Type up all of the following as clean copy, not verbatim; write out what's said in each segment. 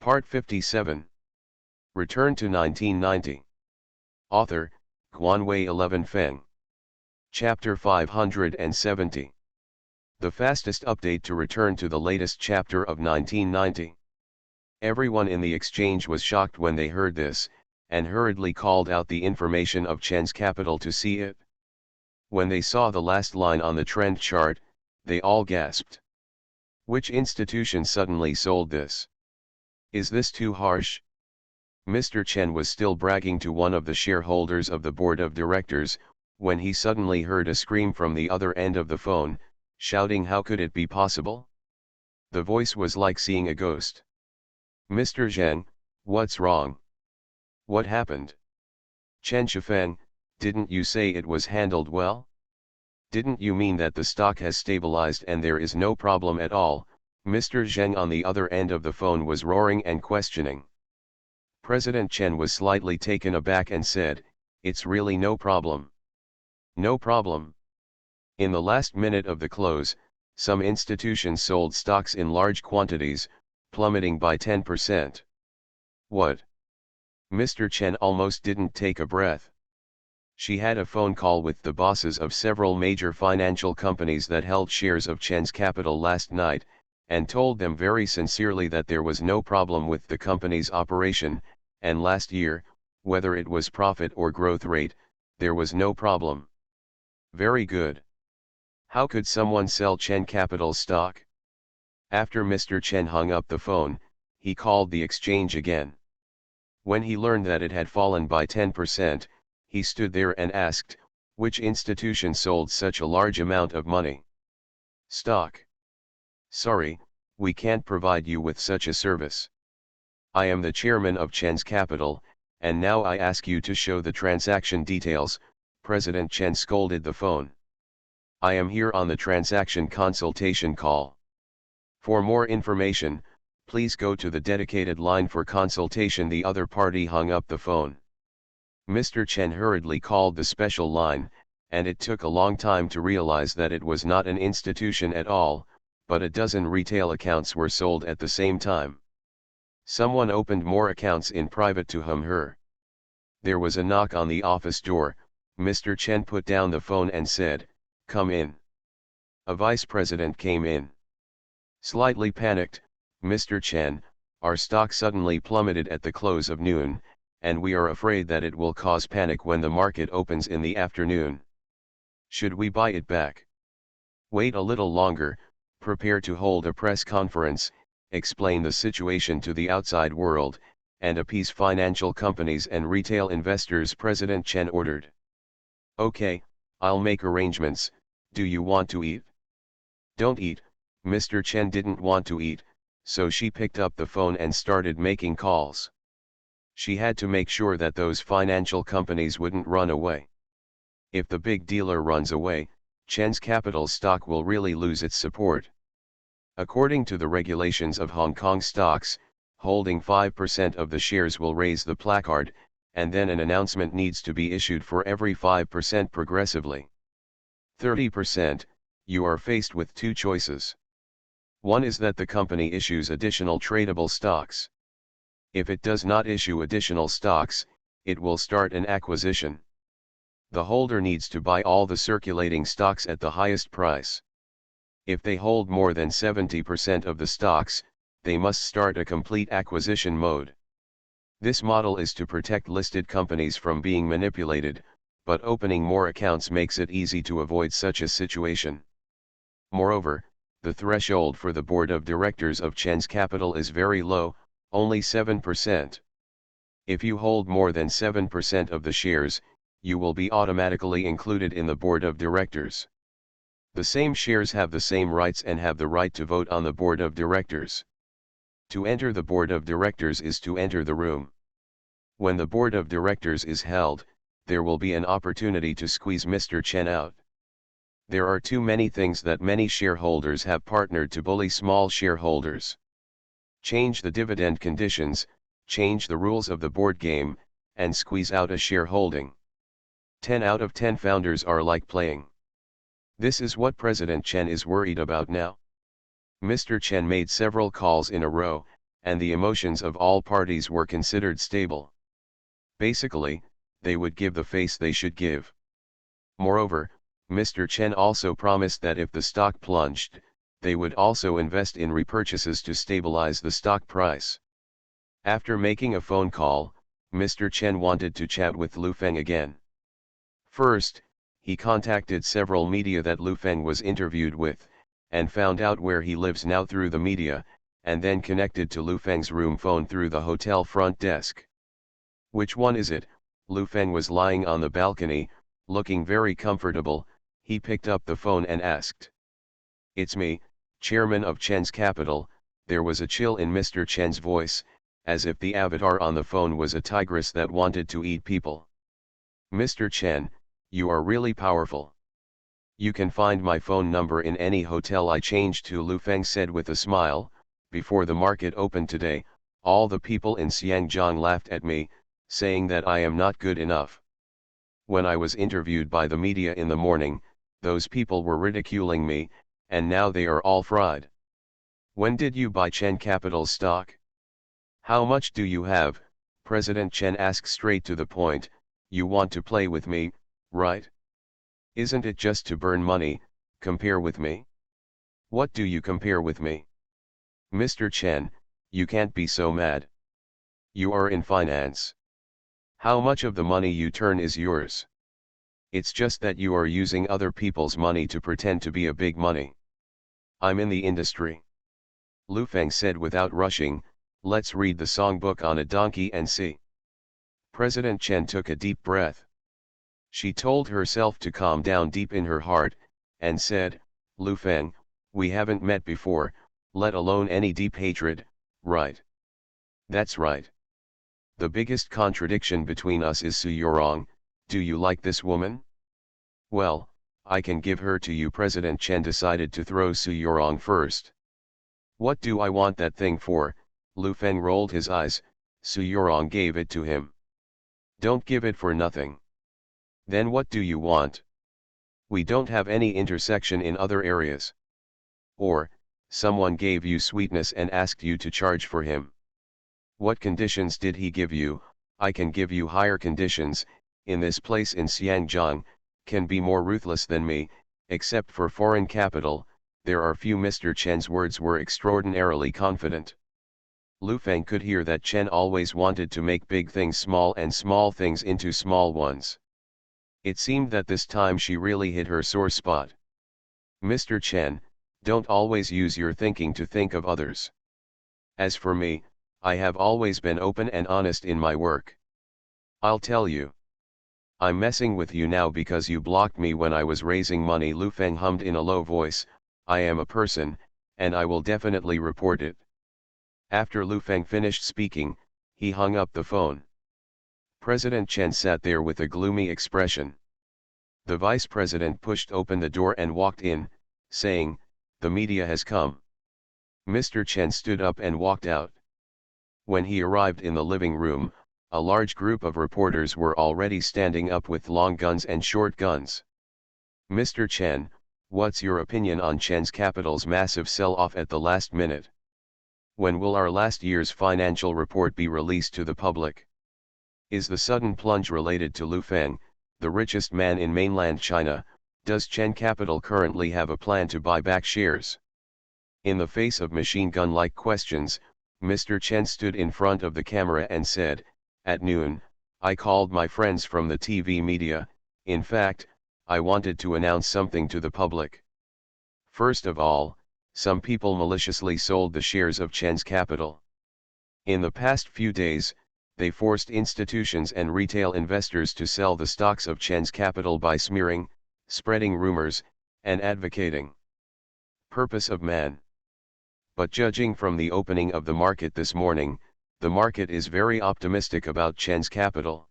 Part 57. Return to 1990. Author, Guanwei 11 Feng. Chapter 570. The fastest update to return to the latest chapter of 1990. Everyone in the exchange was shocked when they heard this, and hurriedly called out the information of Chen's capital to see it. When they saw the last line on the trend chart, they all gasped. Which institution suddenly sold this? Is this too harsh? Mr. Chen was still bragging to one of the shareholders of the board of directors, when he suddenly heard a scream from the other end of the phone, shouting, "How could it be possible?" The voice was like seeing a ghost. "Mr. Zheng, what's wrong? What happened? Chen Shifeng, didn't you say it was handled well? Didn't you mean that the stock has stabilized and there is no problem at all?" Mr. Zheng on the other end of the phone was roaring and questioning. President Chen was slightly taken aback and said, "It's really no problem." No problem. In the last minute of the close, some institutions sold stocks in large quantities, plummeting by 10%. What? Mr. Chen almost didn't take a breath. She had a phone call with the bosses of several major financial companies that held shares of Chen's capital last night, and told them very sincerely that there was no problem with the company's operation, and last year, whether it was profit or growth rate, there was no problem. Very good. How could someone sell Chen Capital stock? After Mr. Chen hung up the phone, he called the exchange again. When he learned that it had fallen by 10%, he stood there and asked, which institution sold such a large amount of money? Stock. Sorry, we can't provide you with such a service. I am the chairman of Chen's Capital, and now I ask you to show the transaction details. President Chen scolded the phone. I am here on the transaction consultation call. For more information, please go to the dedicated line for consultation. The other party hung up the phone. Mr. Chen hurriedly called the special line, and it took a long time to realize that it was not an institution at all, but a dozen retail accounts were sold at the same time. Someone opened more accounts in private to her. There was a knock on the office door. Mr. Chen put down the phone and said, "Come in." A vice president came in. Slightly panicked, "Mr. Chen, our stock suddenly plummeted at the close of noon, and we are afraid that it will cause panic when the market opens in the afternoon. Should we buy it back? Wait a little longer, prepare to hold a press conference, explain the situation to the outside world, and appease financial companies and retail investors," President Chen ordered. "Okay, I'll make arrangements. Do you want to eat?" "Don't eat." Mr. Chen didn't want to eat, so she picked up the phone and started making calls. She had to make sure that those financial companies wouldn't run away. If the big dealer runs away, Chen's Capital stock will really lose its support. According to the regulations of Hong Kong stocks, holding 5% of the shares will raise the placard, and then an announcement needs to be issued for every 5% progressively. 30%, you are faced with two choices. One is that the company issues additional tradable stocks. If it does not issue additional stocks, it will start an acquisition. The holder needs to buy all the circulating stocks at the highest price. If they hold more than 70% of the stocks, they must start a complete acquisition mode. This model is to protect listed companies from being manipulated, but opening more accounts makes it easy to avoid such a situation. Moreover, the threshold for the board of directors of Chen's Capital is very low, only 7%. If you hold more than 7% of the shares, you will be automatically included in the board of directors. The same shares have the same rights and have the right to vote on the board of directors. To enter the board of directors is to enter the room. When the board of directors is held, there will be an opportunity to squeeze Mr. Chen out. There are too many things that many shareholders have partnered to bully small shareholders. Change the dividend conditions, change the rules of the board game, and squeeze out a shareholding. 10 out of 10 founders are like playing. This is what President Chen is worried about now. Mr. Chen made several calls in a row, and the emotions of all parties were considered stable. Basically, they would give the face they should give. Moreover, Mr. Chen also promised that if the stock plunged, they would also invest in repurchases to stabilize the stock price. After making a phone call, Mr. Chen wanted to chat with Lu Feng again. First, he contacted several media that Lu Feng was interviewed with, and found out where he lives now through the media, and then connected to Lu Feng's room phone through the hotel front desk. "Which one is it?" Lu Feng was lying on the balcony, looking very comfortable. He picked up the phone and asked. "It's me, chairman of Chen's Capital." There was a chill in Mr. Chen's voice, as if the avatar on the phone was a tigress that wanted to eat people. "Mr. Chen, you are really powerful. You can find my phone number in any hotel I changed to," Lu Feng said with a smile. "Before the market opened today, all the people in Xiangjiang laughed at me, saying that I am not good enough. When I was interviewed by the media in the morning, those people were ridiculing me, and now they are all fried." "When did you buy Chen Capital stock? How much do you have?" President Chen asked straight to the point. "You want to play with me, right? Isn't it just to burn money? Compare with me? What do you compare with me? Mr. Chen, you can't be so mad. You are in finance. How much of the money you turn is yours? It's just that you are using other people's money to pretend to be a big money. I'm in the industry." Lu Feng said without rushing. "Let's read the songbook on a donkey and see." President Chen took a deep breath. She told herself to calm down deep in her heart, and said, "Lu Feng, we haven't met before, let alone any deep hatred, right?" "That's right. The biggest contradiction between us is Su Yorong. Do you like this woman? Well, I can give her to you." President Chen decided to throw Su Yorong first. "What do I want that thing for?" Lu Feng rolled his eyes. "Su Yorong gave it to him. Don't give it for nothing. Then what do you want? We don't have any intersection in other areas. Or, someone gave you sweetness and asked you to charge for him. What conditions did he give you? I can give you higher conditions. In this place in Xiangjiang, can be more ruthless than me, except for foreign capital." There are few. Mr. Chen's words were extraordinarily confident. Lu Feng could hear that Chen always wanted to make big things small and small things into small ones. It seemed that this time she really hit her sore spot. "Mr. Chen, don't always use your thinking to think of others. As for me, I have always been open and honest in my work. I'll tell you. I'm messing with you now because you blocked me when I was raising money." Lu Feng hummed in a low voice. "I am a person, and I will definitely report it." After Lu Feng finished speaking, he hung up the phone. President Chen sat there with a gloomy expression. The vice president pushed open the door and walked in, saying, "The media has come." Mr. Chen stood up and walked out. When he arrived in the living room, a large group of reporters were already standing up with long guns and short guns. "Mr. Chen, what's your opinion on Chen's Capital's massive sell-off at the last minute? When will our last year's financial report be released to the public? Is the sudden plunge related to Lu Feng, the richest man in mainland China? Does Chen Capital currently have a plan to buy back shares?" In the face of machine gun-like questions, Mr. Chen stood in front of the camera and said, "At noon, I called my friends from the TV media. In fact, I wanted to announce something to the public. First of all, some people maliciously sold the shares of Chen's Capital. In the past few days, they forced institutions and retail investors to sell the stocks of Chen's Capital by smearing, spreading rumors, and advocating purpose of man. But judging from the opening of the market this morning, the market is very optimistic about Chen's Capital.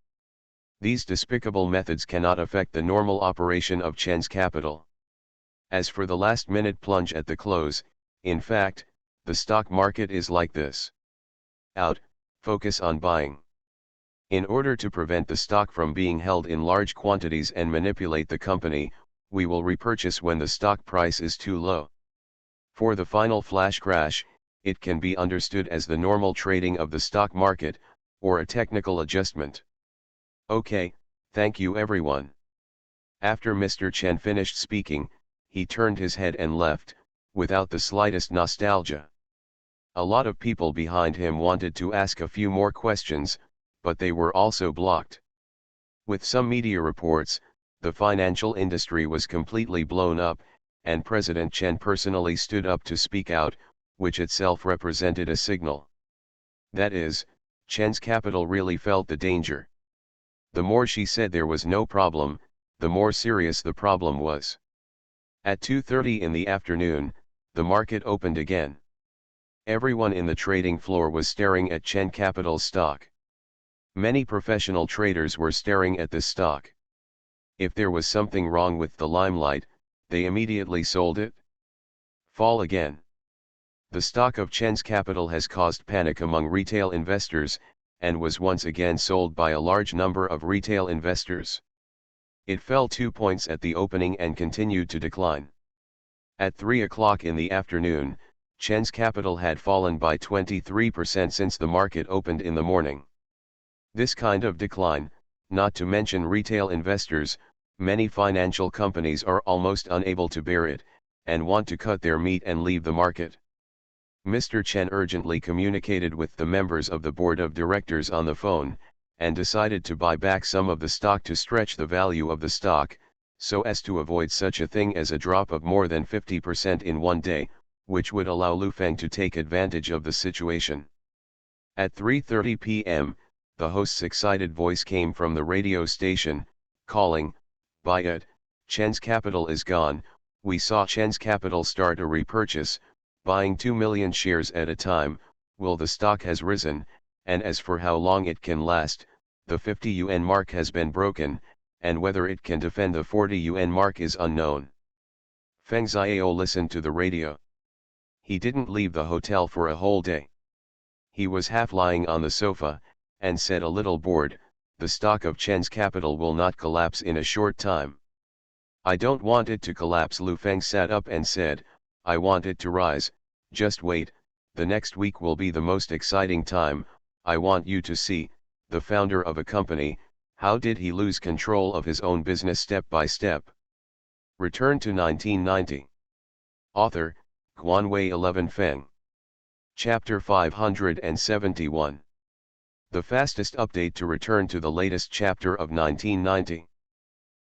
These despicable methods cannot affect the normal operation of Chen's Capital. As for the last-minute plunge at the close, in fact, the stock market is like this. Out, focus on buying. In order to prevent the stock from being held in large quantities and manipulate the company, we will repurchase when the stock price is too low. For the final flash crash, it can be understood as the normal trading of the stock market, or a technical adjustment. Okay, thank you everyone. After Mr. Chen finished speaking, he turned his head and left, without the slightest nostalgia. A lot of people behind him wanted to ask a few more questions, but they were also blocked. With some media reports, the financial industry was completely blown up, and President Chen personally stood up to speak out, which itself represented a signal. That is, Chen's capital really felt the danger. The more she said there was no problem, the more serious the problem was. At 2:30 in the afternoon, the market opened again. Everyone in the trading floor was staring at Chen Capital's stock. Many professional traders were staring at this stock. If there was something wrong with the limelight, they immediately sold it. Fall again. The stock of Chen's Capital has caused panic among retail investors, and was once again sold by a large number of retail investors. It fell 2 points at the opening and continued to decline. At 3 o'clock in the afternoon, Chen's Capital had fallen by 23% since the market opened in the morning. This kind of decline, not to mention retail investors, many financial companies are almost unable to bear it, and want to cut their meat and leave the market. Mr. Chen urgently communicated with the members of the board of directors on the phone, and decided to buy back some of the stock to stretch the value of the stock, so as to avoid such a thing as a drop of more than 50% in one day, which would allow Lu Feng to take advantage of the situation. At 3:30 p.m., the host's excited voice came from the radio station, calling, "Buy it, Chen's Capital is gone." We saw Chen's Capital start a repurchase, buying 2 million shares at a time. Will the stock has risen, and as for how long it can last, the 50 yuan mark has been broken, and whether it can defend the 40 yuan mark is unknown. Feng Xiao listened to the radio. He didn't leave the hotel for a whole day. He was half lying on the sofa, and said a little bored, "The stock of Chen's Capital will not collapse in a short time." "I don't want it to collapse." Lu Feng sat up and said, "I want it to rise. Just wait, the next week will be the most exciting time. I want you to see, the founder of a company, how did he lose control of his own business step by step?" Return to 1990. Author, Guanwei 11 Feng. Chapter 571. The fastest update to return to the latest chapter of 1990.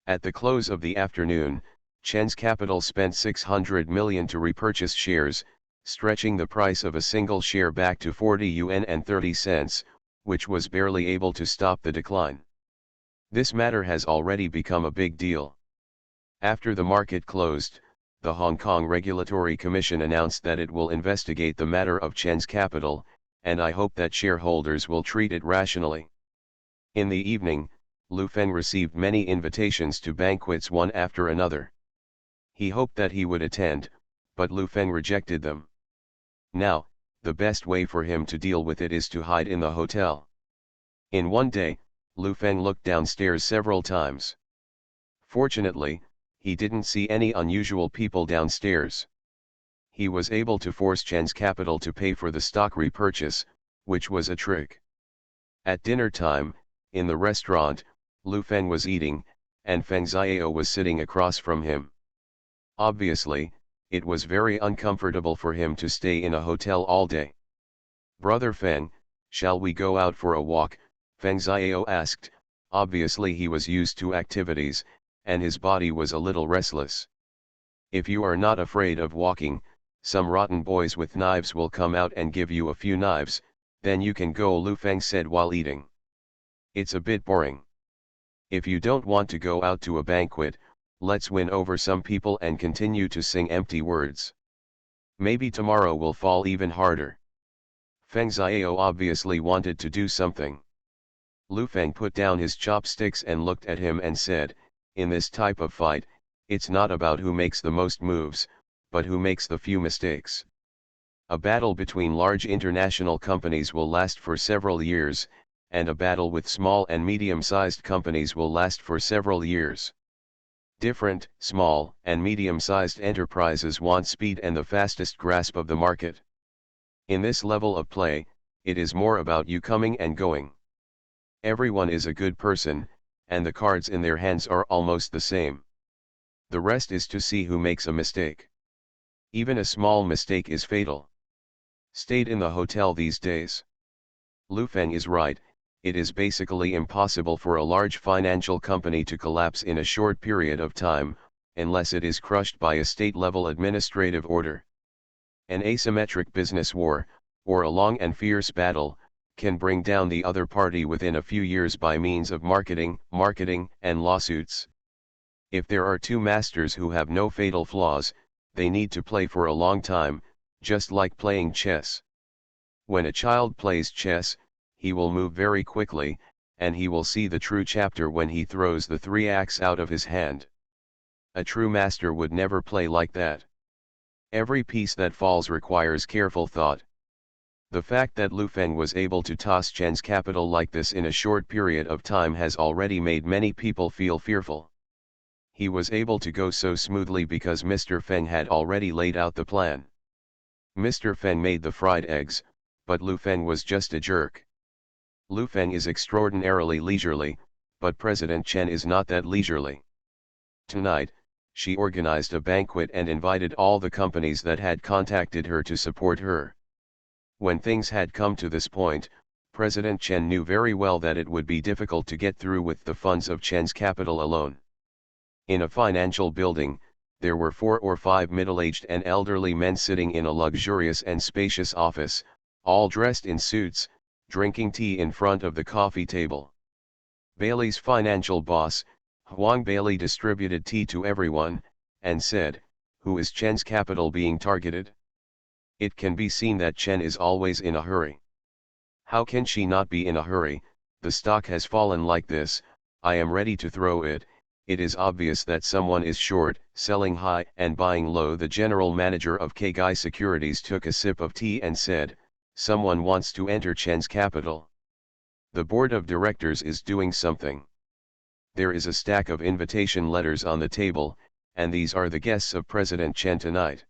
At the close of the afternoon, Chen's Capital spent 600 million to repurchase shares, stretching the price of a single share back to 40 yuan and 30 cents, which was barely able to stop the decline. This matter has already become a big deal. After the market closed, the Hong Kong Regulatory Commission announced that it will investigate the matter of Chen's Capital, and I hope that shareholders will treat it rationally. In the evening, Lu Feng received many invitations to banquets one after another. He hoped that he would attend, but Lu Feng rejected them. Now, the best way for him to deal with it is to hide in the hotel. In one day, Lu Feng looked downstairs several times. Fortunately, he didn't see any unusual people downstairs. He was able to force Chen's Capital to pay for the stock repurchase, which was a trick. At dinner time, in the restaurant, Lu Feng was eating, and Feng Xiao was sitting across from him. Obviously, it was very uncomfortable for him to stay in a hotel all day. "Brother Feng, shall we go out for a walk?" Feng Xiao asked. Obviously he was used to activities, and his body was a little restless. "If you are not afraid of walking, some rotten boys with knives will come out and give you a few knives, then you can go," Lu Feng said while eating. "It's a bit boring. If you don't want to go out to a banquet, let's win over some people and continue to sing empty words. Maybe tomorrow will fall even harder." Feng Xiao obviously wanted to do something. Lu Feng put down his chopsticks and looked at him and said, "In this type of fight, it's not about who makes the most moves, but who makes the few mistakes. A battle between large international companies will last for several years, and a battle with small and medium-sized companies will last for several years. Different, small, and medium-sized enterprises want speed and the fastest grasp of the market. In this level of play, it is more about you coming and going. Everyone is a good person, and the cards in their hands are almost the same. The rest is to see who makes a mistake. Even a small mistake is fatal. Stayed in the hotel these days. Lu Feng is right, it is basically impossible for a large financial company to collapse in a short period of time, unless it is crushed by a state-level administrative order. An asymmetric business war, or a long and fierce battle, can bring down the other party within a few years by means of marketing, and lawsuits. If there are two masters who have no fatal flaws, they need to play for a long time, just like playing chess. When a child plays chess, he will move very quickly, and he will see the true chapter when he throws the 3 acts out of his hand. A true master would never play like that. Every piece that falls requires careful thought. The fact that Lu Feng was able to toss Chen's capital like this in a short period of time has already made many people feel fearful. He was able to go so smoothly because Mr. Feng had already laid out the plan. Mr. Feng made the fried eggs, but Lu Feng was just a jerk. Lu Feng is extraordinarily leisurely, but President Chen is not that leisurely. Tonight, she organized a banquet and invited all the companies that had contacted her to support her. When things had come to this point, President Chen knew very well that it would be difficult to get through with the funds of Chen's capital alone. In a financial building, there were 4 or 5 middle-aged and elderly men sitting in a luxurious and spacious office, all dressed in suits, drinking tea in front of the coffee table. Bailey's financial boss, Huang Bailey, distributed tea to everyone, and said, "Who is Chen's capital being targeted? It can be seen that Chen is always in a hurry." "How can she not be in a hurry? The stock has fallen like this, I am ready to throw it. It is obvious that someone is short, selling high and buying low." The general manager of KGI Securities took a sip of tea and said, "Someone wants to enter Chen's capital. The board of directors is doing something. There is a stack of invitation letters on the table, and these are the guests of President Chen tonight."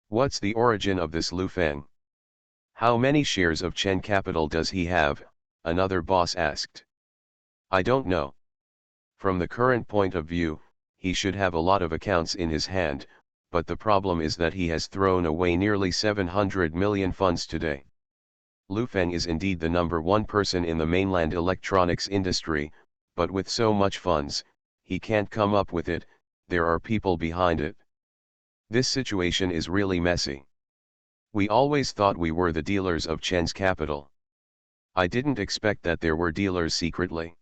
"What's the origin of this Lu Feng? How many shares of Chen Capital does he have?" another boss asked. "I don't know. From the current point of view, he should have a lot of accounts in his hand, but the problem is that he has thrown away nearly 700 million funds today. Lu Feng is indeed the #1 person in the mainland electronics industry, but with so much funds, he can't come up with it, there are people behind it. This situation is really messy. We always thought we were the dealers of Chen's capital. I didn't expect that there were dealers secretly.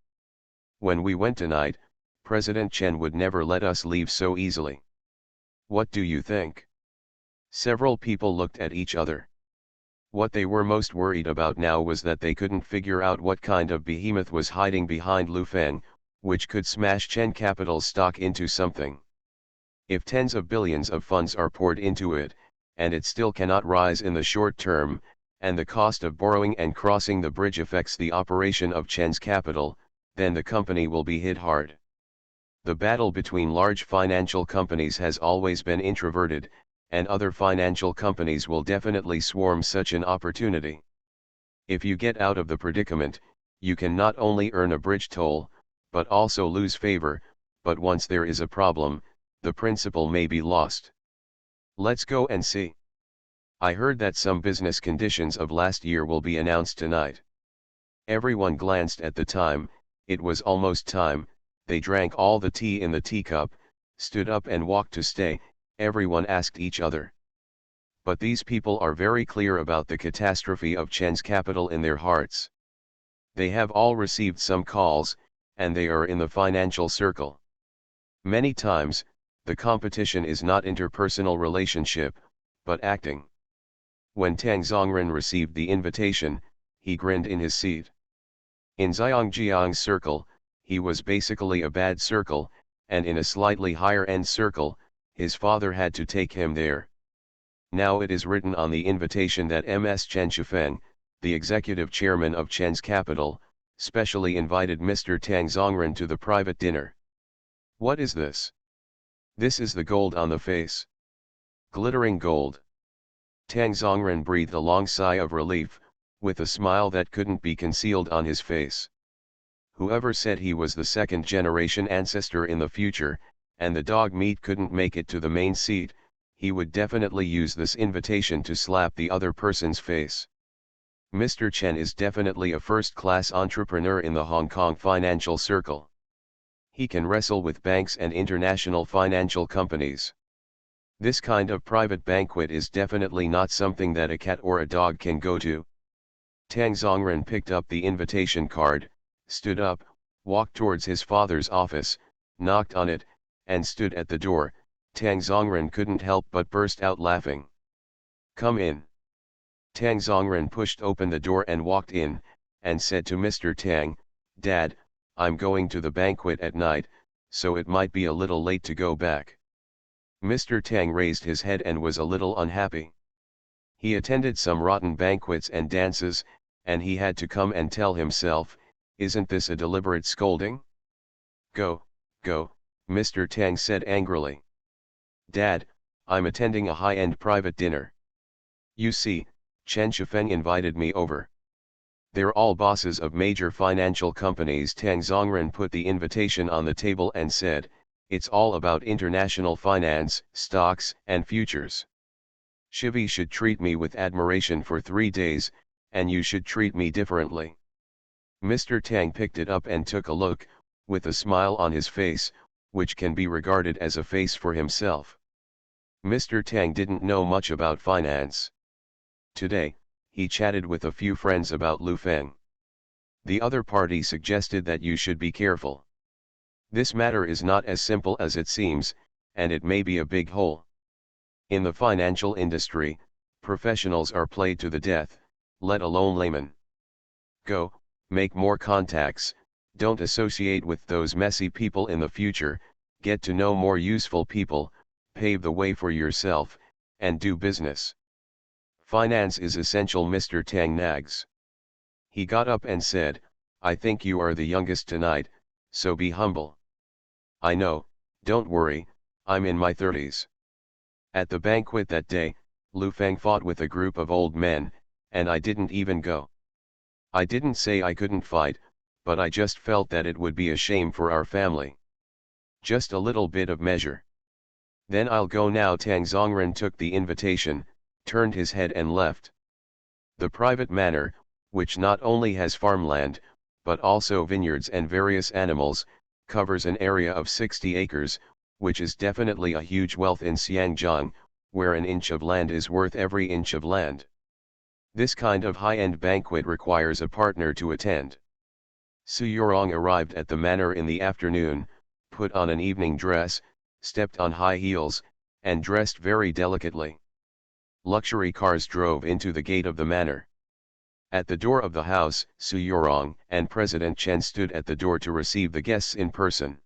When we went tonight, President Chen would never let us leave so easily. What do you think?" Several people looked at each other. What they were most worried about now was that they couldn't figure out what kind of behemoth was hiding behind Lu Feng, which could smash Chen Capital's stock into something. If tens of billions of funds are poured into it, and it still cannot rise in the short term, and the cost of borrowing and crossing the bridge affects the operation of Chen's capital, then the company will be hit hard. The battle between large financial companies has always been introverted, and other financial companies will definitely swarm such an opportunity. If you get out of the predicament, you can not only earn a bridge toll, but also lose favor, but once there is a problem, the principle may be lost. Let's go and see. I heard that some business conditions of last year will be announced tonight." Everyone glanced at the time, it was almost time. They drank all the tea in the teacup, stood up and walked to stay. Everyone asked each other. But these people are very clear about the catastrophe of Chen's capital in their hearts. They have all received some calls, and they are in the financial circle. Many times, the competition is not interpersonal relationship, but acting. When Tang Zongren received the invitation, he grinned in his seat. In Zhangjiang's circle, he was basically a bad circle, and in a slightly higher-end circle, his father had to take him there. Now it is written on the invitation that Ms. Chen Shifeng, the executive chairman of Chen's Capital, specially invited Mr. Tang Zongren to the private dinner. What is this? This is the gold on the face. Glittering gold. Tang Zongren breathed a long sigh of relief, with a smile that couldn't be concealed on his face. Whoever said he was the second-generation ancestor in the future, and the dog meat couldn't make it to the main seat, he would definitely use this invitation to slap the other person's face. Mr. Chen is definitely a first-class entrepreneur in the Hong Kong financial circle. He can wrestle with banks and international financial companies. This kind of private banquet is definitely not something that a cat or a dog can go to. Tang Zongren picked up the invitation card, stood up, walked towards his father's office, knocked on it, and stood at the door. Tang Zongren couldn't help but burst out laughing. "Come in." Tang Zongren pushed open the door and walked in, and said to Mr. Tang, "Dad, I'm going to the banquet at night, so it might be a little late to go back." Mr. Tang raised his head and was a little unhappy. He attended some rotten banquets and dances, and he had to come and tell himself, "Isn't this a deliberate scolding?" Go, Mr. Tang said angrily. "Dad, I'm attending a high-end private dinner. You see, Chen Shifeng invited me over. They're all bosses of major financial companies." Tang Zongren put the invitation on the table and said, "It's all about international finance, stocks, and futures. Shivi should treat me with admiration for 3 days, and you should treat me differently." Mr. Tang picked it up and took a look, with a smile on his face, which can be regarded as a face for himself. Mr. Tang didn't know much about finance. Today, he chatted with a few friends about Lu Feng. The other party suggested that you should be careful. This matter is not as simple as it seems, and it may be a big hole. In the financial industry, professionals are played to the death, let alone laymen. Go, make more contacts, don't associate with those messy people in the future, get to know more useful people, pave the way for yourself, and do business. Finance is essential." Mr. Tang nags. He got up and said, "I think you are the youngest tonight, so be humble." "I know, don't worry, I'm in my 30s. At the banquet that day, Lu Feng fought with a group of old men, and I didn't even go. I didn't say I couldn't fight, but I just felt that it would be a shame for our family. Just a little bit of measure. Then I'll go now." Tang Zongren took the invitation, turned his head and left. The private manor, which not only has farmland, but also vineyards and various animals, covers an area of 60 acres, which is definitely a huge wealth in Xiangjiang, where an inch of land is worth every inch of land. This kind of high-end banquet requires a partner to attend. Su Yorong arrived at the manor in the afternoon, put on an evening dress, stepped on high heels, and dressed very delicately. Luxury cars drove into the gate of the manor. At the door of the house, Su Yorong and President Chen stood at the door to receive the guests in person.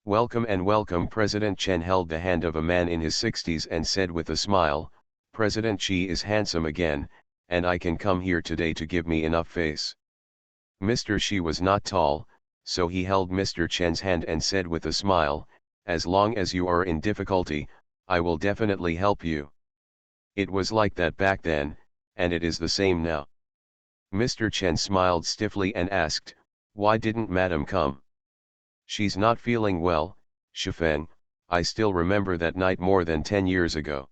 "Welcome and welcome." President Chen held the hand of a man in his 60s and said with a smile, "President Xi is handsome again, and I can come here today to give me enough face." Mr. Xi was not tall, so he held Mr. Chen's hand and said with a smile, "As long as you are in difficulty, I will definitely help you." It was like that back then, and it is the same now. Mr. Chen smiled stiffly and asked, "Why didn't Madam come?" "She's not feeling well, Shifeng. I still remember that night more than 10 years ago."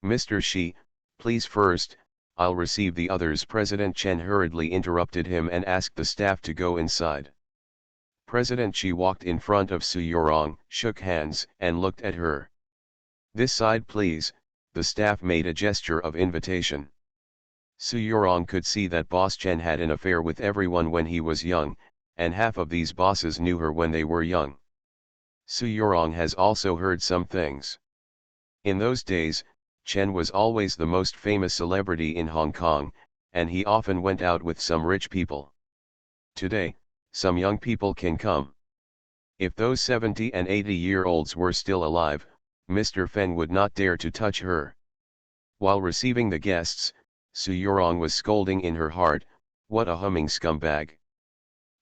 "Mr. Xi, please first, I'll receive the others." President Chen hurriedly interrupted him and asked the staff to go inside. President Xi walked in front of Su Yorong, shook hands, and looked at her. "This side please." The staff made a gesture of invitation. Su Yorong could see that Boss Chen had an affair with everyone when he was young, and half of these bosses knew her when they were young. Su Yorong has also heard some things. In those days, Chen was always the most famous celebrity in Hong Kong, and he often went out with some rich people. Today, some young people can come. If those 70 and 80-year-olds were still alive, Mr. Feng would not dare to touch her. While receiving the guests, Su Yorong was scolding in her heart, "What a humming scumbag."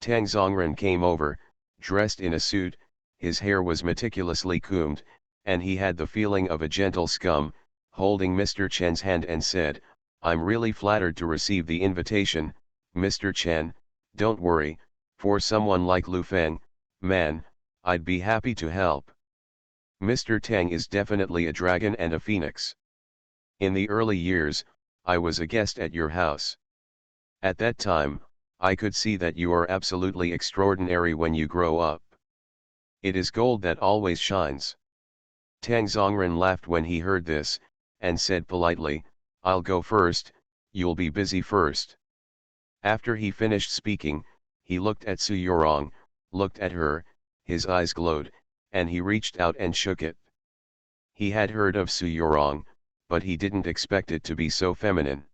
Tang Zongren came over, dressed in a suit, his hair was meticulously combed, and he had the feeling of a gentle scum, holding Mr. Chen's hand and said, "I'm really flattered to receive the invitation, Mr. Chen, don't worry, for someone like Lu Feng, man, I'd be happy to help. Mr. Tang is definitely a dragon and a phoenix. In the early years, I was a guest at your house. At that time, I could see that you are absolutely extraordinary when you grow up. It is gold that always shines." Tang Zongren laughed when he heard this, and said politely, "I'll go first, you'll be busy first." After he finished speaking, he looked at Su Yorong, looked at her, his eyes glowed, and he reached out and shook it. He had heard of Su Yorong, but he didn't expect it to be so feminine.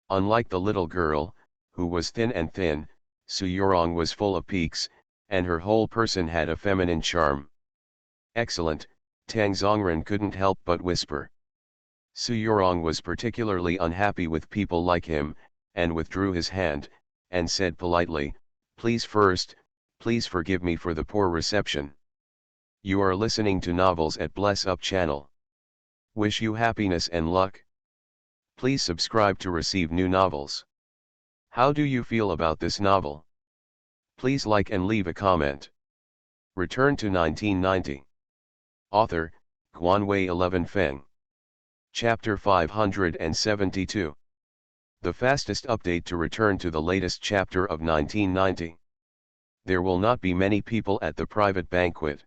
Unlike the little girl, who was thin and thin, Su Yorong was full of peaks, and her whole person had a feminine charm. "Excellent," Tang Zongren couldn't help but whisper. Su Yorong was particularly unhappy with people like him, and withdrew his hand, and said politely, please forgive me for the poor reception. You are listening to novels at Bless Up channel. Wish you happiness and luck. Please subscribe to receive new novels. How do you feel about this novel? Please like and leave a comment. Return to 1990. Author, Guanwei 11 Feng. Chapter 572. The fastest update to return to the latest chapter of 1990. There will not be many people at the private banquet.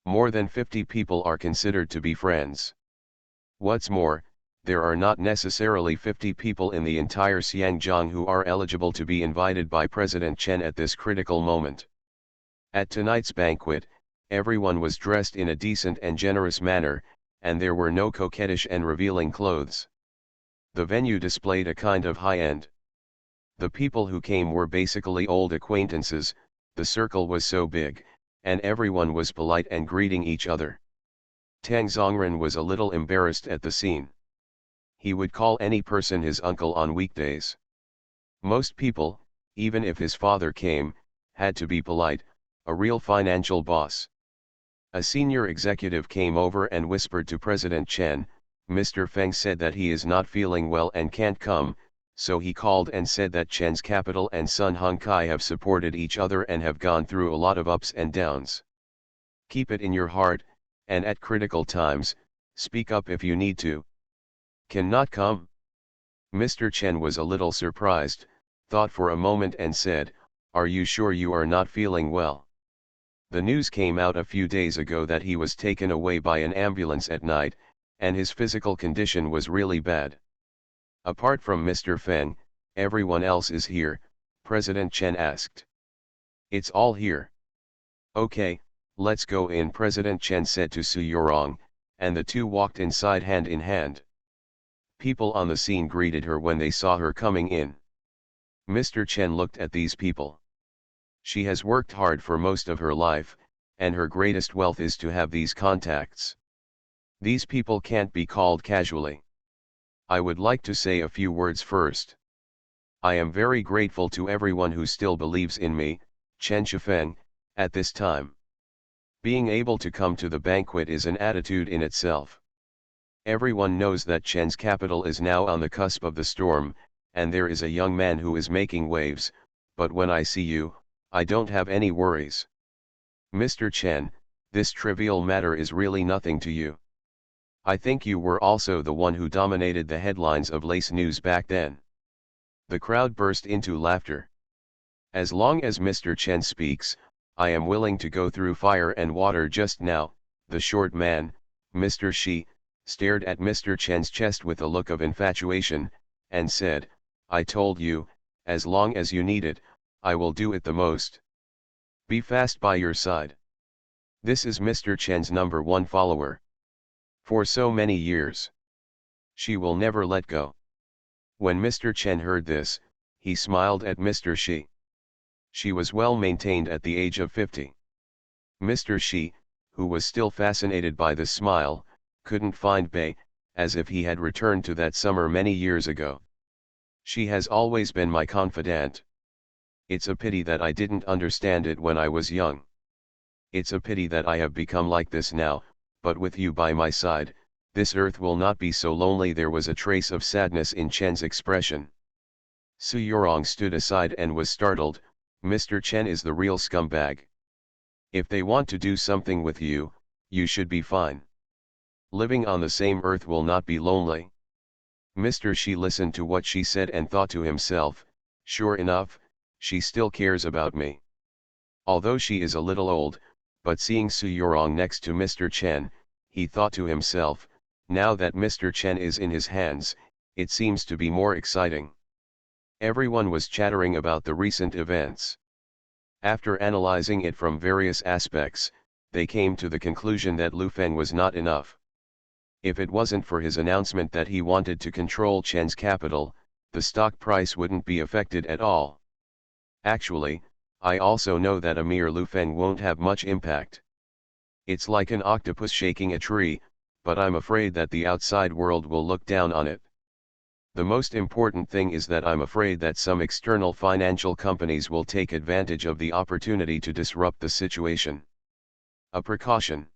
More than 50 people are considered to be friends. What's more, there are not necessarily 50 people in the entire Xiangjiang who are eligible to be invited by President Chen at this critical moment. At tonight's banquet, everyone was dressed in a decent and generous manner, and there were no coquettish and revealing clothes. The venue displayed a kind of high-end. The people who came were basically old acquaintances, the circle was so big, and everyone was polite and greeting each other. Tang Zongren was a little embarrassed at the scene. He would call any person his uncle on weekdays. Most people, even if his father came, had to be polite, a real financial boss. A senior executive came over and whispered to President Chen, Mr. Feng said that he is not feeling well and can't come, so he called and said that Chen's capital and Sun Hongkai have supported each other and have gone through a lot of ups and downs. Keep it in your heart, and at critical times, speak up if you need to. Cannot come? Mr. Chen was a little surprised, thought for a moment and said, are you sure you are not feeling well? The news came out a few days ago that he was taken away by an ambulance at night, and his physical condition was really bad. Apart from Mr. Feng, everyone else is here, President Chen asked. It's all here. Okay, let's go in, President Chen said to Su Yorong, and the two walked inside hand in hand. People on the scene greeted her when they saw her coming in. Mr. Chen looked at these people. She has worked hard for most of her life, and her greatest wealth is to have these contacts. These people can't be called casually. I would like to say a few words first. I am very grateful to everyone who still believes in me, Chen Shifeng, at this time. Being able to come to the banquet is an attitude in itself. Everyone knows that Chen's capital is now on the cusp of the storm, and there is a young man who is making waves, but when I see you, I don't have any worries. Mr. Chen, this trivial matter is really nothing to you. I think you were also the one who dominated the headlines of Lace News back then. The crowd burst into laughter. As long as Mr. Chen speaks, I am willing to go through fire and water. Just now, the short man, Mr. Shi, stared at Mr. Chen's chest with a look of infatuation, and said, I told you, as long as you need it, I will do it the most. Be fast by your side. This is Mr. Chen's #1 follower. For so many years. She will never let go. When Mr. Chen heard this, he smiled at Mr. Shi. She was well maintained at the age of 50. Mr. Shi, who was still fascinated by the smile, couldn't find Bei, as if he had returned to that summer many years ago. She has always been my confidante. It's a pity that I didn't understand it when I was young. It's a pity that I have become like this now, but with you by my side, This earth will not be so lonely. There was a trace of sadness in Chen's expression. Su Yorong stood aside and was startled. Mr. Chen is the real scumbag. If they want to do something with you, you should be fine. Living on the same earth will not be lonely. Mr. Shi listened to what she said and thought to himself, sure enough, she still cares about me. Although she is a little old, but seeing Su Yorong next to Mr. Chen, he thought to himself, now that Mr. Chen is in his hands, it seems to be more exciting. Everyone was chattering about the recent events. After analyzing it from various aspects, they came to the conclusion that Lu Feng was not enough. If it wasn't for his announcement that he wanted to control Chen's capital, the stock price wouldn't be affected at all. Actually, I also know that a mere Lu Feng won't have much impact. It's like an octopus shaking a tree, but I'm afraid that the outside world will look down on it. The most important thing is that I'm afraid that some external financial companies will take advantage of the opportunity to disrupt the situation. A precaution.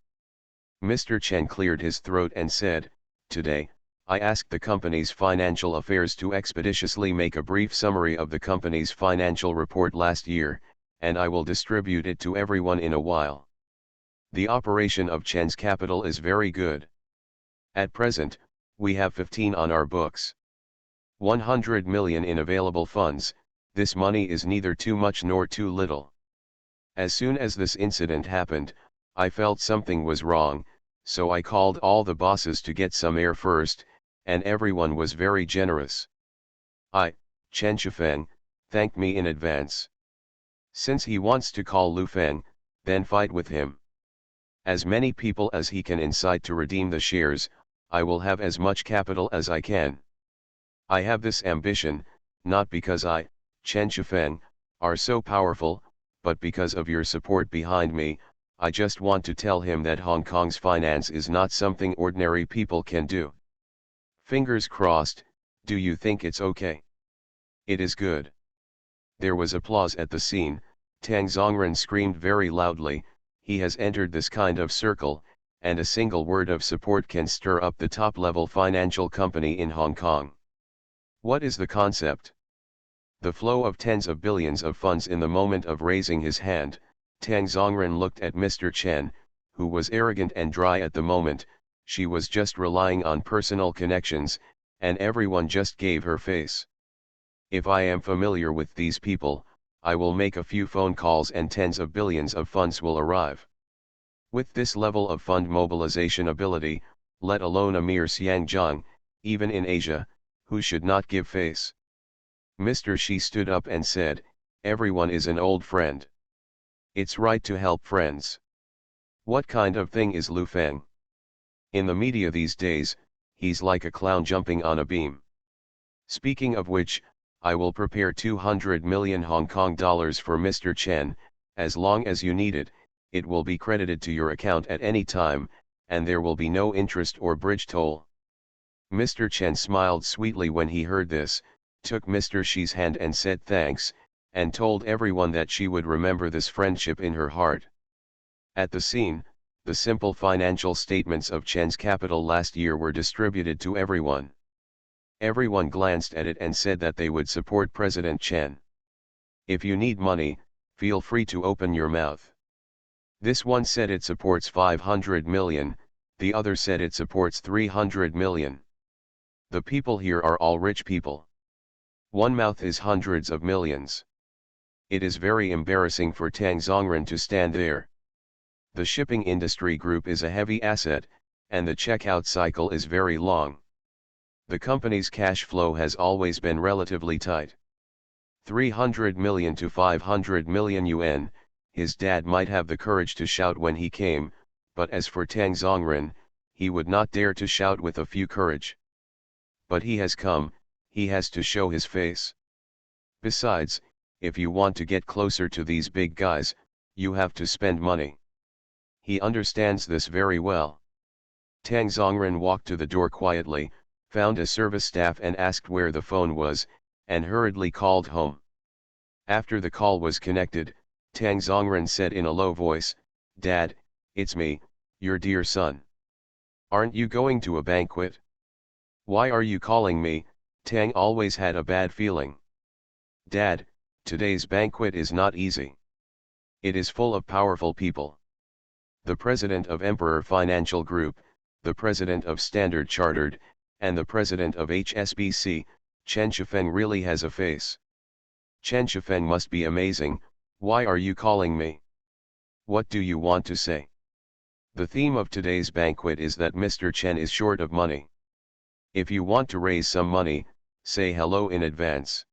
Mr. Chen cleared his throat and said, today, I asked the company's financial affairs to expeditiously make a brief summary of the company's financial report last year, and I will distribute it to everyone in a while. The operation of Chen's capital is very good. At present, we have 15 on our books. 100 million in available funds. This money is neither too much nor too little. As soon as this incident happened, I felt something was wrong, so I called all the bosses to get some air first, and everyone was very generous. Chen Shifeng, thanked me in advance. Since he wants to call Lu Feng, then fight with him. As many people as he can incite to redeem the shares, I will have as much capital as I can. I have this ambition, not because I, Chen Shifeng, are so powerful, but because of your support behind me. I just want to tell him that Hong Kong's finance is not something ordinary people can do. Fingers crossed. Do you think it's okay? It is good. There was applause at the scene. Tang Zongren screamed very loudly, he has entered this kind of circle, and a single word of support can stir up the top-level financial company in Hong Kong. What is the concept? The flow of tens of billions of funds. In the moment of raising his hand, Tang Zongren looked at Mr. Chen, who was arrogant and dry at the moment. She was just relying on personal connections, and everyone just gave her face. If I am familiar with these people, I will make a few phone calls and tens of billions of funds will arrive. With this level of fund mobilization ability, let alone a mere Xiangzhang, even in Asia, who should not give face? Mr. Shi stood up and said, everyone is an old friend. It's right to help friends. What kind of thing is Lu Feng? In the media these days, he's like a clown jumping on a beam. Speaking of which, I will prepare 200 million Hong Kong dollars for Mr. Chen. As long as you need it, it will be credited to your account at any time, and there will be no interest or bridge toll. Mr. Chen smiled sweetly when he heard this, took Mr. Shi's hand and said thanks, and told everyone that she would remember this friendship in her heart. At the scene, the simple financial statements of Chen's capital last year were distributed to everyone. Everyone glanced at it and said that they would support President Chen. If you need money, feel free to open your mouth. This one said it supports 500 million, the other said it supports 300 million. The people here are all rich people. One mouth is hundreds of millions. It is very embarrassing for Tang Zongren to stand there. The shipping industry group is a heavy asset, and the checkout cycle is very long. The company's cash flow has always been relatively tight. 300 million to 500 million yuan, his dad might have the courage to shout when he came, but as for Tang Zongren, he would not dare to shout with a few courage. But he has come, he has to show his face. Besides, if you want to get closer to these big guys, you have to spend money. He understands this very well. Tang Zongren walked to the door quietly, found a service staff and asked where the phone was, and hurriedly called home. After the call was connected, Tang Zongren said in a low voice, "Dad, it's me, your dear son. Aren't you going to a banquet? Why are you calling me? Tang always had a bad feeling. Dad, today's banquet is not easy. It is full of powerful people. The president of Emperor Financial Group, the president of Standard Chartered, and the president of HSBC, Chen Shifeng really has a face. Chen Shifeng must be amazing. Why are you calling me? What do you want to say? The theme of today's banquet is that Mr. Chen is short of money. If you want to raise some money, say hello in advance.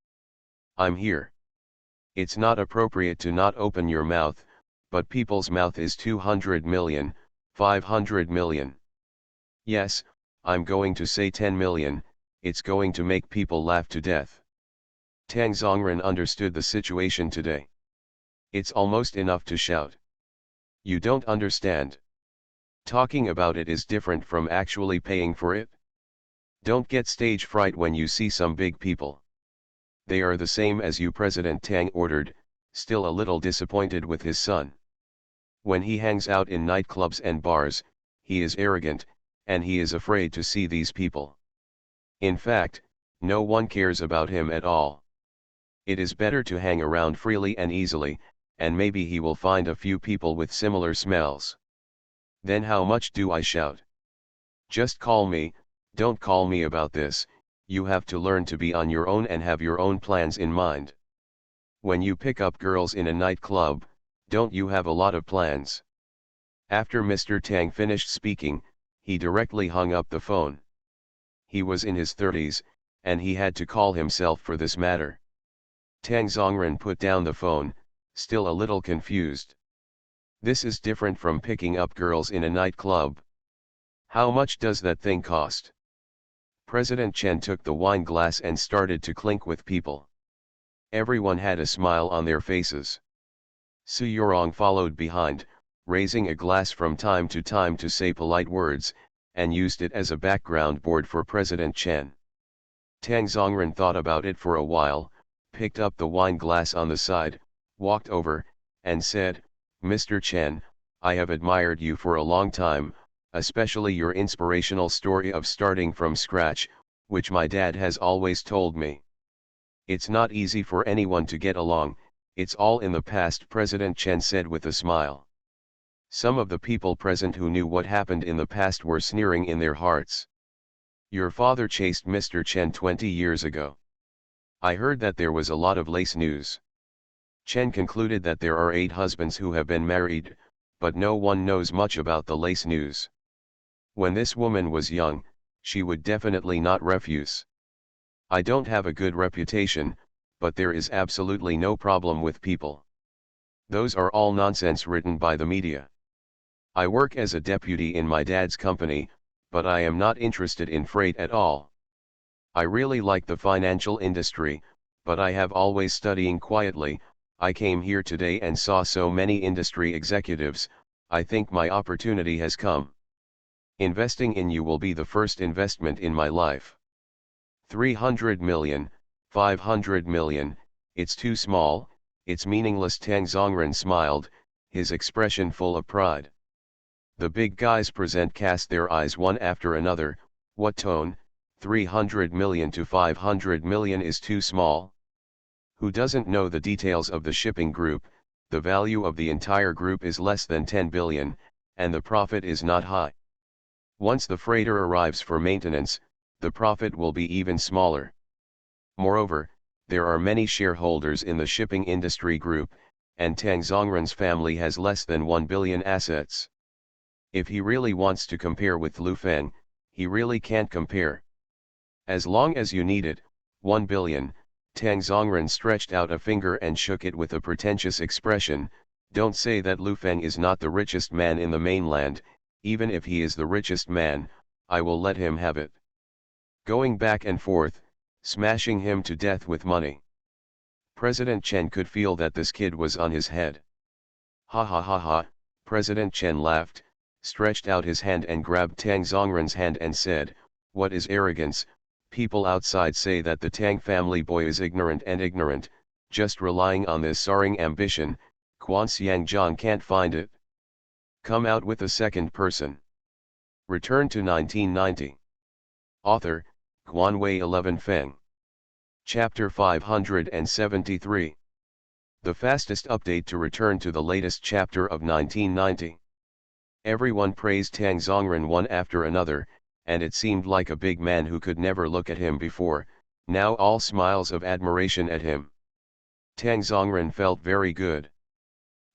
I'm here. It's not appropriate to not open your mouth, but people's mouth is 200 million, 500 million. Yes, I'm going to say 10 million, it's going to make people laugh to death. Tang Zongren understood the situation today. It's almost enough to shout. You don't understand. Talking about it is different from actually paying for it. Don't get stage fright when you see some big people. They are the same as you, President Tang ordered, still a little disappointed with his son. When he hangs out in nightclubs and bars, he is arrogant, and he is afraid to see these people. In fact, no one cares about him at all. It is better to hang around freely and easily, and maybe he will find a few people with similar smells. Then how much do I shout? Just call me, don't call me about this. You have to learn to be on your own and have your own plans in mind. When you pick up girls in a nightclub, don't you have a lot of plans? After Mr. Tang finished speaking, he directly hung up the phone. He was in his 30s, and he had to call himself for this matter. Tang Zongren put down the phone, still a little confused. This is different from picking up girls in a nightclub. How much does that thing cost? President Chen took the wine glass and started to clink with people. Everyone had a smile on their faces. Su Yorong followed behind, raising a glass from time to time to say polite words, and used it as a background board for President Chen. Tang Zongren thought about it for a while, picked up the wine glass on the side, walked over, and said, Mr. Chen, I have admired you for a long time, especially your inspirational story of starting from scratch, which my dad has always told me. It's not easy for anyone to get along, it's all in the past, President Chen said with a smile. Some of the people present who knew what happened in the past were sneering in their hearts. Your father chased Mr. Chen 20 years ago. I heard that there was a lot of lace news. Chen concluded that there are 8 husbands who have been married, but no one knows much about the lace news. When this woman was young, she would definitely not refuse. I don't have a good reputation, but there is absolutely no problem with people. Those are all nonsense written by the media. I work as a deputy in my dad's company, but I am not interested in freight at all. I really like the financial industry, but I have always studying quietly. I came here today and saw so many industry executives. I think my opportunity has come. Investing in you will be the first investment in my life. 300 million, 500 million, it's too small, it's meaningless. Tang Zongren smiled, his expression full of pride. The big guys present cast their eyes one after another. What tone? 300 million to 500 million is too small? Who doesn't know the details of the shipping group? The value of the entire group is less than 10 billion, and the profit is not high. Once the freighter arrives for maintenance, the profit will be even smaller. Moreover, there are many shareholders in the shipping industry group, and Tang Zongren's family has less than 1 billion assets. If he really wants to compare with Lu Feng, he really can't compare. As long as you need it, 1 billion, Tang Zongren stretched out a finger and shook it with a pretentious expression. Don't say that Lu Feng is not the richest man in the mainland. Even if he is the richest man, I will let him have it. Going back and forth, smashing him to death with money. President Chen could feel that this kid was on his head. Ha ha ha ha, President Chen laughed, stretched out his hand and grabbed Tang Zongren's hand and said, what is arrogance? People outside say that the Tang family boy is ignorant, just relying on this soaring ambition. Quan Xiangzhang can't find it. Come out with a second person. Return to 1990. Author, Guanwei 11 Feng. Chapter 573. The fastest update to return to the latest chapter of 1990. Everyone praised Tang Zongren one after another, and it seemed like a big man who could never look at him before, now all smiles of admiration at him. Tang Zongren felt very good.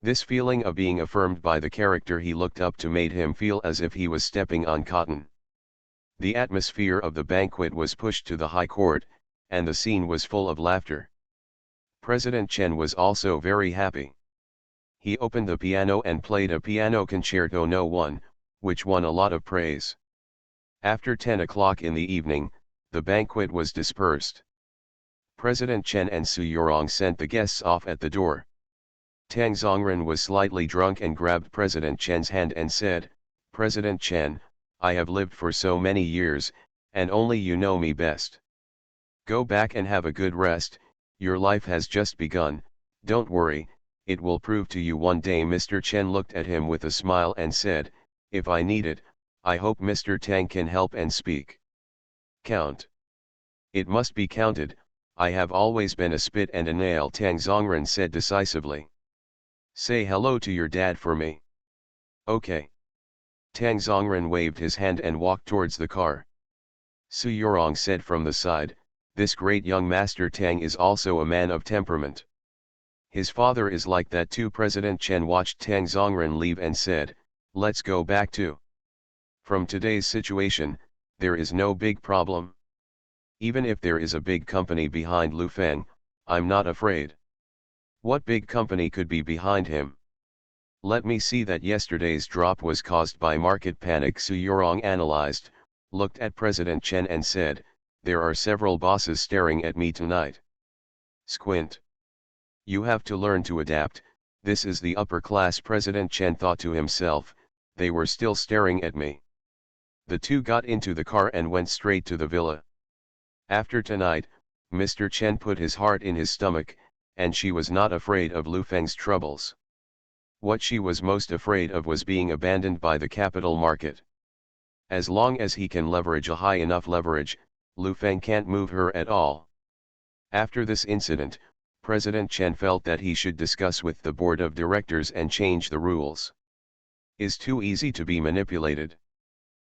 This feeling of being affirmed by the character he looked up to made him feel as if he was stepping on cotton. The atmosphere of the banquet was pushed to the high court, and the scene was full of laughter. President Chen was also very happy. He opened the piano and played a piano concerto No. 1, which won a lot of praise. After 10 o'clock in the evening, the banquet was dispersed. President Chen and Su Yorong sent the guests off at the door. Tang Zongren was slightly drunk and grabbed President Chen's hand and said, "President Chen, I have lived for so many years, and only you know me best. Go back and have a good rest, your life has just begun, don't worry, it will prove to you one day." Mr. Chen looked at him with a smile and said, "If I need it, I hope Mr. Tang can help and speak." Count. It must be counted, I have always been a spit and a nail, Tang Zongren said decisively. Say hello to your dad for me. Okay. Tang Zongren waved his hand and walked towards the car. Su Yorong said from the side, "This great young Master Tang is also a man of temperament. His father is like that too." President Chen watched Tang Zongren leave and said, "Let's go back to. From today's situation, there is no big problem. Even if there is a big company behind Lu Feng, I'm not afraid. What big company could be behind him? Let me see that yesterday's drop was caused by market panic." Su Yorong analyzed, looked at President Chen and said, "There are several bosses staring at me tonight. Squint. You have to learn to adapt, this is the upper class." President Chen thought to himself, they were still staring at me. The two got into the car and went straight to the villa. After tonight, Mr. Chen put his heart in his stomach, and she was not afraid of Lu Feng's troubles. What she was most afraid of was being abandoned by the capital market. As long as he can leverage a high enough leverage, Lu Feng can't move her at all. After this incident, President Chen felt that he should discuss with the board of directors and change the rules. Is too easy to be manipulated.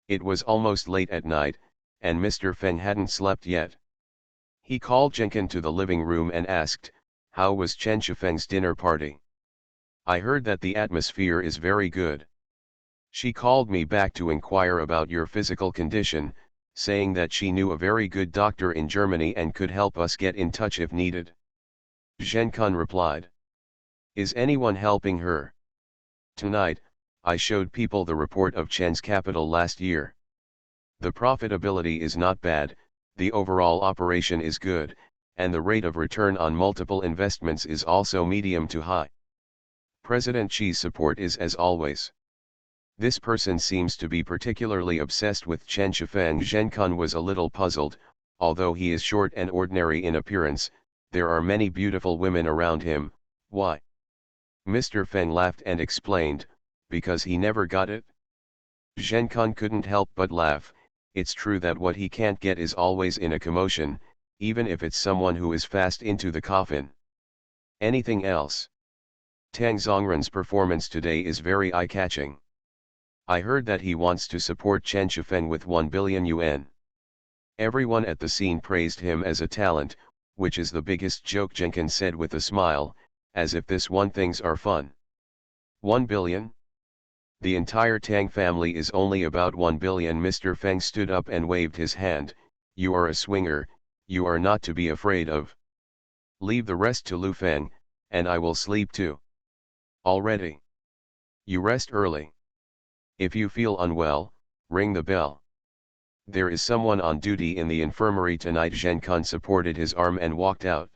It was almost late at night, and Mr. Feng hadn't slept yet. He called Jenkin to the living room and asked, "How was Chen Shifeng's dinner party? I heard that the atmosphere is very good. She called me back to inquire about your physical condition, saying that she knew a very good doctor in Germany and could help us get in touch if needed." Zhen Kun replied. "Is anyone helping her? Tonight, I showed people the report of Chen's capital last year. The profitability is not bad, the overall operation is good, and the rate of return on multiple investments is also medium to high. President Xi's support is as always. This person seems to be particularly obsessed with Chen Shifeng." Zhen Kun was a little puzzled, although he is short and ordinary in appearance, there are many beautiful women around him, why? Mr. Feng laughed and explained, "Because he never got it?" Zhen Kun couldn't help but laugh. It's true that what he can't get is always in a commotion, even if it's someone who is fast into the coffin. Anything else? Tang Zongren's performance today is very eye-catching. I heard that he wants to support Chen Shifeng with 1 billion yuan. Everyone at the scene praised him as a talent, which is the biggest joke, Jenkins said with a smile, as if this one things are fun. 1 billion? The entire Tang family is only about 1 billion. Mr. Feng stood up and waved his hand. "You are a swinger, you are not to be afraid of. Leave the rest to Lu Feng, and I will sleep too. Already? You rest early. If you feel unwell, ring the bell. There is someone on duty in the infirmary tonight." Zhen Kun supported his arm and walked out.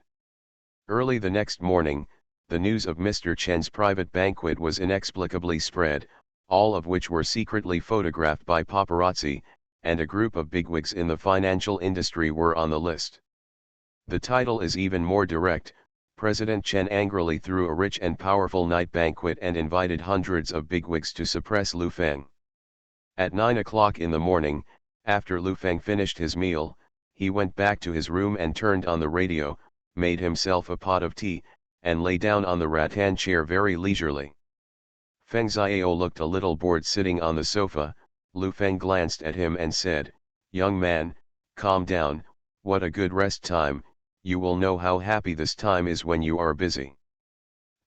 Early the next morning, the news of Mr. Chen's private banquet was inexplicably spread, all of which were secretly photographed by paparazzi, and a group of bigwigs in the financial industry were on the list. The title is even more direct. President Chen angrily threw a rich and powerful night banquet and invited hundreds of bigwigs to suppress Lu Feng. At 9 o'clock in the morning, after Lu Feng finished his meal, he went back to his room and turned on the radio, made himself a pot of tea, and lay down on the rattan chair very leisurely. Feng Xiao looked a little bored sitting on the sofa. Lu Feng glanced at him and said, "Young man, calm down, what a good rest time, you will know how happy this time is when you are busy."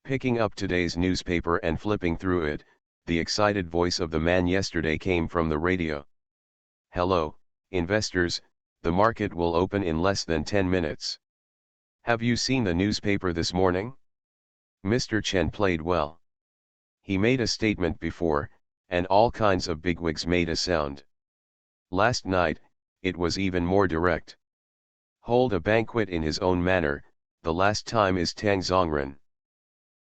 Picking up today's newspaper and flipping through it, the excited voice of the man yesterday came from the radio. "Hello, investors, the market will open in less than 10 minutes. Have you seen the newspaper this morning?" Mr. Chen played well. He made a statement before, and all kinds of bigwigs made a sound. Last night, it was even more direct. Hold a banquet in his own manner, the last time is Tang Zongren.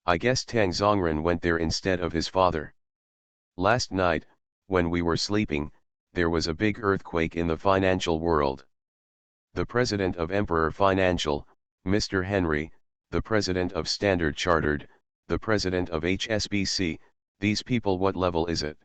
I guess Tang Zongren went there instead of his father. Last night, when we were sleeping, there was a big earthquake in the financial world. The president of Emperor Financial, Mr. Henry, the president of Standard Chartered, the president of HSBC, these people, what level is it?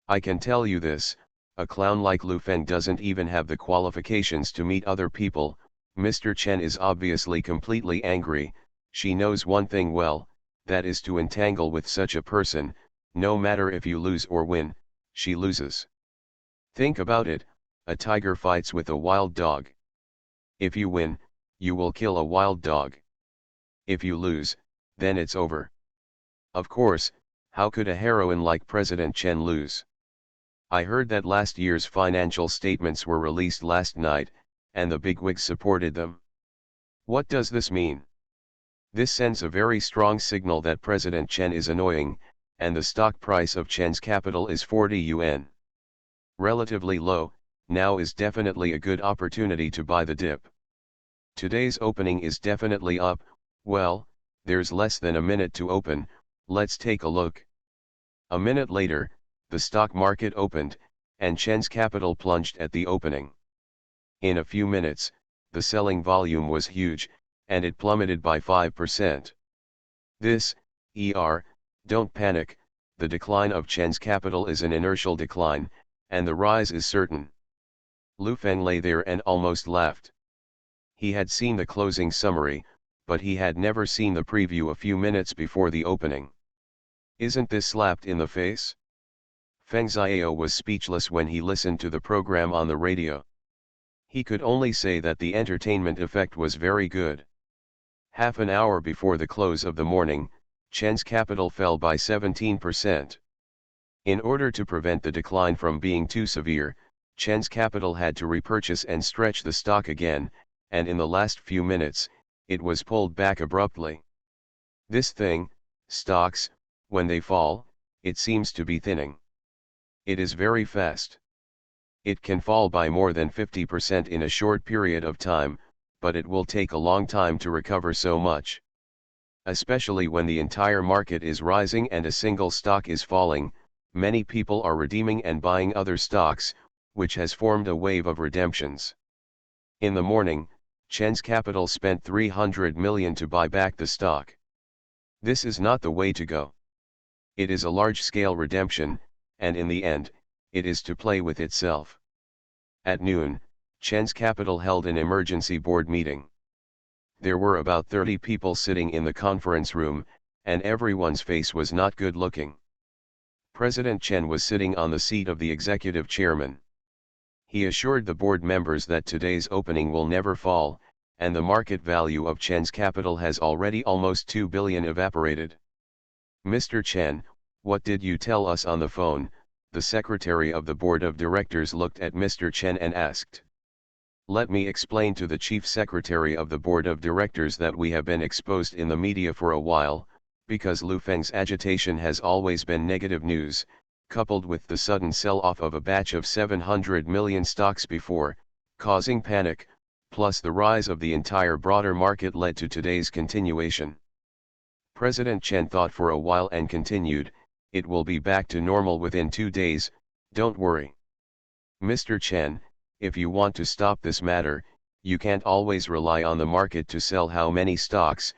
I can tell you this, a clown like Lu Feng doesn't even have the qualifications to meet other people. Mr. Chen is obviously completely angry. She knows one thing well, that is to entangle with such a person. No matter if you lose or win, she loses. Think about it, a tiger fights with a wild dog. If you win, you will kill a wild dog. If you lose, then it's over. Of course, how could a heroine like President Chen lose? I heard that last year's financial statements were released last night, and the bigwigs supported them. What does this mean? This sends a very strong signal that President Chen is annoying, and the stock price of Chen's capital is 40 yuan. Relatively low, now is definitely a good opportunity to buy the dip. Today's opening is definitely up. Well, there's less than a minute to open, let's take a look. A minute later, the stock market opened, and Chen's capital plunged at the opening. In a few minutes, the selling volume was huge, and it plummeted by 5%. This, don't panic, the decline of Chen's capital is an inertial decline, and the rise is certain. Lu Feng lay there and almost laughed. He had seen the closing summary, but he had never seen the preview a few minutes before the opening. Isn't this slapped in the face? Feng Xiao was speechless when he listened to the program on the radio. He could only say that the entertainment effect was very good. Half an hour before the close of the morning, Chen's capital fell by 17%. In order to prevent the decline from being too severe, Chen's capital had to repurchase and stretch the stock again, and in the last few minutes, it was pulled back abruptly. This thing, stocks, when they fall, it seems to be thinning. It is very fast. It can fall by more than 50% in a short period of time, but it will take a long time to recover so much. Especially when the entire market is rising and a single stock is falling, many people are redeeming and buying other stocks, which has formed a wave of redemptions. In the morning, Chen's capital spent 300 million to buy back the stock. This is not the way to go. It is a large-scale redemption, and in the end, it is to play with itself. At noon, Chen's capital held an emergency board meeting. There were about 30 people sitting in the conference room, and everyone's face was not good looking. President Chen was sitting on the seat of the executive chairman. He assured the board members that today's opening will never fall, and the market value of Chen's capital has already almost 2 billion evaporated. "Mr. Chen, what did you tell us on the phone?" The secretary of the board of directors looked at Mr. Chen and asked. "Let me explain to the chief secretary of the board of directors that we have been exposed in the media for a while, because Lu Feng's agitation has always been negative news, coupled with the sudden sell-off of a batch of 700 million stocks before, causing panic, plus the rise of the entire broader market led to today's continuation." President Chen thought for a while and continued, "It will be back to normal within 2 days, don't worry. Mr. Chen, if you want to stop this matter, you can't always rely on the market to sell how many stocks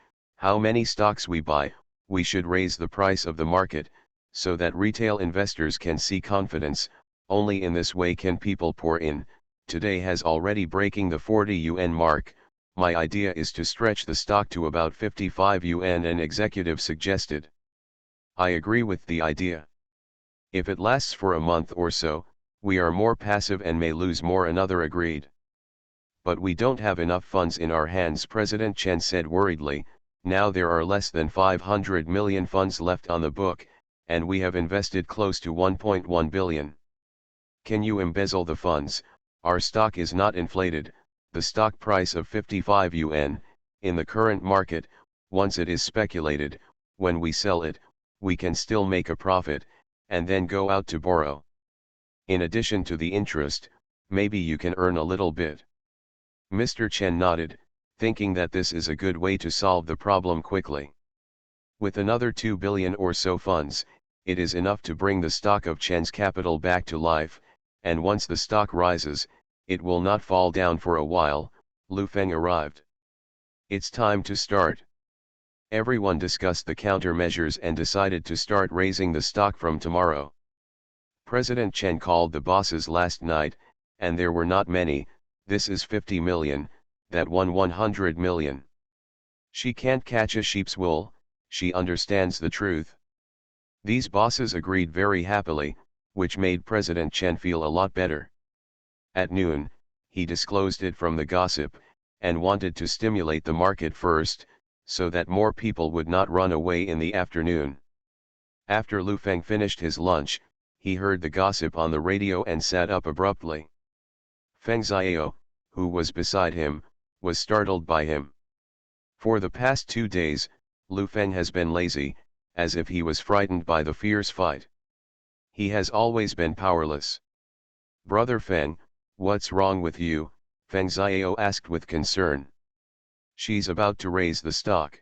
we buy. We should raise the price of the market, so that retail investors can see confidence, Only in this way can people pour in. Today has already breaking the 40 yuan mark. My idea is to stretch the stock to about 55 yuan, an executive suggested. I agree with the idea. If it lasts for a month or so, we are more passive and may lose more, another agreed. But we don't have enough funds in our hands, President Chen said worriedly. Now there are less than 500 million funds left on the book, and we have invested close to 1.1 billion. Can you embezzle the funds? Our stock is not inflated. The stock price of 55 yuan, in the current market, once it is speculated, when we sell it, we can still make a profit, and then go out to borrow. In addition to the interest, maybe you can earn a little bit. Mr. Chen nodded, thinking that this is a good way to solve the problem quickly. With another 2 billion or so funds, it is enough to bring the stock of Chen's capital back to life, and once the stock rises, it will not fall down for a while. Lu Feng arrived. It's time to start. Everyone discussed the countermeasures and decided to start raising the stock from tomorrow. President Chen called the bosses last night, and there were not many. This is 50 million, that one 100 million. She can't catch a sheep's wool, she understands the truth. These bosses agreed very happily, which made President Chen feel a lot better. At noon, he disclosed it from the gossip, and wanted to stimulate the market first, so that more people would not run away in the afternoon. After Lu Feng finished his lunch, he heard the gossip on the radio and sat up abruptly. Feng Xiao, who was beside him, was startled by him. For the past 2 days, Lu Feng has been lazy, as if he was frightened by the fierce fight. He has always been powerless. Brother Feng, what's wrong with you? Feng Xiao asked with concern. She's about to raise the stock.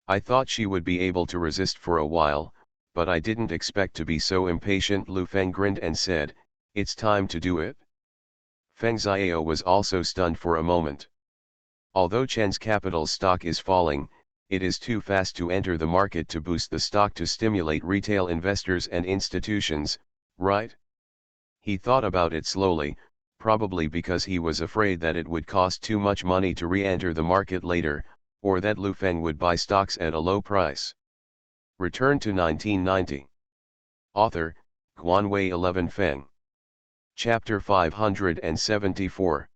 I thought she would be able to resist for a while, but I didn't expect to be so impatient. Lu Feng grinned and said, it's time to do it. Feng Xiao was also stunned for a moment. Although Chen's capital stock is falling, it is too fast to enter the market to boost the stock to stimulate retail investors and institutions, right? He thought about it slowly, probably because he was afraid that it would cost too much money to re-enter the market later, or that Lu Feng would buy stocks at a low price. Return to 1990. Author, Guanwei 11 Feng. Chapter 574.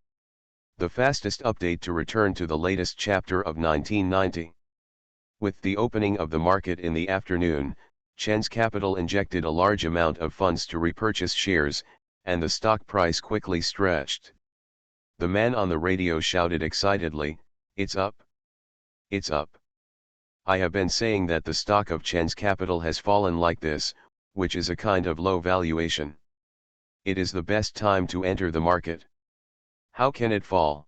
The fastest update to return to the latest chapter of 1990. With the opening of the market in the afternoon, Chen's capital injected a large amount of funds to repurchase shares, and the stock price quickly stretched. The man on the radio shouted excitedly, "It's up! It's up! I have been saying that the stock of Chen's capital has fallen like this, which is a kind of low valuation. It is the best time to enter the market. How can it fall?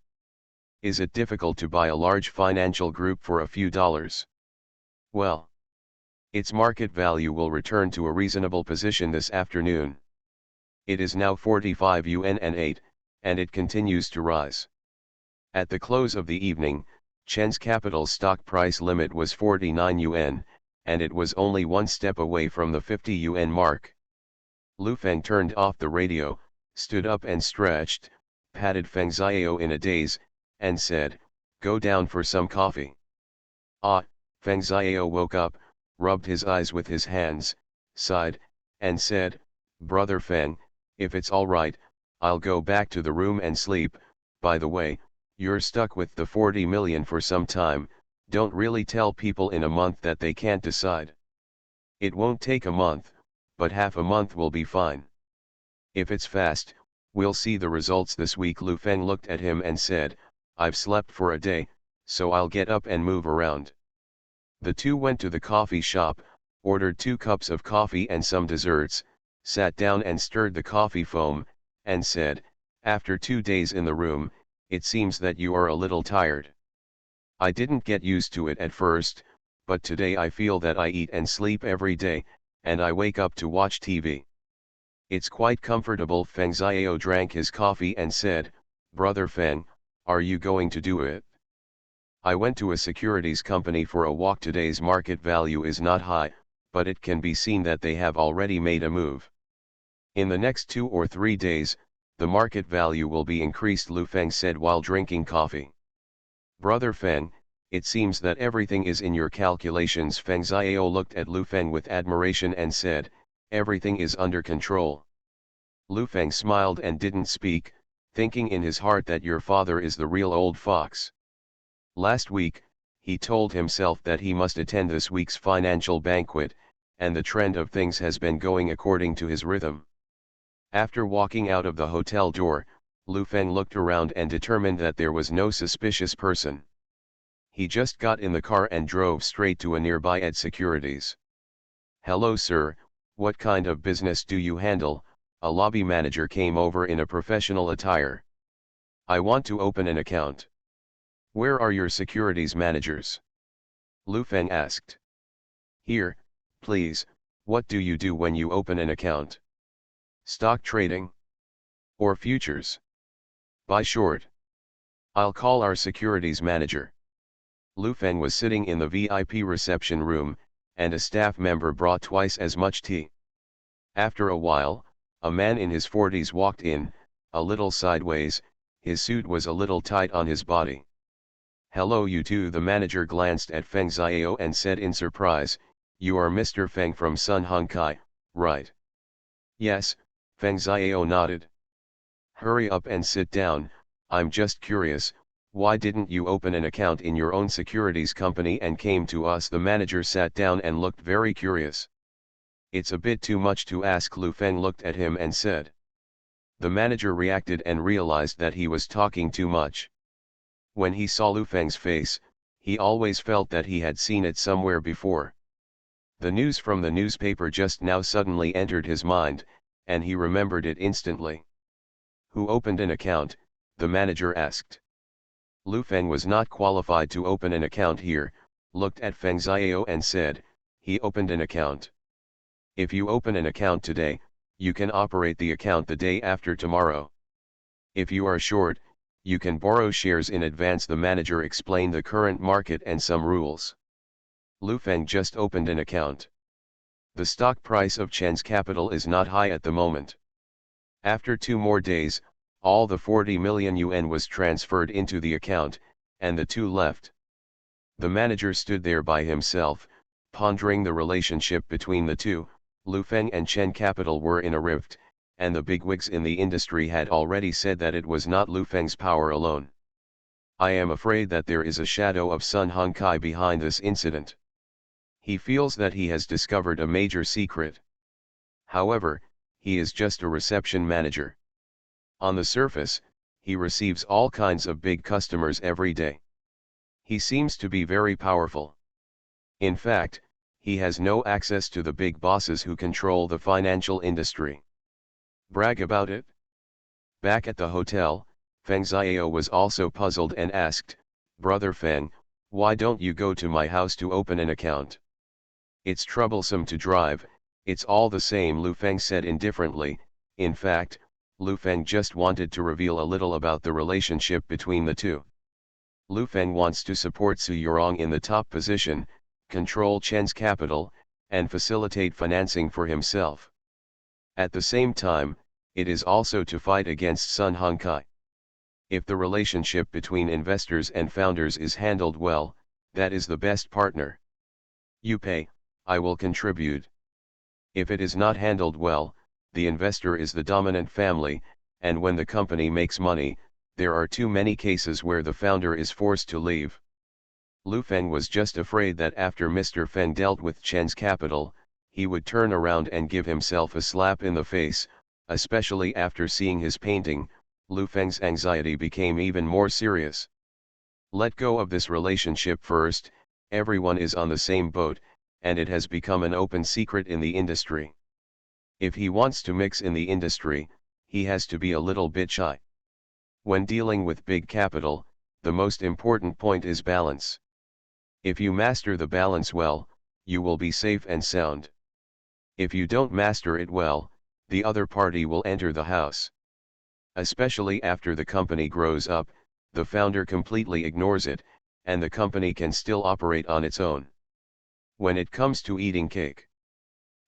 Is it difficult to buy a large financial group for a few dollars? Well, its market value will return to a reasonable position this afternoon. It is now 45 yuan and 8, and it continues to rise." At the close of the evening, Chen's capital stock price limit was 49 yuan, and it was only one step away from the 50 yuan mark. Lu Feng turned off the radio, stood up and stretched, patted Feng Xiao in a daze, and said, "Go down for some coffee." "Ah," Feng Xiao woke up, rubbed his eyes with his hands, sighed, and said, "Brother Feng, if it's all right, I'll go back to the room and sleep. By the way, you're stuck with the 40 million for some time. Don't really tell people in a month that they can't decide. It won't take a month, but half a month will be fine. If it's fast, we'll see the results this week." Lu Feng looked at him and said, "I've slept for a day, so I'll get up and move around." The two went to the coffee shop, ordered 2 cups of coffee and some desserts, sat down and stirred the coffee foam, and said, "After 2 days in the room, it seems that you are a little tired. I didn't get used to it at first, but today I feel that I eat and sleep every day, and I wake up to watch TV. It's quite comfortable." Feng Xiao drank his coffee and said, "Brother Feng, are you going to do it?" "I went to a securities company for a walk. Today's market value is not high, but it can be seen that they have already made a move. In the next 2 or 3 days, the market value will be increased, Lu Feng said while drinking coffee. Brother Feng, it seems that everything is in your calculations. Feng Xiao looked at Lu Feng with admiration and said, everything is under control. Lu Feng smiled and didn't speak, thinking in his heart that your father is the real old fox. Last week, he told himself that he must attend this week's financial banquet, and the trend of things has been going according to his rhythm. After walking out of the hotel door, Lu Feng looked around and determined that there was no suspicious person. He just got in the car and drove straight to a nearby Ed Securities. Hello sir, what kind of business do you handle? A lobby manager came over in a professional attire. I want to open an account. Where are your securities managers? Lu Feng asked. Here, please. What do you do when you open an account? Stock trading? Or futures? Buy short? I'll call our securities manager. Lu Feng was sitting in the VIP reception room, and a staff member brought twice as much tea. After a while, a man in his 40s walked in, a little sideways, his suit was a little tight on his body. Hello you two. The manager glanced at Feng Xiao and said in surprise, you are Mr. Feng from Sun Hung Kai, right? Yes, Feng Xiao nodded. Hurry up and sit down, I'm just curious, why didn't you open an account in your own securities company and came to us? The manager sat down and looked very curious. It's a bit too much to ask. Lu Feng looked at him and said. The manager reacted and realized that he was talking too much. When he saw Lu Feng's face, he always felt that he had seen it somewhere before. The news from the newspaper just now suddenly entered his mind, and he remembered it instantly. Who opened an account? The manager asked. Lu Feng was not qualified to open an account here, looked at Feng Xiao and said, he opened an account. If you open an account today, you can operate the account the day after tomorrow. If you are short, you can borrow shares in advance. The manager explained the current market and some rules. Lu Feng just opened an account. The stock price of Chen's capital is not high at the moment. After 2 more days, all the 40 million yuan was transferred into the account, and the 2 left. The manager stood there by himself, pondering the relationship between the two. Lu Feng and Chen Capital were in a rift, and the bigwigs in the industry had already said that it was not Lu Feng's power alone. I am afraid that there is a shadow of Sun Hung Kai behind this incident. He feels that he has discovered a major secret. However, he is just a reception manager. On the surface, he receives all kinds of big customers every day. He seems to be very powerful. In fact, he has no access to the big bosses who control the financial industry. Brag about it? Back at the hotel, Feng Xiao was also puzzled and asked, Brother Feng, why don't you go to my house to open an account? It's troublesome to drive, it's all the same, Lu Feng said indifferently. In fact, Lu Feng just wanted to reveal a little about the relationship between the two. Lu Feng wants to support Su Yurong in the top position, control Chen's capital, and facilitate financing for himself. At the same time, it is also to fight against Sun Hung Kai. If the relationship between investors and founders is handled well, that is the best partner. You pay, I will contribute. If it is not handled well, the investor is the dominant family, and when the company makes money, there are too many cases where the founder is forced to leave. Lu Feng was just afraid that after Mr. Feng dealt with Chen's capital, he would turn around and give himself a slap in the face, especially after seeing his painting. Lu Feng's anxiety became even more serious. Let go of this relationship first, everyone is on the same boat, and it has become an open secret in the industry. If he wants to mix in the industry, he has to be a little bit shy. When dealing with big capital, the most important point is balance. If you master the balance well, you will be safe and sound. If you don't master it well, the other party will enter the house. Especially after the company grows up, the founder completely ignores it, and the company can still operate on its own. When it comes to eating cake,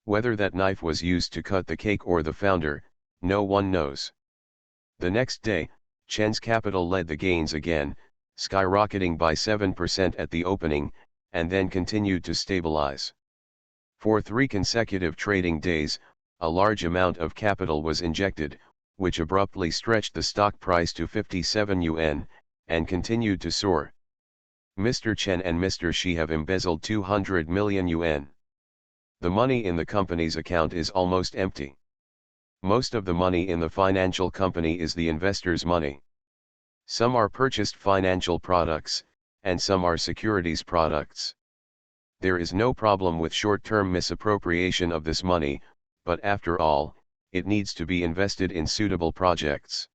Whether that knife was used to cut the cake or the founder, no one knows. The next day, Chen's capital led the gains again, skyrocketing by 7% at the opening, and then continued to stabilize. For 3 consecutive trading days, a large amount of capital was injected, which abruptly stretched the stock price to 57 yuan, and continued to soar. Mr. Chen and Mr. Shi have embezzled 200 million yuan. The money in the company's account is almost empty. Most of the money in the financial company is the investors' money. Some are purchased financial products, and some are securities products. There is no problem with short-term misappropriation of this money, but after all, it needs to be invested in suitable projects.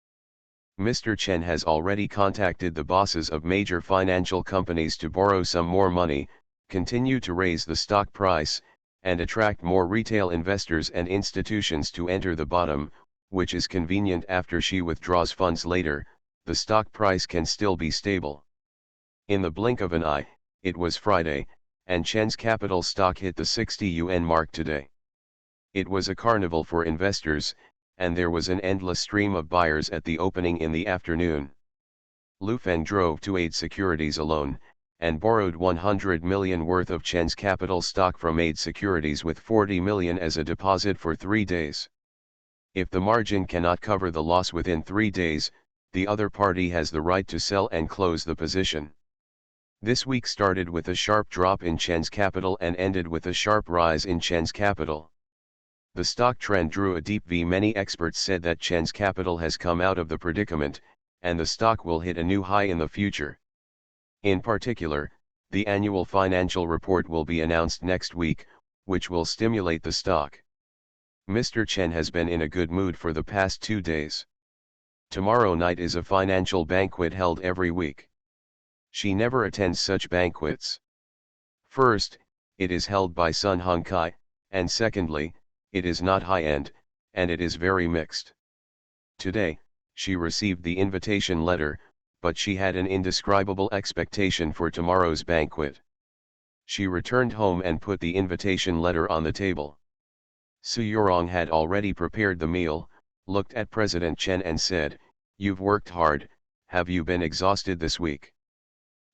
Mr. Chen has already contacted the bosses of major financial companies to borrow some more money, continue to raise the stock price, and attract more retail investors and institutions to enter the bottom, which is convenient after she withdraws funds later. The stock price can still be stable. In the blink of an eye, it was Friday, and Chen's capital stock hit the 60 yuan mark today. It was a carnival for investors, and there was an endless stream of buyers at the opening in the afternoon. Lu Feng drove to Aid Securities alone, and borrowed 100 million worth of Chen's capital stock from Aid Securities with 40 million as a deposit for 3 days. If the margin cannot cover the loss within 3 days, the other party has the right to sell and close the position. This week started with a sharp drop in Chen's capital and ended with a sharp rise in Chen's capital. The stock trend drew a deep V. Many experts said that Chen's capital has come out of the predicament, and the stock will hit a new high in the future. In particular, the annual financial report will be announced next week, which will stimulate the stock. Mr. Chen has been in a good mood for the past 2 days. Tomorrow night is a financial banquet held every week. She never attends such banquets. First, it is held by Sun Hongkai, and secondly, it is not high-end, and it is very mixed. Today, she received the invitation letter, but she had an indescribable expectation for tomorrow's banquet. She returned home and put the invitation letter on the table. Su Yorong had already prepared the meal, looked at President Chen and said, "You've worked hard, have you been exhausted this week?"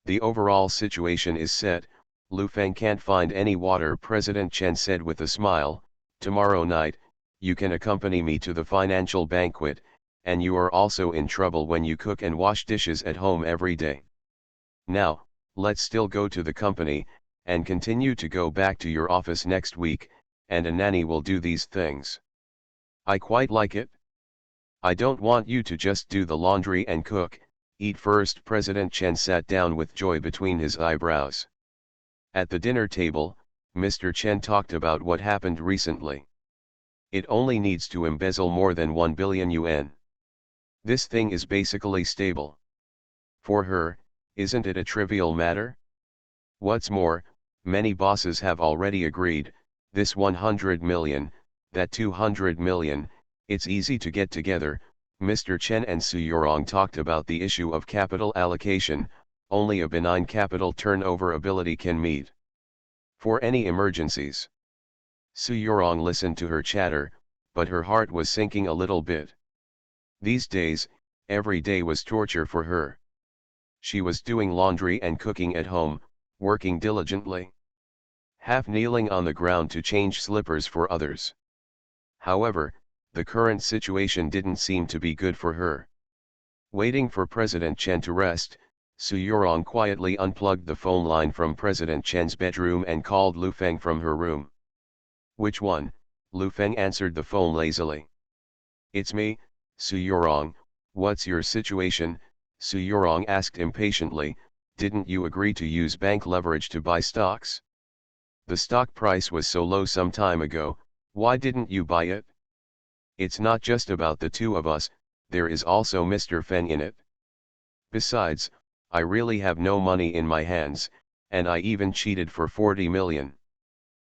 "The overall situation is set, Lu Feng can't find any water," President Chen said with a smile. "Tomorrow night, you can accompany me to the financial banquet, and you are also in trouble when you cook and wash dishes at home every day. Now, let's still go to the company, and continue to go back to your office next week, and a nanny will do these things. I quite like it. I don't want you to just do the laundry and cook, eat first." President Chen sat down with joy between his eyebrows. At the dinner table, Mr. Chen talked about what happened recently. It only needs to embezzle more than 1 billion yuan. This thing is basically stable. For her, isn't it a trivial matter? What's more, many bosses have already agreed, this 100 million, that 200 million, it's easy to get together. Mr. Chen and Su Yorong talked about the issue of capital allocation. Only a benign capital turnover ability can meet for any emergencies. Su Yorong listened to her chatter, but her heart was sinking a little bit. These days, every day was torture for her. She was doing laundry and cooking at home, working diligently, half kneeling on the ground to change slippers for others. However, the current situation didn't seem to be good for her. Waiting for President Chen to rest, Su Yorong quietly unplugged the phone line from President Chen's bedroom and called Lu Feng from her room. "Which one?" Lu Feng answered the phone lazily. "It's me, Su Yorong. What's your situation?" Su Yorong asked impatiently. "Didn't you agree to use bank leverage to buy stocks? The stock price was so low some time ago, why didn't you buy it? It's not just about the two of us, there is also Mr. Feng in it. Besides, I really have no money in my hands, and I even cheated for 40 million.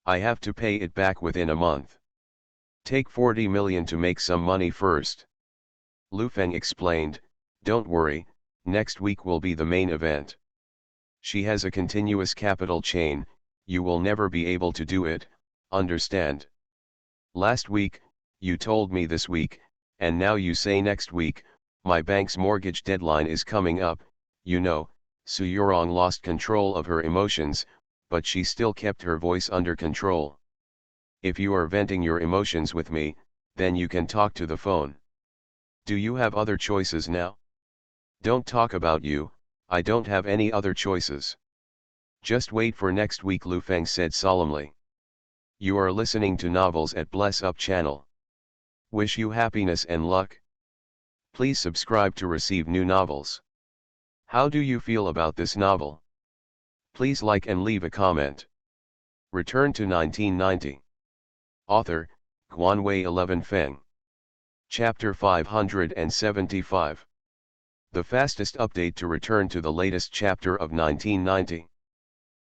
I have to pay it back within a month. Take 40 million to make some money first." Lu Feng explained, "Don't worry, next week will be the main event. She has a continuous capital chain, you will never be able to do it, understand?" Last week, you told me this week, and now you say next week. My bank's mortgage deadline is coming up, you know. Su Yurong lost control of her emotions, but she still kept her voice under control. If you are venting your emotions with me, then you can talk to the phone. Do you have other choices now? Don't talk about you, I don't have any other choices. Just wait for next week, Lu Feng said solemnly. You are listening to Novels at Bless Up channel. Wish you happiness and luck. Please subscribe to receive new novels. How do you feel about this novel? Please like and leave a comment. Return to 1990. Author, Guanwei 11 Feng. Chapter 575. The fastest update to return to the latest chapter of 1990.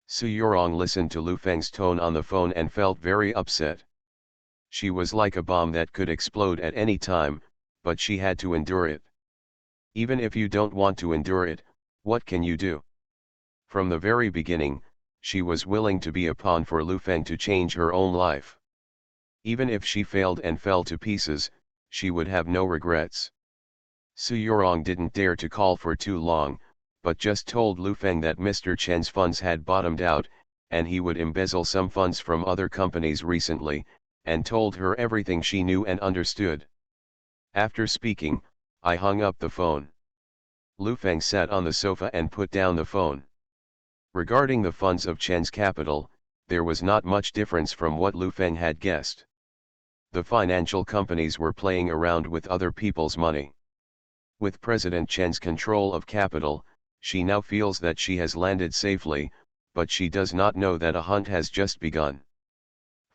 Su Yurong listened to Lu Feng's tone on the phone and felt very upset. She was like a bomb that could explode at any time, but she had to endure it. Even if you don't want to endure it, what can you do? From the very beginning, she was willing to be a pawn for Lu Feng to change her own life. Even if she failed and fell to pieces, she would have no regrets. Su Yurong didn't dare to call for too long, but just told Lu Feng that Mr. Chen's funds had bottomed out, and he would embezzle some funds from other companies recently, and told her everything she knew and understood. After speaking, I hung up the phone. Lu Feng sat on the sofa and put down the phone. Regarding the funds of Chen's capital, there was not much difference from what Lu Feng had guessed. The financial companies were playing around with other people's money. With President Chen's control of capital, she now feels that she has landed safely, but she does not know that a hunt has just begun.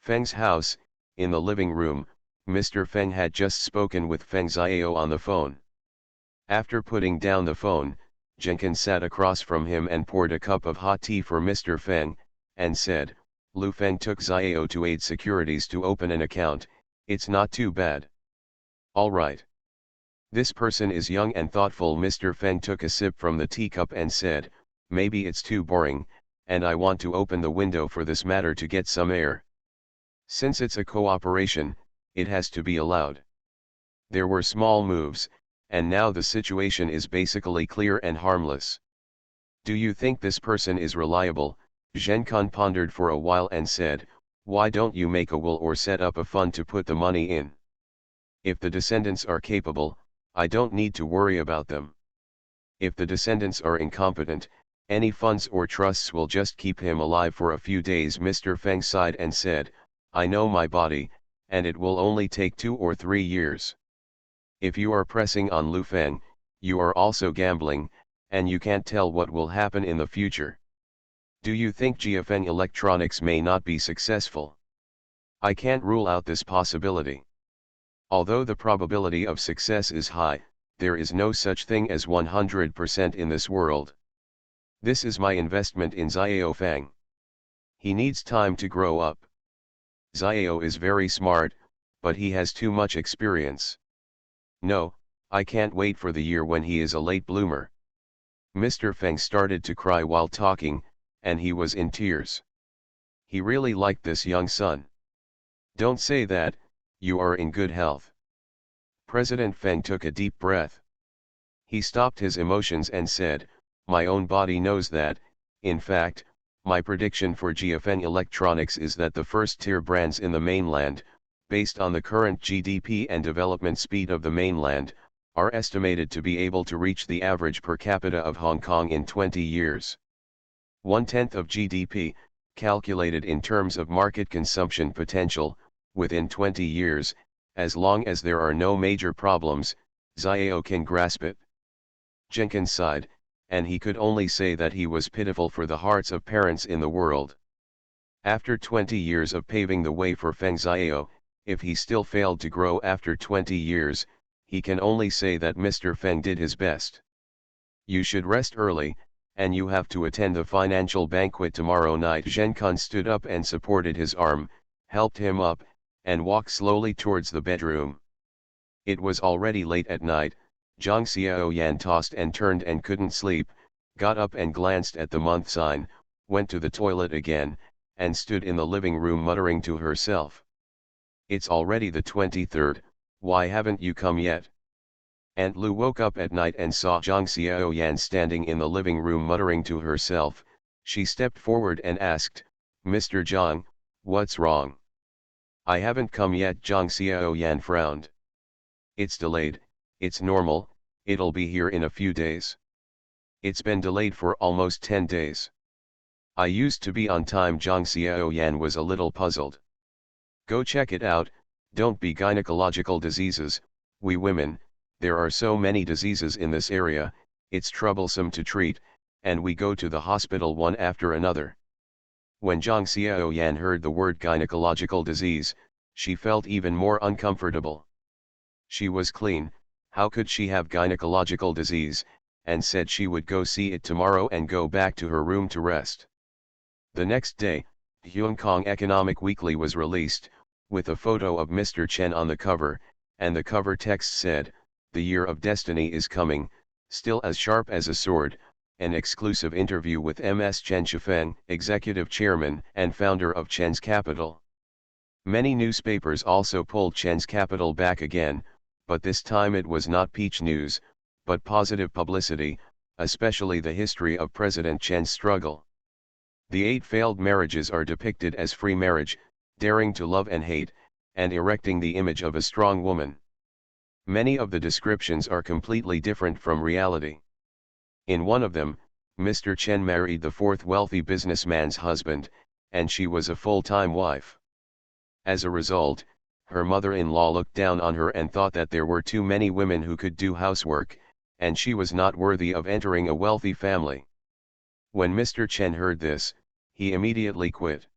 Feng's house, in the living room, Mr. Feng had just spoken with Feng Xiao on the phone. After putting down the phone, Jenkins sat across from him and poured a cup of hot tea for Mr. Feng, and said, Lu Feng took Xiao to Aid Securities to open an account. It's not too bad. All right. This person is young and thoughtful. Mr. Feng took a sip from the teacup and said, maybe it's too boring, and I want to open the window for this matter to get some air. Since it's a cooperation, it has to be allowed. There were small moves, and now the situation is basically clear and harmless. Do you think this person is reliable? Zhenkun pondered for a while and said, why don't you make a will or set up a fund to put the money in? If the descendants are capable, I don't need to worry about them. If the descendants are incompetent, any funds or trusts will just keep him alive for a few days. Mr. Feng sighed and said, I know my body, and it will only take 2 or 3 years. If you are pressing on Lu Feng, you are also gambling, and you can't tell what will happen in the future. Do you think Jiafeng Electronics may not be successful? I can't rule out this possibility. Although the probability of success is high, there is no such thing as 100% in this world. This is my investment in Xiao Feng. He needs time to grow up. Xiao is very smart, but he has too much experience. No, I can't wait for the year when he is a late bloomer. Mr. Feng started to cry while talking, and he was in tears. He really liked this young son. Don't say that, you are in good health. President Feng took a deep breath. He stopped his emotions and said, my own body knows that. In fact, my prediction for Jiafeng Electronics is that the first-tier brands in the mainland, based on the current GDP and development speed of the mainland, are estimated to be able to reach the average per capita of Hong Kong in 20 years. 1/10 of GDP, calculated in terms of market consumption potential, within 20 years, as long as there are no major problems, Xiao can grasp it. Jenkins sighed, and he could only say that he was pitiful for the hearts of parents in the world. After 20 years of paving the way for Feng Xiao, if he still failed to grow after 20 years, he can only say that Mr. Feng did his best. You should rest early, and you have to attend the financial banquet tomorrow night. Zhenkun stood up and supported his arm, helped him up, and walked slowly towards the bedroom. It was already late at night. Zhang Xiaoyan tossed and turned and couldn't sleep, got up and glanced at the month sign, went to the toilet again, and stood in the living room muttering to herself. It's already the 23rd, why haven't you come yet? Aunt Lu woke up at night and saw Zhang Xiaoyan standing in the living room muttering to herself. She stepped forward and asked, Mr. Zhang, what's wrong? I haven't come yet, Zhang Xiaoyan frowned. It's delayed, it's normal, it'll be here in a few days. It's been delayed for almost 10 days. I used to be on time. Zhang Xiaoyan was a little puzzled. Go check it out, don't be gynecological diseases, we women, there are so many diseases in this area, it's troublesome to treat, and we go to the hospital one after another. When Zhang Xiaoyan heard the word gynecological disease, she felt even more uncomfortable. She was clean, how could she have gynecological disease, and said she would go see it tomorrow and go back to her room to rest. The next day, Hong Kong Economic Weekly was released, with a photo of Mr. Chen on the cover, and the cover text said, "The year of destiny is coming, still as sharp as a sword." An exclusive interview with Ms. Chen Shifeng, executive chairman and founder of Chen's Capital. Many newspapers also pulled Chen's Capital back again, but this time it was not peach news, but positive publicity, especially the history of President Chen's struggle. The 8 failed marriages are depicted as free marriage, daring to love and hate, and erecting the image of a strong woman. Many of the descriptions are completely different from reality. In one of them, Mr. Chen married the 4th wealthy businessman's husband, and she was a full-time wife. As a result, her mother-in-law looked down on her and thought that there were too many women who could do housework, and she was not worthy of entering a wealthy family. When Mr. Chen heard this, he immediately quit.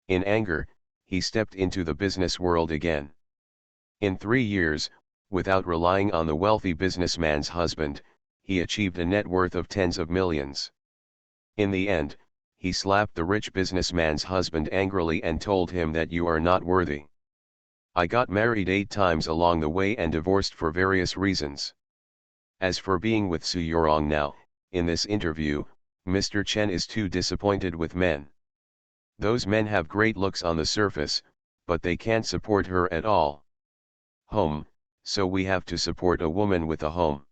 In anger, he stepped into the business world again. In 3 years, without relying on the wealthy businessman's husband, he achieved a net worth of tens of millions. In the end, he slapped the rich businessman's husband angrily and told him that you are not worthy. I got married 8 times along the way and divorced for various reasons. As for being with Su Yorong now, in this interview, Mr. Chen is too disappointed with men. Those men have great looks on the surface, but they can't support her at all. Home, so we have to support a woman with a home.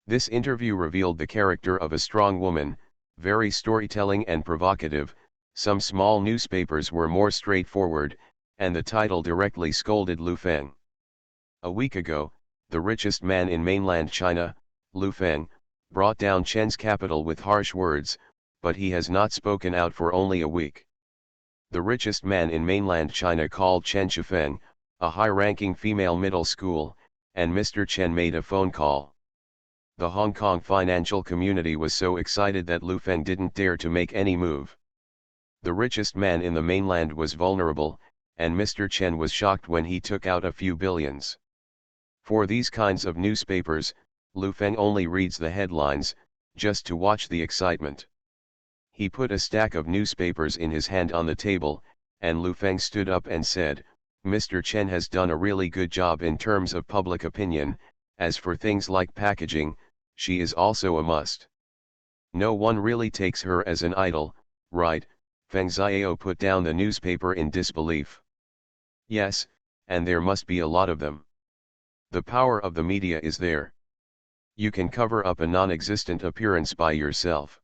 This interview revealed the character of a strong woman, very storytelling and provocative. Some small newspapers were more straightforward, and the title directly scolded Lu Feng. A week ago, the richest man in mainland China, Lu Feng, brought down Chen's Capital with harsh words, but he has not spoken out for only a week. The richest man in mainland China called Chen Shifeng, a high-ranking female middle school, and Mr. Chen made a phone call. The Hong Kong financial community was so excited that Lu Feng didn't dare to make any move. The richest man in the mainland was vulnerable, and Mr. Chen was shocked when he took out a few billions. For these kinds of newspapers, Lu Feng only reads the headlines, just to watch the excitement. He put a stack of newspapers in his hand on the table, and Lu Feng stood up and said, "Mr. Chen has done a really good job in terms of public opinion. As for things like packaging, she is also a must. No one really takes her as an idol, right?" Feng Xiao put down the newspaper in disbelief. "Yes, and there must be a lot of them. The power of the media is there. You can cover up a non-existent appearance by yourself.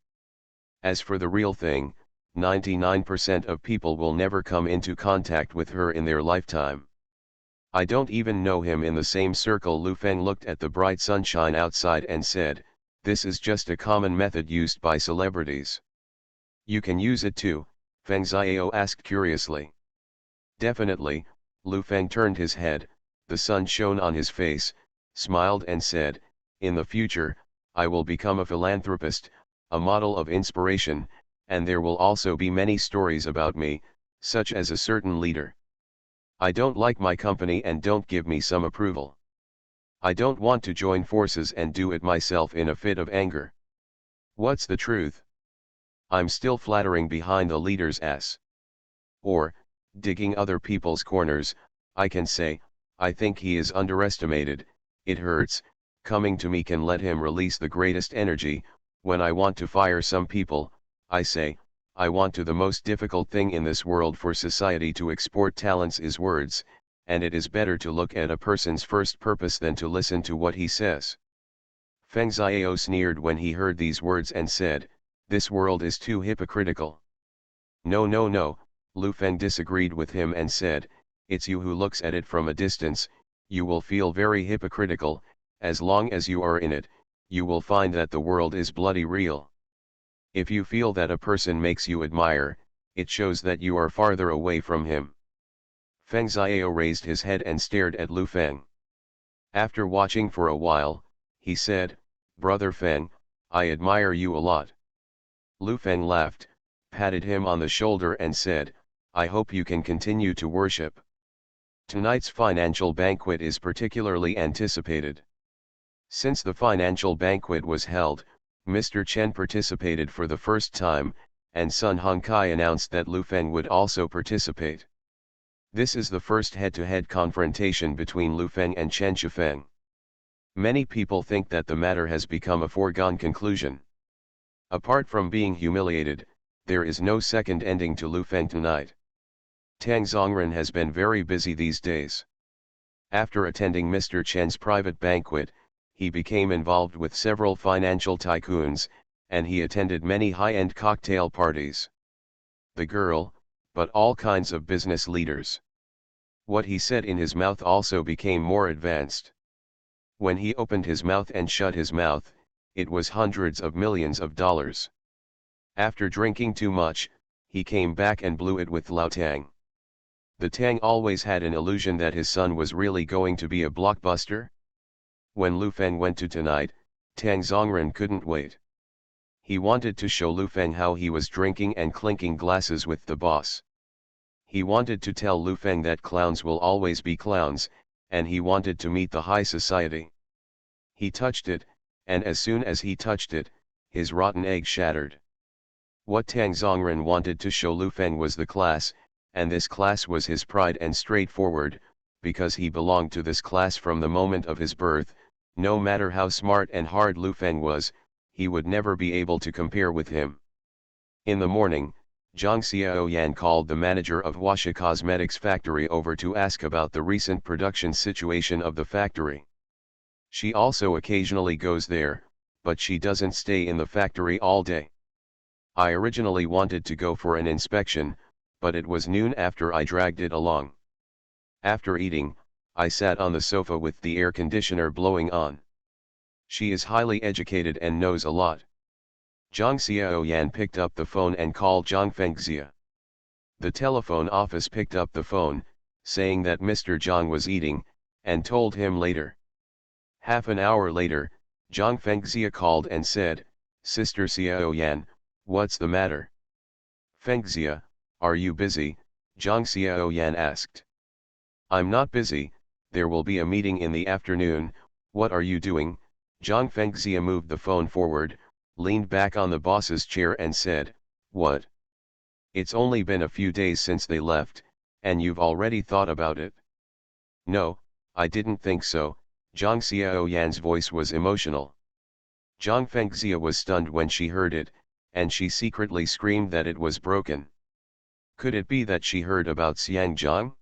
As for the real thing, 99% of people will never come into contact with her in their lifetime. I don't even know him in the same circle." Lu Feng looked at the bright sunshine outside and said, "This is just a common method used by celebrities." "You can use it too?" Feng Xiao asked curiously. "Definitely." Lu Feng turned his head, the sun shone on his face, smiled and said, "In the future, I will become a philanthropist, a model of inspiration, and there will also be many stories about me, such as a certain leader. I don't like my company and don't give me some approval. I don't want to join forces and do it myself in a fit of anger. What's the truth? I'm still flattering behind the leader's ass. Or, digging other people's corners, I can say, I think he is underestimated, it hurts, coming to me can let him release the greatest energy. When I want to fire some people, I say, I want to. The most difficult thing in this world for society to export talents is words, and it is better to look at a person's first purpose than to listen to what he says. Feng Xiao sneered when he heard these words and said, "This world is too hypocritical." "No, no, no," Lu Feng disagreed with him and said, "It's you who looks at it from a distance. You will feel very hypocritical. As long as you are in it, you will find that the world is bloody real. If you feel that a person makes you admire, it shows that you are farther away from him." Feng Xiao raised his head and stared at Lu Feng. After watching for a while, he said, "Brother Feng, I admire you a lot." Lu Feng laughed, patted him on the shoulder and said, "I hope you can continue to worship. Tonight's financial banquet is particularly anticipated." Since the financial banquet was held, Mr. Chen participated for the first time, and Sun Hongkai announced that Lu Feng would also participate. This is the first head-to-head confrontation between Lu Feng and Chen Shifeng. Many people think that the matter has become a foregone conclusion. Apart from being humiliated, there is no second ending to Lu Feng tonight. Tang Zongren has been very busy these days. After attending Mr. Chen's private banquet, he became involved with several financial tycoons, and he attended many high-end cocktail parties. The girl, but all kinds of business leaders. What he said in his mouth also became more advanced. When he opened his mouth and shut his mouth, it was hundreds of millions of dollars. After drinking too much, he came back and blew it with Lao Tang. The Tang always had an illusion that his son was really going to be a blockbuster. When Lu Feng went to tonight, Tang Zongren couldn't wait. He wanted to show Lu Feng how he was drinking and clinking glasses with the boss. He wanted to tell Lu Feng that clowns will always be clowns, and he wanted to meet the high society. He touched it, and as soon as he touched it, his rotten egg shattered. What Tang Zongren wanted to show Lu Feng was the class, and this class was his pride and straightforward, because he belonged to this class from the moment of his birth. No matter how smart and hard Lu Feng was, he would never be able to compare with him. In the morning, Zhang Xiaoyan called the manager of Huaxia Cosmetics factory over to ask about the recent production situation of the factory. She also occasionally goes there, but she doesn't stay in the factory all day. I originally wanted to go for an inspection, but it was noon after I dragged it along. After eating, I sat on the sofa with the air conditioner blowing on. She is highly educated and knows a lot. Zhang Xiaoyan picked up the phone and called Zhang Fengxia. The telephone office picked up the phone, saying that Mr. Zhang was eating, and told him later. Half an hour later, Zhang Fengxia called and said, "Sister Xiaoyan, what's the matter?" "Fengxia, are you busy?" Zhang Xiaoyan asked. "I'm not busy, there will be a meeting in the afternoon. What are you doing?" Zhang Fengxia moved the phone forward, leaned back on the boss's chair and said, "What? It's only been a few days since they left, and you've already thought about it?" "No, I didn't think so." Zhang Xiaoyan's voice was emotional. Zhang Fengxia was stunned when she heard it, and she secretly screamed that it was broken. Could it be that she heard about Xiang Zhang?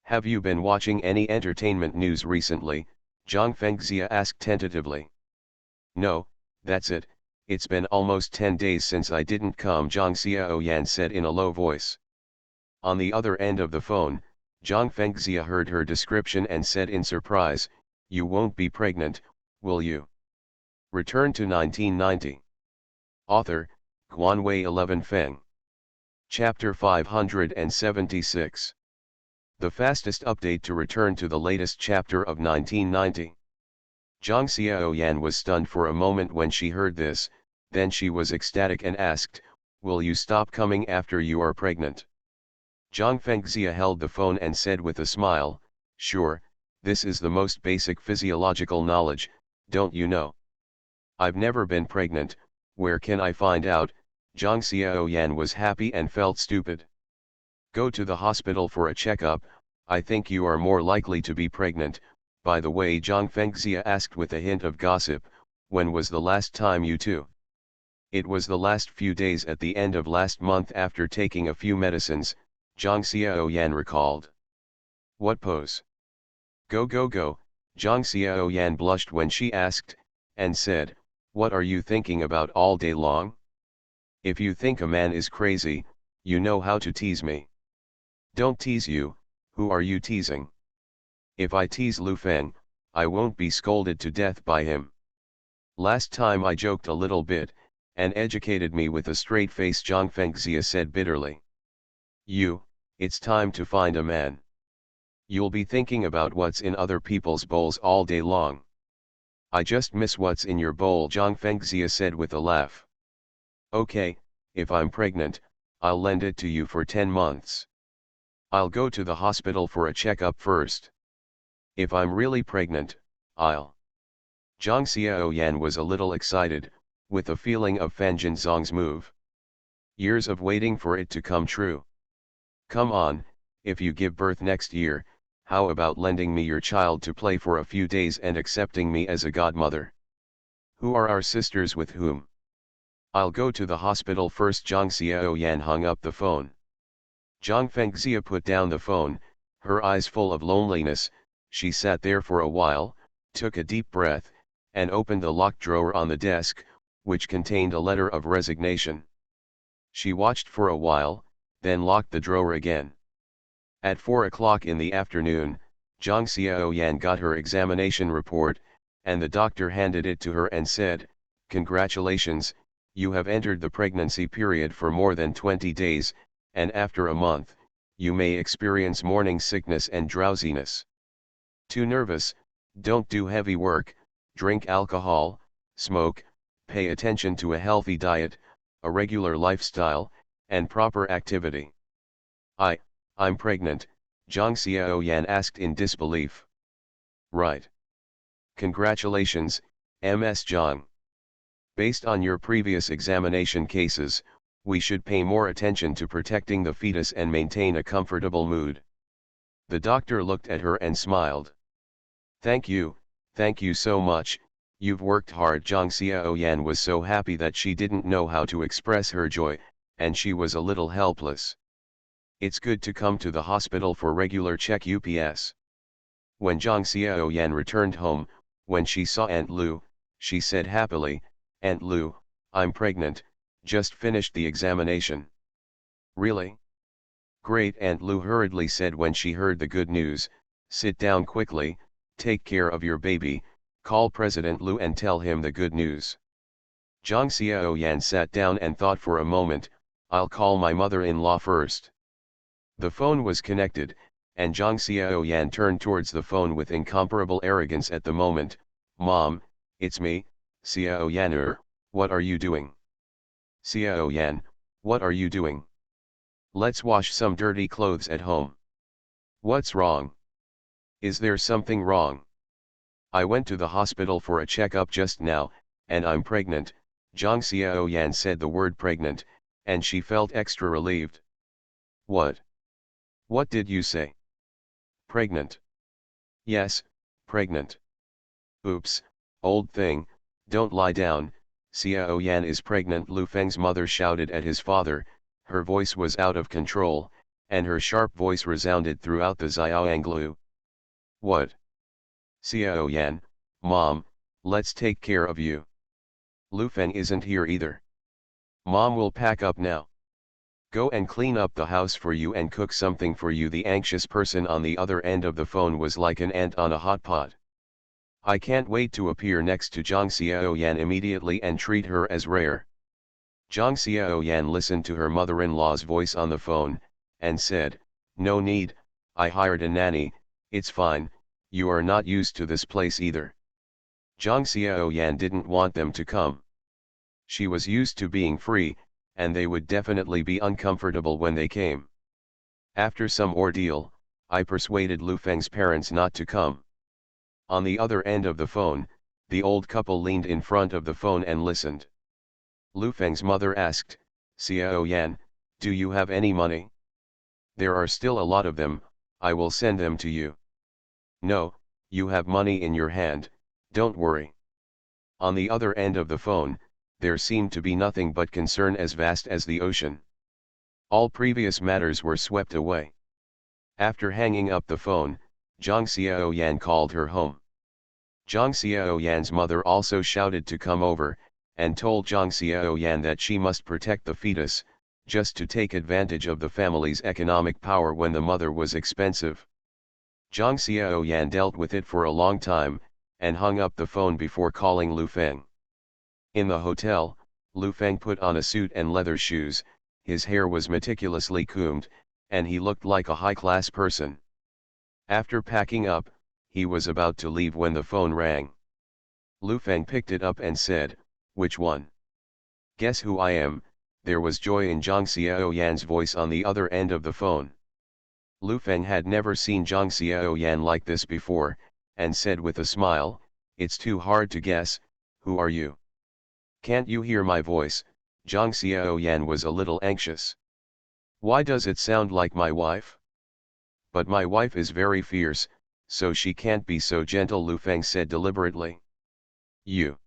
"Have you been watching any entertainment news recently?" Zhang Fengxia asked tentatively. "No, that's it, it's been almost 10 days since I didn't come," Zhang Xiaoyan said in a low voice. On the other end of the phone, Zhang Fengxia heard her description and said in surprise, "You won't be pregnant, will you?" Return to 1990. Author, Guanwei 11 Feng. Chapter 576. The fastest update to return to the latest chapter of 1990. Zhang Xiaoyan was stunned for a moment when she heard this, then she was ecstatic and asked, "Will you stop coming after you are pregnant?" Zhang Fengxia held the phone and said with a smile, "Sure, this is the most basic physiological knowledge, don't you know? I've never been pregnant, where can I find out?" Zhang Xiaoyan was happy and felt stupid. "Go to the hospital for a checkup, I think you are more likely to be pregnant." By the way, Zhang Fengxia asked with a hint of gossip, "When was the last time you two?" "It was the last few days at the end of last month after taking a few medicines," Zhang Xiaoyan recalled. What pose? Go go go, Zhang Xiaoyan blushed when she asked, and said, what are you thinking about all day long? If you think a man is crazy, you know how to tease me. Don't tease you, who are you teasing? If I tease Lu Feng, I won't be scolded to death by him. Last time I joked a little bit, and educated me with a straight face, Zhang Fengxia said bitterly. It's time to find a man. You'll be thinking about what's in other people's bowls all day long. I just miss what's in your bowl, Zhang Fengxia said with a laugh. Okay, if I'm pregnant, I'll lend it to you for 10 months. I'll go to the hospital for a checkup first. If I'm really pregnant, I'll. Zhang Xiaoyan was a little excited, with a feeling of Fan Jinzong's move. Years of waiting for it to come true. Come on, if you give birth next year, how about lending me your child to play for a few days and accepting me as a godmother? Who are our sisters with whom? I'll go to the hospital first. Zhang Xiaoyan hung up the phone. Zhang Fengxia put down the phone, her eyes full of loneliness. She sat there for a while, took a deep breath, and opened the locked drawer on the desk, which contained a letter of resignation. She watched for a while, then locked the drawer again. At 4 o'clock in the afternoon, Zhang Xiaoyan got her examination report, and the doctor handed it to her and said, "Congratulations, you have entered the pregnancy period for more than 20 days, and after a month, you may experience morning sickness and drowsiness. Too nervous, don't do heavy work, drink alcohol, smoke, pay attention to a healthy diet, a regular lifestyle, and proper activity." I'm pregnant, Zhang Xiaoyan asked in disbelief. Right. Congratulations, Ms. Zhang. Based on your previous examination cases, we should pay more attention to protecting the fetus and maintain a comfortable mood. The doctor looked at her and smiled. Thank you so much, you've worked hard. Zhang Xiaoyan was so happy that she didn't know how to express her joy, and she was a little helpless. It's good to come to the hospital for regular check-ups. When Zhang Xiaoyan returned home, when she saw Aunt Lu, she said happily, "Aunt Lu, I'm pregnant, just finished the examination." Really? Great, Aunt Lu hurriedly said when she heard the good news. Sit down quickly, take care of your baby, call President Lu and tell him the good news. Zhang Xiaoyan sat down and thought for a moment. I'll call my mother-in-law first. The phone was connected, and Zhang Xiaoyan turned towards the phone with incomparable arrogance at the moment. Mom, it's me, Xiaoyan. What are you doing? Xiaoyan, what are you doing? Let's wash some dirty clothes at home. What's wrong? Is there something wrong? I went to the hospital for a checkup just now, and I'm pregnant. Zhang Xiaoyan said the word pregnant, and she felt extra relieved. What? What did you say? Pregnant. Yes, pregnant. Oops, old thing, don't lie down, Xiaoyan is pregnant. Lu Feng's mother shouted at his father. Her voice was out of control, and her sharp voice resounded throughout the Xiaoanglu. What? Xiaoyan, Mom, let's take care of you. Lu Feng isn't here either. Mom will pack up now. Go and clean up the house for you and cook something for you. The anxious person on the other end of the phone was like an ant on a hot pot. I can't wait to appear next to Zhang Xiaoyan immediately and treat her as rare. Zhang Xiaoyan listened to her mother-in-law's voice on the phone, and said, "No need, I hired a nanny, it's fine, you are not used to this place either." Zhang Xiaoyan didn't want them to come. She was used to being free, and they would definitely be uncomfortable when they came. After some ordeal, I persuaded Lu Feng's parents not to come. On the other end of the phone, the old couple leaned in front of the phone and listened. Lu Feng's mother asked, "Xiaoyan, do you have any money?" "There are still a lot of them, I will send them to you." "No, you have money in your hand, don't worry." On the other end of the phone, there seemed to be nothing but concern as vast as the ocean. All previous matters were swept away. After hanging up the phone, Zhang Xiaoyan called her home. Zhang Xiaoyan's mother also shouted to come over, and told Zhang Xiaoyan that she must protect the fetus, just to take advantage of the family's economic power when the mother was expensive. Zhang Xiaoyan dealt with it for a long time, and hung up the phone before calling Lu Feng. In the hotel, Lu Feng put on a suit and leather shoes, his hair was meticulously combed, and he looked like a high-class person. After packing up, he was about to leave when the phone rang. Lu Feng picked it up and said, "Which one?" "Guess who I am?" There was joy in Zhang Xiaoyan's voice on the other end of the phone. Lu Feng had never seen Zhang Xiaoyan like this before, and said with a smile, "It's too hard to guess. Who are you?" "Can't you hear my voice?" Zhang Xiaoyan was a little anxious. "Why does it sound like my wife?" "But my wife is very fierce, so she can't be so gentle," Lu Feng said deliberately. "You.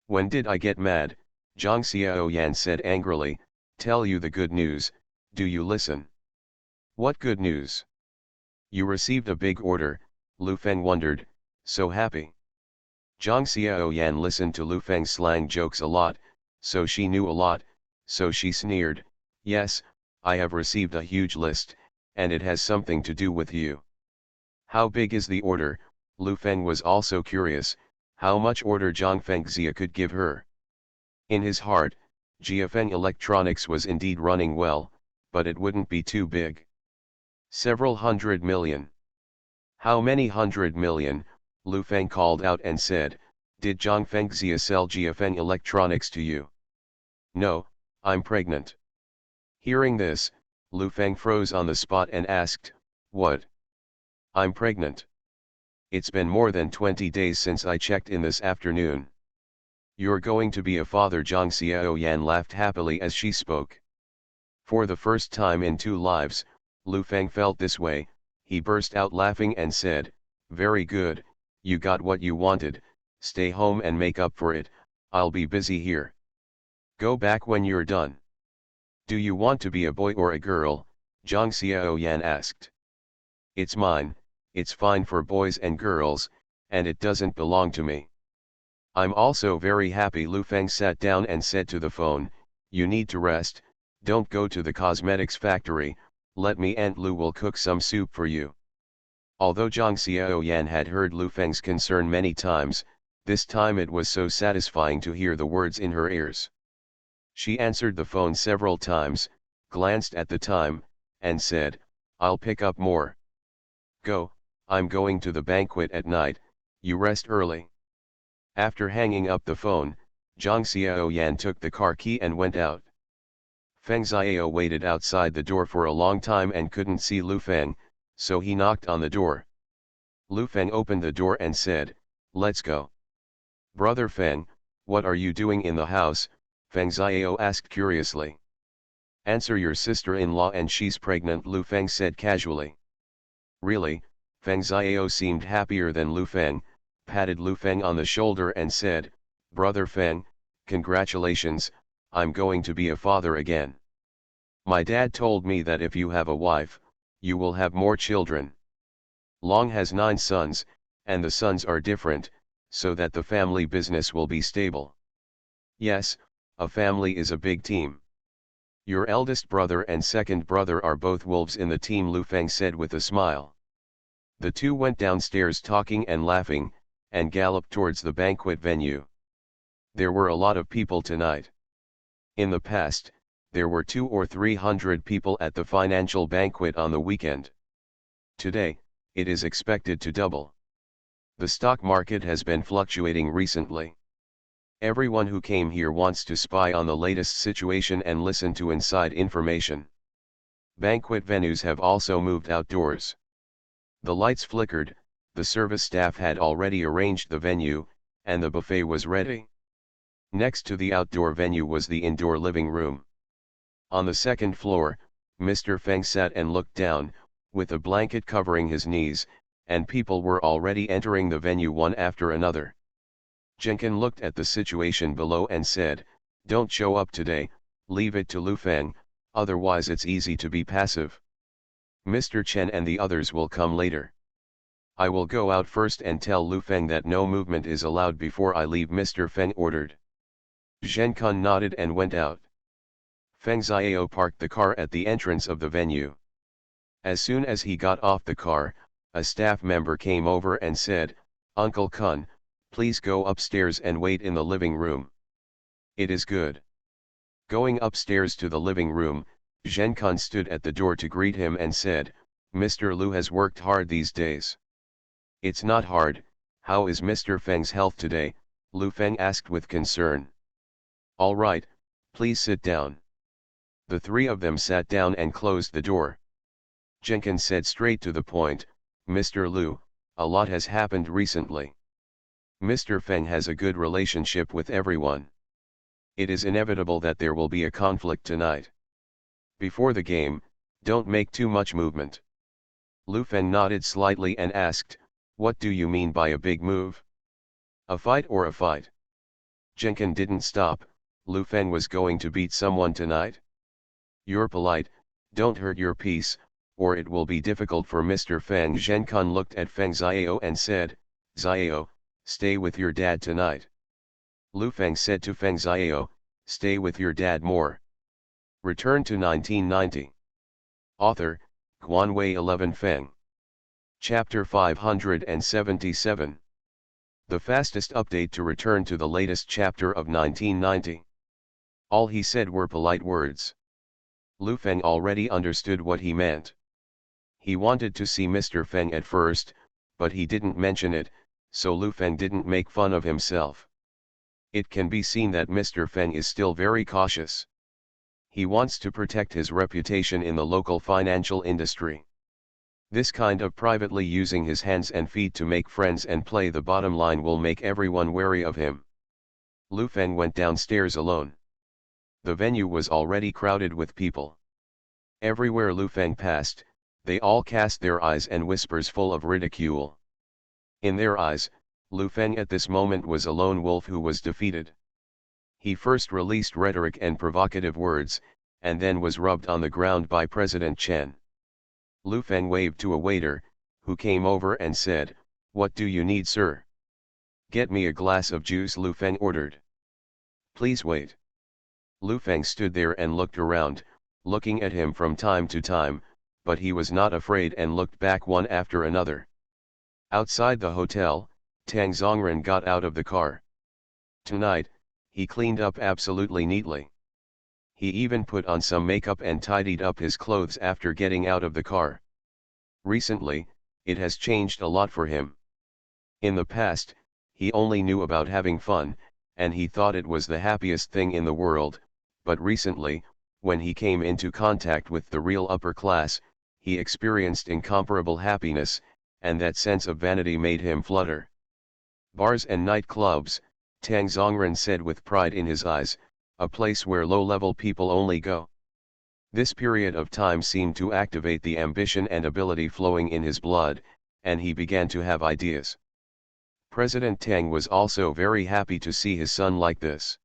When did I get mad?" Zhang Xiaoyan said angrily. "Tell you the good news, do you listen?" "What good news?" "You received a big order." Lu Feng wondered, "So happy?" Zhang Xiaoyan listened to Lu Feng's slang jokes a lot, so she knew a lot, so she sneered, "Yes, I have received a huge list, and it has something to do with you." "How big is the order?" Lu Feng was also curious, how much order Zhang Fengxia could give her. In his heart, Jiafeng Electronics was indeed running well, but it wouldn't be too big. "Several 100 million. "How many 100 million? Lu Feng called out and said, "Did Zhang Fengxia sell Jiafeng Electronics to you?" "No, I'm pregnant." Hearing this, Lu Feng froze on the spot and asked, "What? I'm pregnant. It's been more than 20 days since I checked in this afternoon." "You're going to be a father," Zhang Xiaoyan laughed happily as she spoke. For the first time in 2 lives, Lu Feng felt this way. He burst out laughing and said, "Very good, you got what you wanted, stay home and make up for it, I'll be busy here. Go back when you're done." "Do you want to be a boy or a girl?" Zhang Xiaoyan asked. "It's mine, it's fine for boys and girls, and it doesn't belong to me." "I'm also very happy." Lu Feng sat down and said to the phone, "You need to rest, don't go to the cosmetics factory, let me and Lu will cook some soup for you." Although Zhang Xiaoyan had heard Lu Feng's concern many times, this time it was so satisfying to hear the words in her ears. She answered the phone several times, glanced at the time, and said, "I'll pick up more." "Go, I'm going to the banquet at night, you rest early." After hanging up the phone, Zhang Xiaoyan took the car key and went out. Feng Xiao waited outside the door for a long time and couldn't see Lu Feng, so he knocked on the door. Lu Feng opened the door and said, "Let's go." "Brother Feng, what are you doing in the house?" Feng Xiao asked curiously. "Answer your sister-in-law and she's pregnant," Lu Feng said casually. "Really?" Feng Xiao seemed happier than Lu Feng, patted Lu Feng on the shoulder and said, "Brother Feng, congratulations, I'm going to be a father again. My dad told me that if you have a wife, you will have more children. Long has 9 sons, and the sons are different, so that the family business will be stable." "Yes, a family is a big team. Your eldest brother and second brother are both wolves in the team," Lu Feng said with a smile. The two went downstairs talking and laughing, and galloped towards the banquet venue. There were a lot of people tonight. In the past, there were 200 or 300 people at the financial banquet on the weekend. Today, it is expected to double. The stock market has been fluctuating recently. Everyone who came here wants to spy on the latest situation and listen to inside information. Banquet venues have also moved outdoors. The lights flickered, the service staff had already arranged the venue, and the buffet was ready. Next to the outdoor venue was the indoor living room. On the second floor, Mr. Feng sat and looked down, with a blanket covering his knees, and people were already entering the venue one after another. Jenkin looked at the situation below and said, "Don't show up today, leave it to Lu Feng, otherwise it's easy to be passive." Mr. Chen and the others will come later. I will go out first and tell Lu Feng that no movement is allowed before I leave, Mr. Feng ordered. Zhen Kun nodded and went out. Feng Xiao parked the car at the entrance of the venue. As soon as he got off the car, a staff member came over and said, "Uncle Kun, please go upstairs and wait in the living room." "It is good." Going upstairs to the living room, Zhen Kun stood at the door to greet him and said, "Mr. Lu has worked hard these days." "It's not hard. How is Mr. Feng's health today?" Lu Feng asked with concern. "All right, please sit down." The three of them sat down and closed the door. Zhen Kun said straight to the point, "Mr. Lu, a lot has happened recently. Mr. Feng has a good relationship with everyone. It is inevitable that there will be a conflict tonight. Before the game, don't make too much movement." Lu Feng nodded slightly and asked, "What do you mean by a big move? A fight or a fight?" Zhen Kun didn't stop. "Lu Feng was going to beat someone tonight? You're polite, don't hurt your peace, or it will be difficult for Mr. Feng." Zhen Kun looked at Feng Xiao and said, "Xiao, stay with your dad tonight." Lu Feng said to Feng Xiao, "Stay with your dad more." Return to 1990. Author, Guanwei 11 Feng. Chapter 577. The fastest update to return to the latest chapter of 1990. All he said were polite words. Lu Feng already understood what he meant. He wanted to see Mr. Feng at first, but he didn't mention it, so Lu Feng didn't make fun of himself. It can be seen that Mr. Feng is still very cautious. He wants to protect his reputation in the local financial industry. This kind of privately using his hands and feet to make friends and play the bottom line will make everyone wary of him. Lu Feng went downstairs alone. The venue was already crowded with people. Everywhere Lu Feng passed, they all cast their eyes and whispers full of ridicule. In their eyes, Lu Feng at this moment was a lone wolf who was defeated. He first released rhetoric and provocative words, and then was rubbed on the ground by President Chen. Lu Feng waved to a waiter, who came over and said, "What do you need, sir?" "Get me a glass of juice," Lu Feng ordered. "Please wait." Lu Feng stood there and looked around, looking at him from time to time, but he was not afraid and looked back one after another. Outside the hotel, Tang Zongren got out of the car. Tonight, he cleaned up absolutely neatly. He even put on some makeup and tidied up his clothes after getting out of the car. Recently, it has changed a lot for him. In the past, he only knew about having fun, and he thought it was the happiest thing in the world, but recently, when he came into contact with the real upper class, he experienced incomparable happiness, and that sense of vanity made him flutter. "Bars and nightclubs," Tang Zongren said with pride in his eyes, "a place where low-level people only go." This period of time seemed to activate the ambition and ability flowing in his blood, and he began to have ideas. President Tang was also very happy to see his son like this.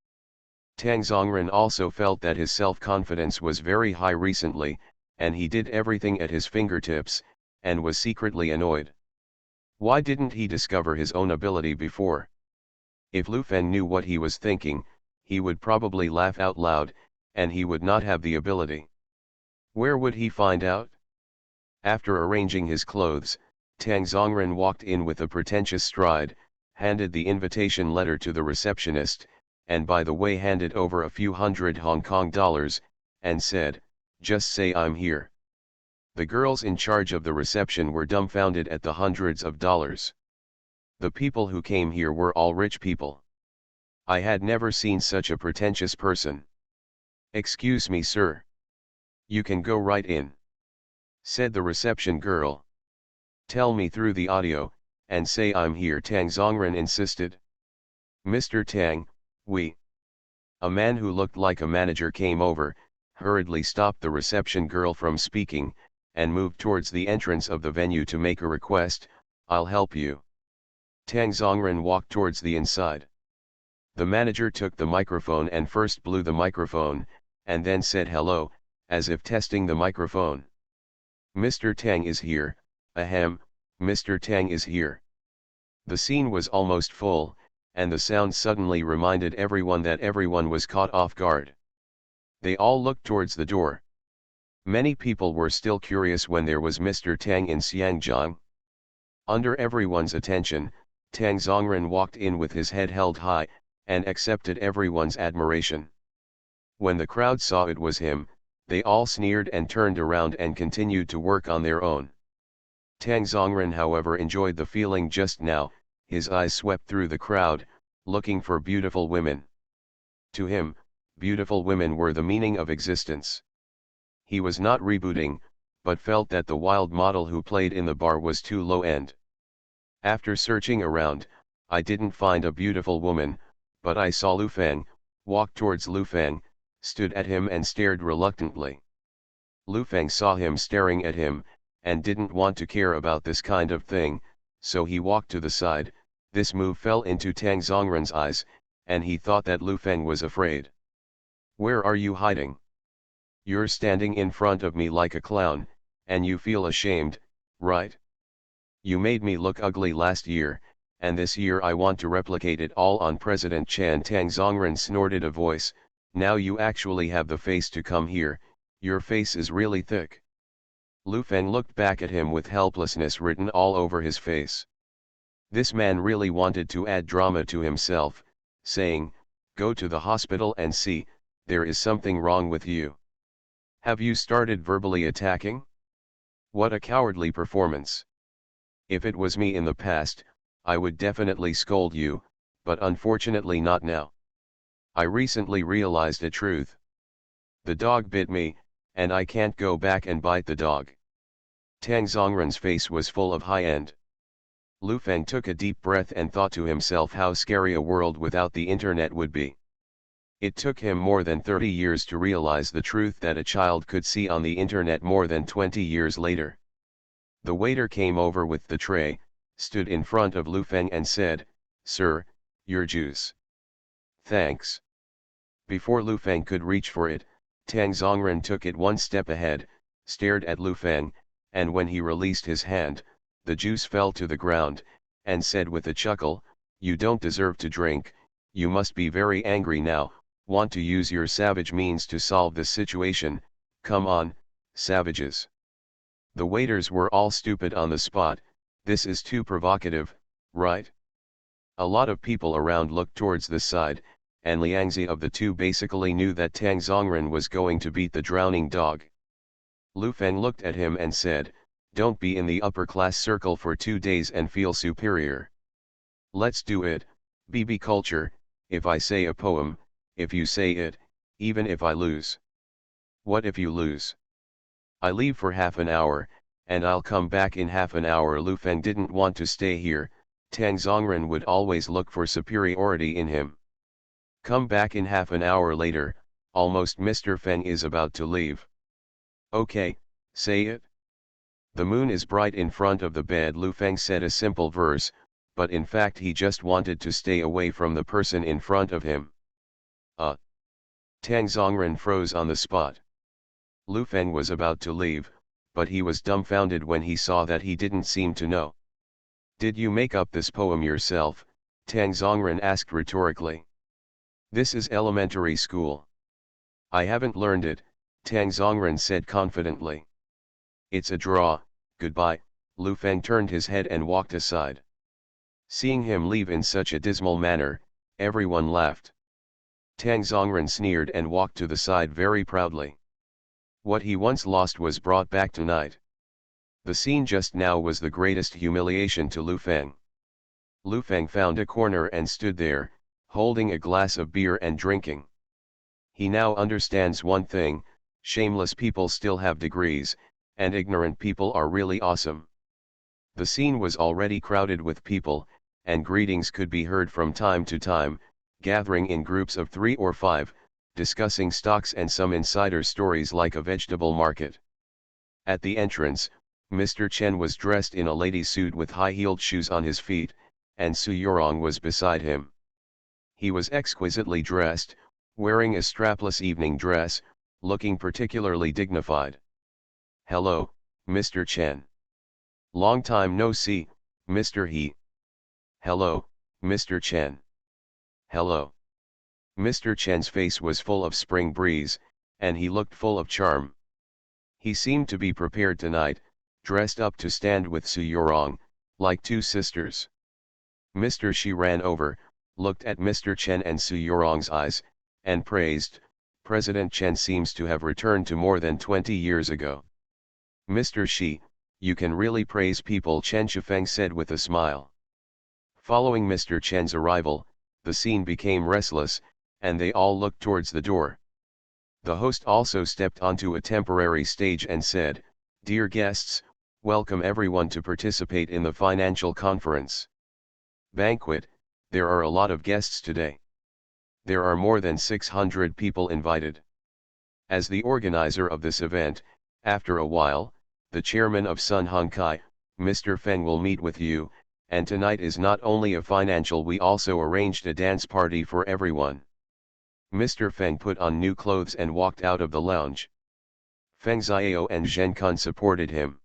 Tang Zongren also felt that his self-confidence was very high recently, and he did everything at his fingertips, and was secretly annoyed. Why didn't he discover his own ability before? If Lu Feng knew what he was thinking, he would probably laugh out loud, and he would not have the ability. Where would he find out? After arranging his clothes, Tang Zongren walked in with a pretentious stride, handed the invitation letter to the receptionist, and by the way handed over a few hundred Hong Kong dollars, and said, "Just say I'm here." The girls in charge of the reception were dumbfounded at the hundreds of dollars. The people who came here were all rich people. I had never seen such a pretentious person. "Excuse me, sir. You can go right in," said the reception girl. "Tell me through the audio, and say I'm here," Tang Zongren insisted. "Mr. Tang, we..." A man who looked like a manager came over, hurriedly stopped the reception girl from speaking, and moved towards the entrance of the venue to make a request, "I'll help you." Tang Zongren walked towards the inside. The manager took the microphone and first blew the microphone, and then said hello, as if testing the microphone. Mr. Tang is here, ahem, Mr. Tang is here. The scene was almost full, and the sound suddenly reminded everyone that everyone was caught off guard. They all looked towards the door. Many people were still curious when there was Mr. Tang in Xiangjiang. Under everyone's attention, Tang Zongren walked in with his head held high, and accepted everyone's admiration. When the crowd saw it was him, they all sneered and turned around and continued to work on their own. Tang Zongren however enjoyed the feeling just now. His eyes swept through the crowd, looking for beautiful women. To him, beautiful women were the meaning of existence. He was not rebooting, but felt that the wild model who played in the bar was too low-end. After searching around, I didn't find a beautiful woman, but I saw Lu Feng, walked towards Lu Feng, stood at him and stared reluctantly. Lu Feng saw him staring at him, and didn't want to care about this kind of thing, so he walked to the side. This move fell into Tang Zongren's eyes, and he thought that Lu Feng was afraid. "Where are you hiding? You're standing in front of me like a clown, and you feel ashamed, right? You made me look ugly last year, and this year I want to replicate it all on President Chan." Tang Zongren snorted a voice, "Now you actually have the face to come here, your face is really thick." Lu Feng looked back at him with helplessness written all over his face. This man really wanted to add drama to himself, saying, "Go to the hospital and see, there is something wrong with you. Have you started verbally attacking? What a cowardly performance. If it was me in the past, I would definitely scold you, but unfortunately not now. I recently realized a truth. The dog bit me, and I can't go back and bite the dog." Tang Zongren's face was full of high-end. Lu Feng took a deep breath and thought to himself how scary a world without the internet would be. It took him more than 30 years to realize the truth that a child could see on the internet more than 20 years later. The waiter came over with the tray, stood in front of Lu Feng and said, "Sir, your juice." "Thanks." Before Lu Feng could reach for it, Tang Zongren took it one step ahead, stared at Lu Feng, and when he released his hand, the juice fell to the ground, and said with a chuckle, "You don't deserve to drink, you must be very angry now, want to use your savage means to solve this situation, come on, savages." The waiters were all stupid on the spot. This is too provocative, right? A lot of people around looked towards the side, and Liangzi of the two basically knew that Tang Zongren was going to beat the drowning dog. Lu Feng looked at him and said, "Don't be in the upper class circle for 2 days and feel superior. Let's do it, BB culture, if I say a poem, if you say it, even if I lose. What if you lose? I leave for half an hour, and I'll come back in half an hour." Lu Feng didn't want to stay here. Tang Zongren would always look for superiority in him. "Come back in half an hour later, almost Mr. Feng is about to leave." "Okay, say it." "The moon is bright in front of the bed." Lu Feng said a simple verse, but in fact he just wanted to stay away from the person in front of him. Tang Zongren froze on the spot. Lu Feng was about to leave, but he was dumbfounded when he saw that he didn't seem to know. "Did you make up this poem yourself?" Tang Zongren asked rhetorically. "This is elementary school. I haven't learned it," Tang Zongren said confidently. "It's a draw, goodbye." Lu Feng turned his head and walked aside. Seeing him leave in such a dismal manner, everyone laughed. Tang Zongren sneered and walked to the side very proudly. What he once lost was brought back tonight. The scene just now was the greatest humiliation to Lu Feng. Lu Feng found a corner and stood there, holding a glass of beer and drinking. He now understands one thing: shameless people still have degrees, and ignorant people are really awesome. The scene was already crowded with people, and greetings could be heard from time to time, gathering in groups of 3 or 5, discussing stocks and some insider stories like a vegetable market. At the entrance, Mr. Chen was dressed in a lady's suit with high-heeled shoes on his feet, and Su Yorong was beside him. He was exquisitely dressed, wearing a strapless evening dress, looking particularly dignified. "Hello, Mr. Chen. Long time no see, Mr. He. Hello, Mr. Chen. Hello. Mr. Chen's face was full of spring breeze, and he looked full of charm. He seemed to be prepared tonight, dressed up to stand with Su Yorong, like two sisters. Mr. Shi ran over, looked at Mr. Chen and Su Yorong's eyes, and praised, President Chen seems to have returned to more than 20 years ago. Mr. Shi, you can really praise people, Chen Shifeng said with a smile. Following Mr. Chen's arrival, the scene became restless, and they all looked towards the door. The host also stepped onto a temporary stage and said, Dear guests, welcome everyone to participate in the financial conference. Banquet, there are a lot of guests today. There are more than 600 people invited. As the organizer of this event, after a while, the chairman of Sun Hung Kai, Mr. Feng will meet with you, and tonight is not only a financial, we also arranged a dance party for everyone. Mr. Feng put on new clothes and walked out of the lounge. Feng Xiao and Zhen Kun supported him.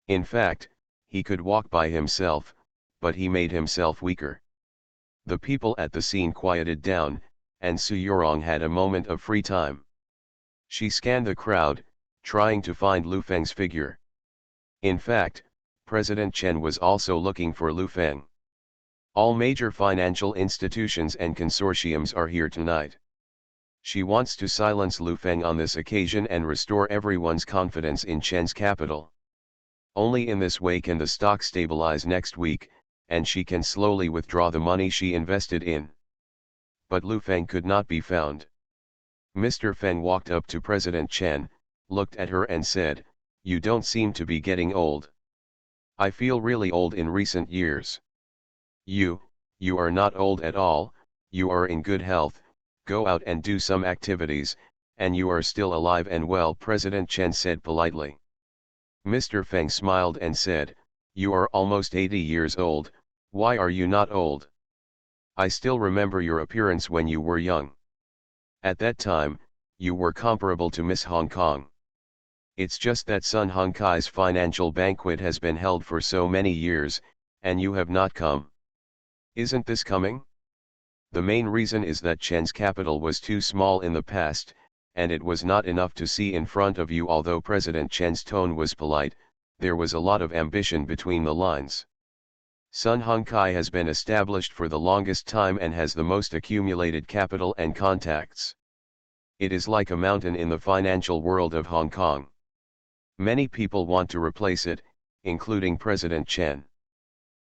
In fact, he could walk by himself, but he made himself weaker. The people at the scene quieted down, and Su Yorong had a moment of free time. She scanned the crowd, trying to find Lu Feng's figure. In fact, President Chen was also looking for Lu Feng. All major financial institutions and consortiums are here tonight. She wants to silence Lu Feng on this occasion and restore everyone's confidence in Chen's capital. Only in this way can the stock stabilize next week, and she can slowly withdraw the money she invested in. But Lu Feng could not be found. Mr. Feng walked up to President Chen, looked at her and said, You don't seem to be getting old. I feel really old in recent years. You are not old at all, you are in good health, go out and do some activities, and you are still alive and well, President Chen said politely. Mr. Feng smiled and said, You are almost 80 years old, why are you not old? I still remember your appearance when you were young. At that time, you were comparable to Miss Hong Kong. It's just that Sun Hung Kai's financial banquet has been held for so many years, and you have not come. Isn't this coming? The main reason is that Chen's capital was too small in the past, and it was not enough to see in front of you. Although President Chen's tone was polite, there was a lot of ambition between the lines. Sun Hung Kai has been established for the longest time and has the most accumulated capital and contacts. It is like a mountain in the financial world of Hong Kong. Many people want to replace it, including President Chen.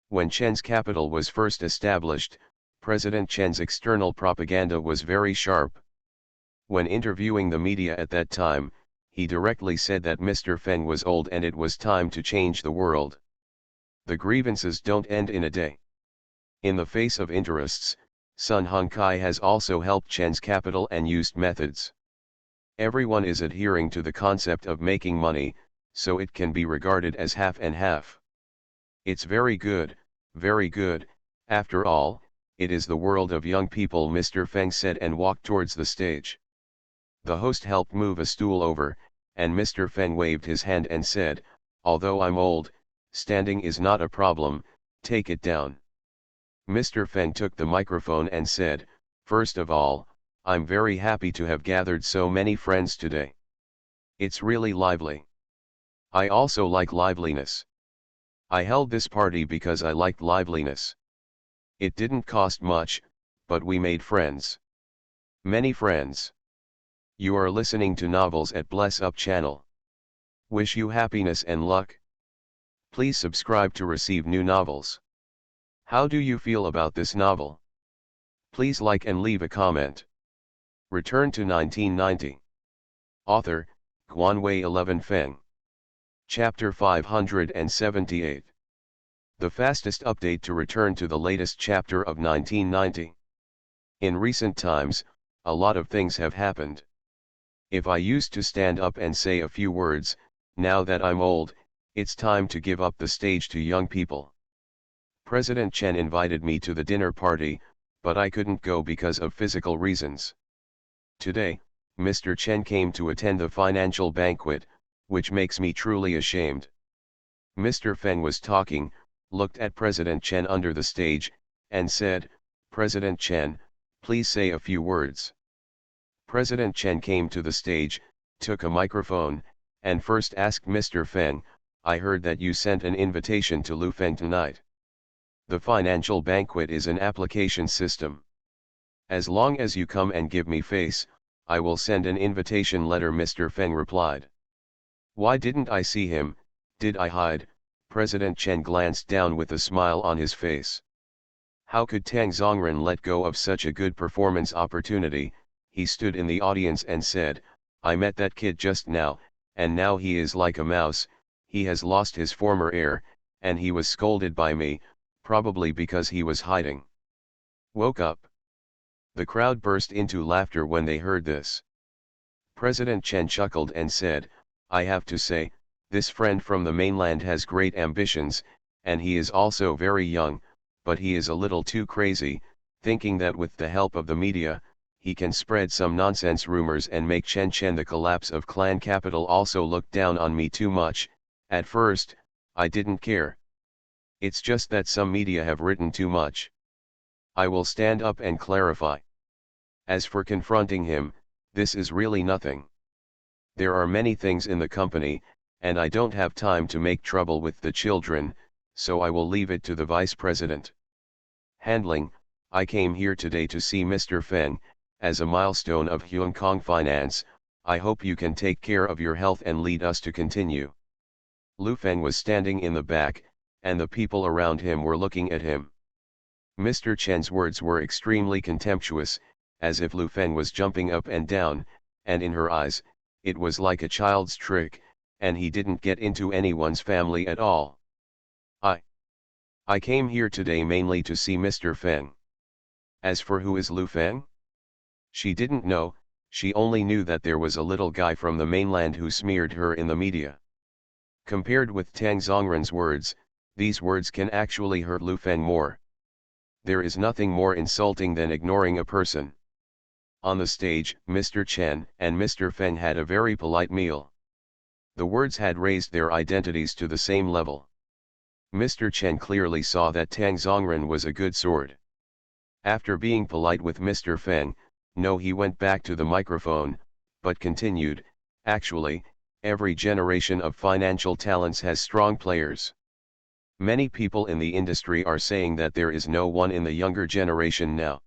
When Chen's capital was first established, President Chen's external propaganda was very sharp. When interviewing the media at that time, he directly said that Mr. Feng was old and it was time to change the world. The grievances don't end in a day. In the face of interests, Sun Hung Kai has also helped Chen's capital and used methods. Everyone is adhering to the concept of making money, so it can be regarded as half and half. It's very good, after all, it is the world of young people, Mr. Feng said and walked towards the stage. The host helped move a stool over, and Mr. Feng waved his hand and said, Although I'm old, standing is not a problem, take it down. Mr. Feng took the microphone and said, First of all, I'm very happy to have gathered so many friends today. It's really lively. I also like liveliness. I held this party because I liked liveliness. It didn't cost much, but we made friends. Many friends. You are listening to novels at Bless Up channel. Wish you happiness and luck. Please subscribe to receive new novels. How do you feel about this novel? Please like and leave a comment. Return to 1990. Author, Guanwei 11 Feng. Chapter 578. The fastest update to return to the latest chapter of 1990. In recent times, a lot of things have happened. If I used to stand up and say a few words, now that I'm old, it's time to give up the stage to young people. President Chen invited me to the dinner party, but I couldn't go because of physical reasons. Today, Mr. Chen came to attend the financial banquet, which makes me truly ashamed. Mr. Feng was talking, looked at President Chen under the stage, and said, "President Chen, please say a few words." President Chen came to the stage, took a microphone, and first asked Mr. Feng, "I heard that you sent an invitation to Lu Feng tonight. The financial banquet is an application system. As long as you come and give me face, I will send an invitation letter," Mr. Feng replied. "Why didn't I see him? Did I hide?" President Chen glanced down with a smile on his face. How could Tang Zongren let go of such a good performance opportunity? He stood in the audience and said, "I met that kid just now, and now he is like a mouse. He has lost his former air, and he was scolded by me, probably because he was hiding." Woke up. The crowd burst into laughter when they heard this. President Chen chuckled and said, "I have to say, this friend from the mainland has great ambitions, and he is also very young, but he is a little too crazy, thinking that with the help of the media, he can spread some nonsense rumors and make Shenzhen, the collapse of clan capital, also look down on me too much. At first, I didn't care. It's just that some media have written too much. I will stand up and clarify. As for confronting him, this is really nothing. There are many things in the company, and I don't have time to make trouble with the children, so I will leave it to the vice president. Handling, I came here today to see Mr. Feng. As a milestone of Hong Kong finance, I hope you can take care of your health and lead us to continue." Lu Feng was standing in the back, and the people around him were looking at him. Mr. Chen's words were extremely contemptuous, as if Lu Feng was jumping up and down, and in her eyes, it was like a child's trick, and he didn't get into anyone's family at all. I came here today mainly to see Mr. Feng. As for who is Lu Feng? She didn't know, she only knew that there was a little guy from the mainland who smeared her in the media. Compared with Tang Zongren's words, these words can actually hurt Lu Feng more. There is nothing more insulting than ignoring a person. On the stage, Mr. Chen and Mr. Feng had a very polite meal. The words had raised their identities to the same level. Mr. Chen clearly saw that Tang Zongren was a good sword. After being polite with Mr. Feng, he went back to the microphone, but continued, "Actually, every generation of financial talents has strong players. Many people in the industry are saying that there is no one in the younger generation now.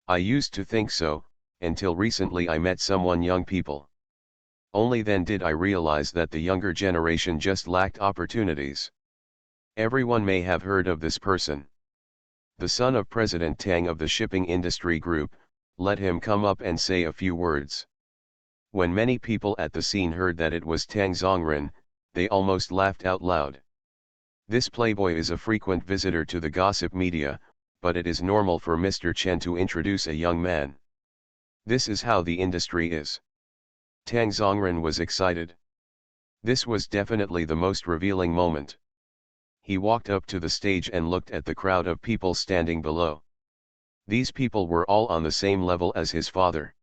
I used to think so, until recently I met someone young people. Only then did I realize that the younger generation just lacked opportunities. Everyone may have heard of this person. The son of President Tang of the shipping industry group. Let him come up and say a few words." When many people at the scene heard that it was Tang Zongren, they almost laughed out loud. This playboy is a frequent visitor to the gossip media, but it is normal for Mr. Chen to introduce a young man. This is how the industry is. Tang Zongren was excited. This was definitely the most revealing moment. He walked up to the stage and looked at the crowd of people standing below. These people were all on the same level as his father.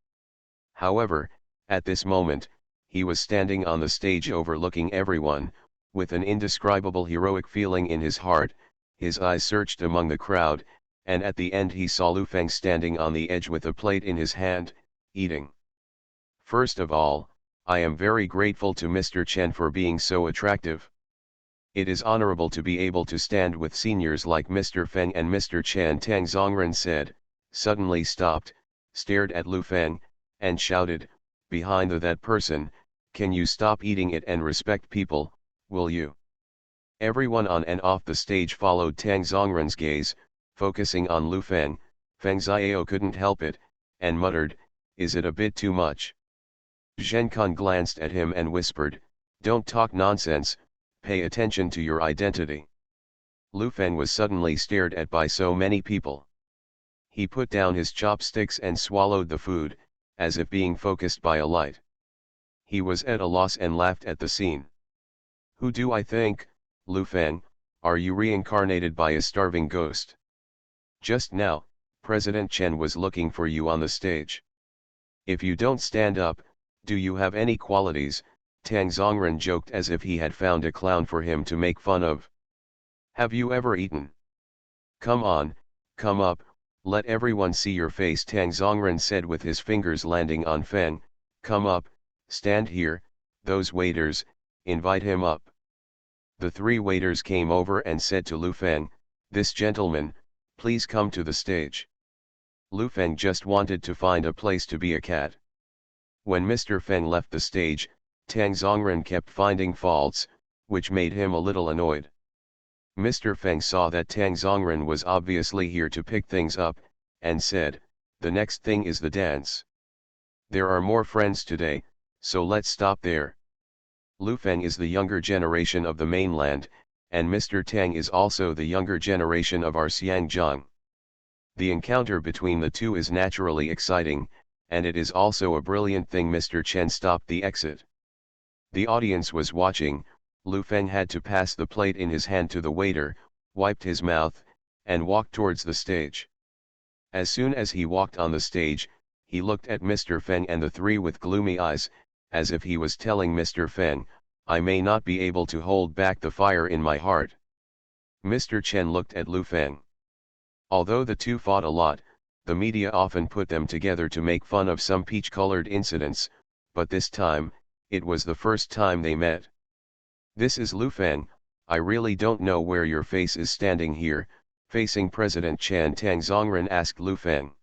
However, at this moment, he was standing on the stage overlooking everyone, with an indescribable heroic feeling in his heart. His eyes searched among the crowd, and at the end he saw Lu Feng standing on the edge with a plate in his hand, eating. "First of all, I am very grateful to Mr. Chen for being so attractive. It is honorable to be able to stand with seniors like Mr. Feng and Mr. Chen," Tang Zongren said, suddenly stopped, stared at Lu Feng, and shouted, "Behind that person, can you stop eating it and respect people, will you?" Everyone on and off the stage followed Tang Zongren's gaze, focusing on Lu Feng. Feng Xiao couldn't help it, and muttered, "Is it a bit too much?" Zhen Kun glanced at him and whispered, "Don't talk nonsense, pay attention to your identity." Lu Feng was suddenly stared at by so many people. He put down his chopsticks and swallowed the food, as if being focused by a light. He was at a loss and laughed at the scene. "Who do I think, Lu Feng? Are you reincarnated by a starving ghost? Just now, President Chen was looking for you on the stage. If you don't stand up, do you have any qualities, Tang Zongren joked as if he had found a clown for him to make fun of. Have you ever eaten? Come on, come up, let everyone see your face, Tang Zongren said with his fingers landing on Feng. Come up, stand here, those waiters, invite him up. The three waiters came over and said to Lu Feng, this gentleman, please come to the stage. Lu Feng just wanted to find a place to be a cat. When Mr. Feng left the stage, Tang Zongren kept finding faults, which made him a little annoyed. Mr. Feng saw that Tang Zongren was obviously here to pick things up, and said, the next thing is the dance. There are more friends today, so let's stop there. Lu Feng is the younger generation of the mainland, and Mr. Tang is also the younger generation of our Xiangjiang. The encounter between the two is naturally exciting, and it is also a brilliant thing Mr. Chen stopped the exit. The audience was watching. Lu Feng had to pass the plate in his hand to the waiter, wiped his mouth, and walked towards the stage. As soon as he walked on the stage, he looked at Mr. Feng and the three with gloomy eyes, as if he was telling Mr. Feng, I may not be able to hold back the fire in my heart. Mr. Chen looked at Lu Feng. Although the two fought a lot, the media often put them together to make fun of some peach-colored incidents, but this time, it was the first time they met. This is Lu Feng, I really don't know where your face is standing here, facing President Chen. Tang Zongren asked Lu Feng.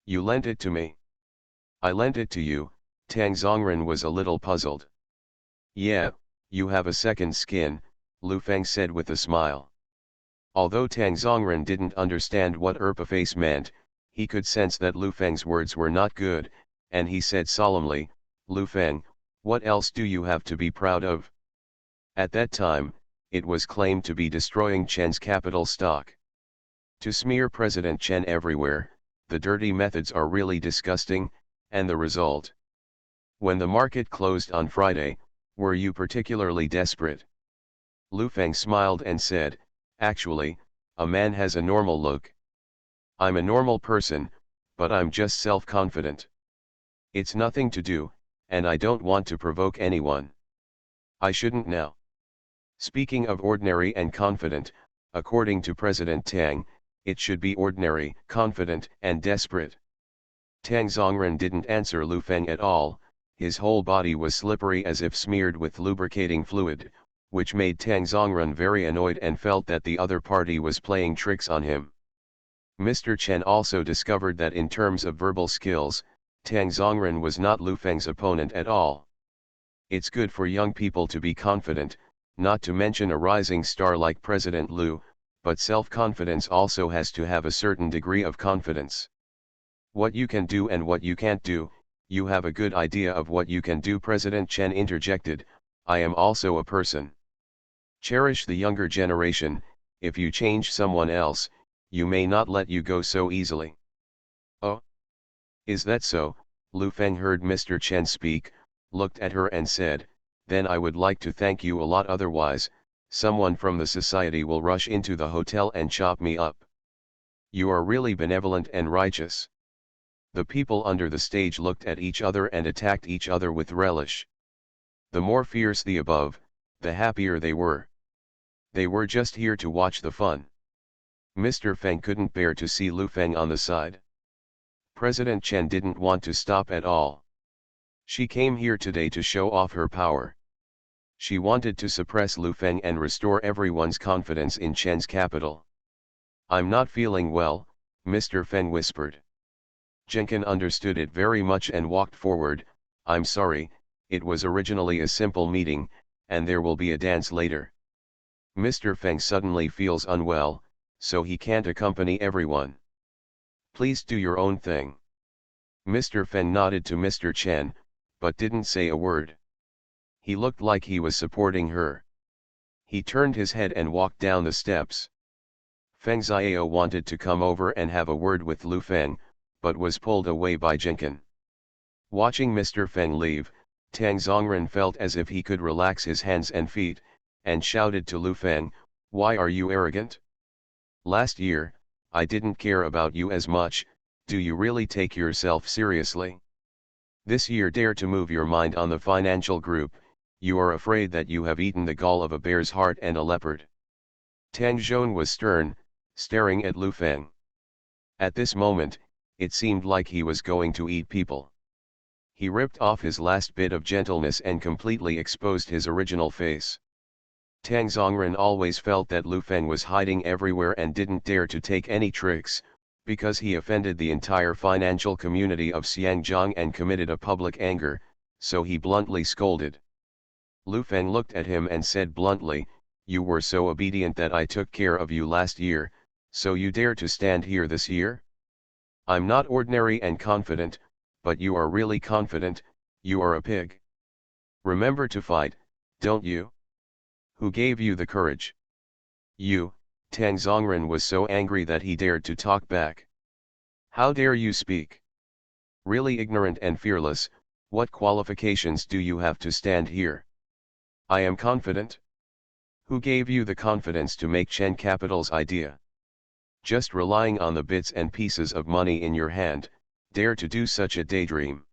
You lent it to me. I lent it to you. Tang Zongren was a little puzzled. Yeah, you have a second skin, Lu Feng said with a smile. Although Tang Zongren didn't understand what face meant, he could sense that Lu Feng's words were not good, and he said solemnly, Lu Feng, what else do you have to be proud of? At that time, it was claimed to be destroying Chen's capital stock. To smear President Chen everywhere, the dirty methods are really disgusting, and the result. When the market closed on Friday, were you particularly desperate? Lu Feng smiled and said, actually, a man has a normal look. I'm a normal person, but I'm just self-confident. It's nothing to do, and I don't want to provoke anyone. I shouldn't now. Speaking of ordinary and confident, according to President Tang, it should be ordinary, confident, and desperate. Tang Zongren didn't answer Lu Feng at all. His whole body was slippery as if smeared with lubricating fluid, which made Tang Zongren very annoyed and felt that the other party was playing tricks on him. Mr. Chen also discovered that in terms of verbal skills, Tang Zongren was not Lu Feng's opponent at all. It's good for young people to be confident, not to mention a rising star like President Lu, but self-confidence also has to have a certain degree of confidence. What you can do and what you can't do, you have a good idea of what you can do, President Chen interjected. I am also a person. Cherish the younger generation. If you change someone else, you may not let you go so easily. Oh? Is that so? Lu Feng heard Mr. Chen speak, looked at her and said, then I would like to thank you a lot, otherwise, someone from the society will rush into the hotel and chop me up. You are really benevolent and righteous. The people under the stage looked at each other and attacked each other with relish. The more fierce the above, the happier they were. They were just here to watch the fun. Mr. Feng couldn't bear to see Lu Feng on the side. President Chen didn't want to stop at all. She came here today to show off her power. She wanted to suppress Lu Feng and restore everyone's confidence in Chen's capital. I'm not feeling well, Mr. Feng whispered. Jenkin understood it very much and walked forward. I'm sorry, it was originally a simple meeting, and there will be a dance later. Mr. Feng suddenly feels unwell, so he can't accompany everyone. Please do your own thing. Mr. Feng nodded to Mr. Chen, but didn't say a word. He looked like he was supporting her. He turned his head and walked down the steps. Feng Xiao wanted to come over and have a word with Lu Feng, but was pulled away by Jenkin. Watching Mr. Feng leave, Tang Zongren felt as if he could relax his hands and feet, and shouted to Lu Feng, why are you arrogant? Last year, I didn't care about you as much. Do you really take yourself seriously? This year dare to move your mind on the financial group, You are afraid that you have eaten the gall of a bear's heart and a leopard. Tang Zhong was stern, staring at Lu Feng. At this moment, it seemed like he was going to eat people. He ripped off his last bit of gentleness and completely exposed his original face. Tang Zongren always felt that Lu Feng was hiding everywhere and didn't dare to take any tricks, because he offended the entire financial community of Xiangjiang and committed a public anger, so he bluntly scolded. Lu Feng looked at him and said bluntly, "You were so obedient that I took care of you last year, so you dare to stand here this year? I'm not ordinary and confident, but you are really confident, you are a pig. Remember to fight, don't you? Who gave you the courage?" "You." Tang Zongren was so angry that he dared to talk back. "How dare you speak? Really ignorant and fearless, what qualifications do you have to stand here? I am confident? Who gave you the confidence to make Chen Capital's idea? Just relying on the bits and pieces of money in your hand, dare to do such a daydream?"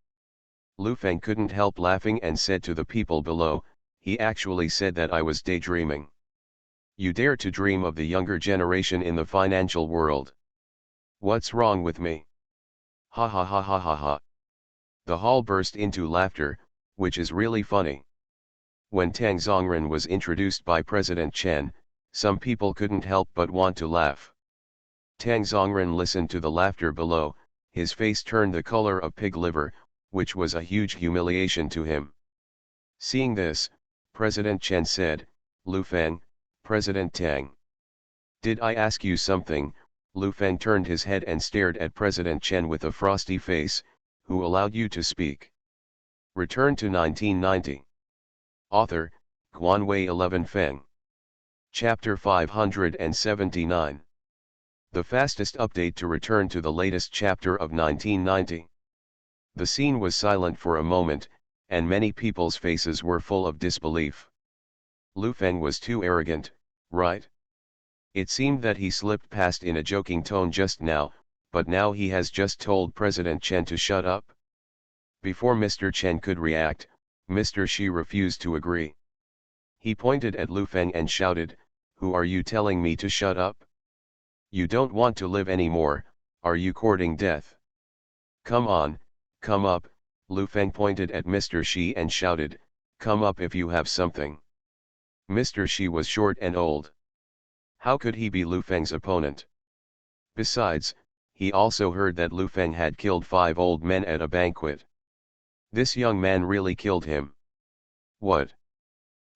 Lu Feng couldn't help laughing and said to the people below, "He actually said that I was daydreaming. You dare to dream of the younger generation in the financial world? What's wrong with me? Ha ha ha ha ha ha." The hall burst into laughter, which is really funny. When Tang Zongren was introduced by President Chen, some people couldn't help but want to laugh. Tang Zongren listened to the laughter below, his face turned the color of pig liver, which was a huge humiliation to him. Seeing this, President Chen said, "Lu Feng, President Tang. Did I ask you something?" Lu Feng turned his head and stared at President Chen with a frosty face. "Who allowed you to speak?" Return to 1990. Author, Guanwei 11 Feng. Chapter 579. The fastest update to return to the latest chapter of 1990. The scene was silent for a moment, and many people's faces were full of disbelief. Lu Feng was too arrogant, right? It seemed that he slipped past in a joking tone just now, but now he has just told President Chen to shut up? Before Mr. Chen could react, Mr. Shi refused to agree. He pointed at Lu Feng and shouted, "Who are you telling me to shut up? You don't want to live anymore, are you courting death? Come on, come up." Lu Feng pointed at Mr. Shi and shouted, "Come up if you have something." Mr. Shi was short and old. How could he be Lu Feng's opponent? Besides, he also heard that Lu Feng had killed 5 old men at a banquet. This young man really killed him. What?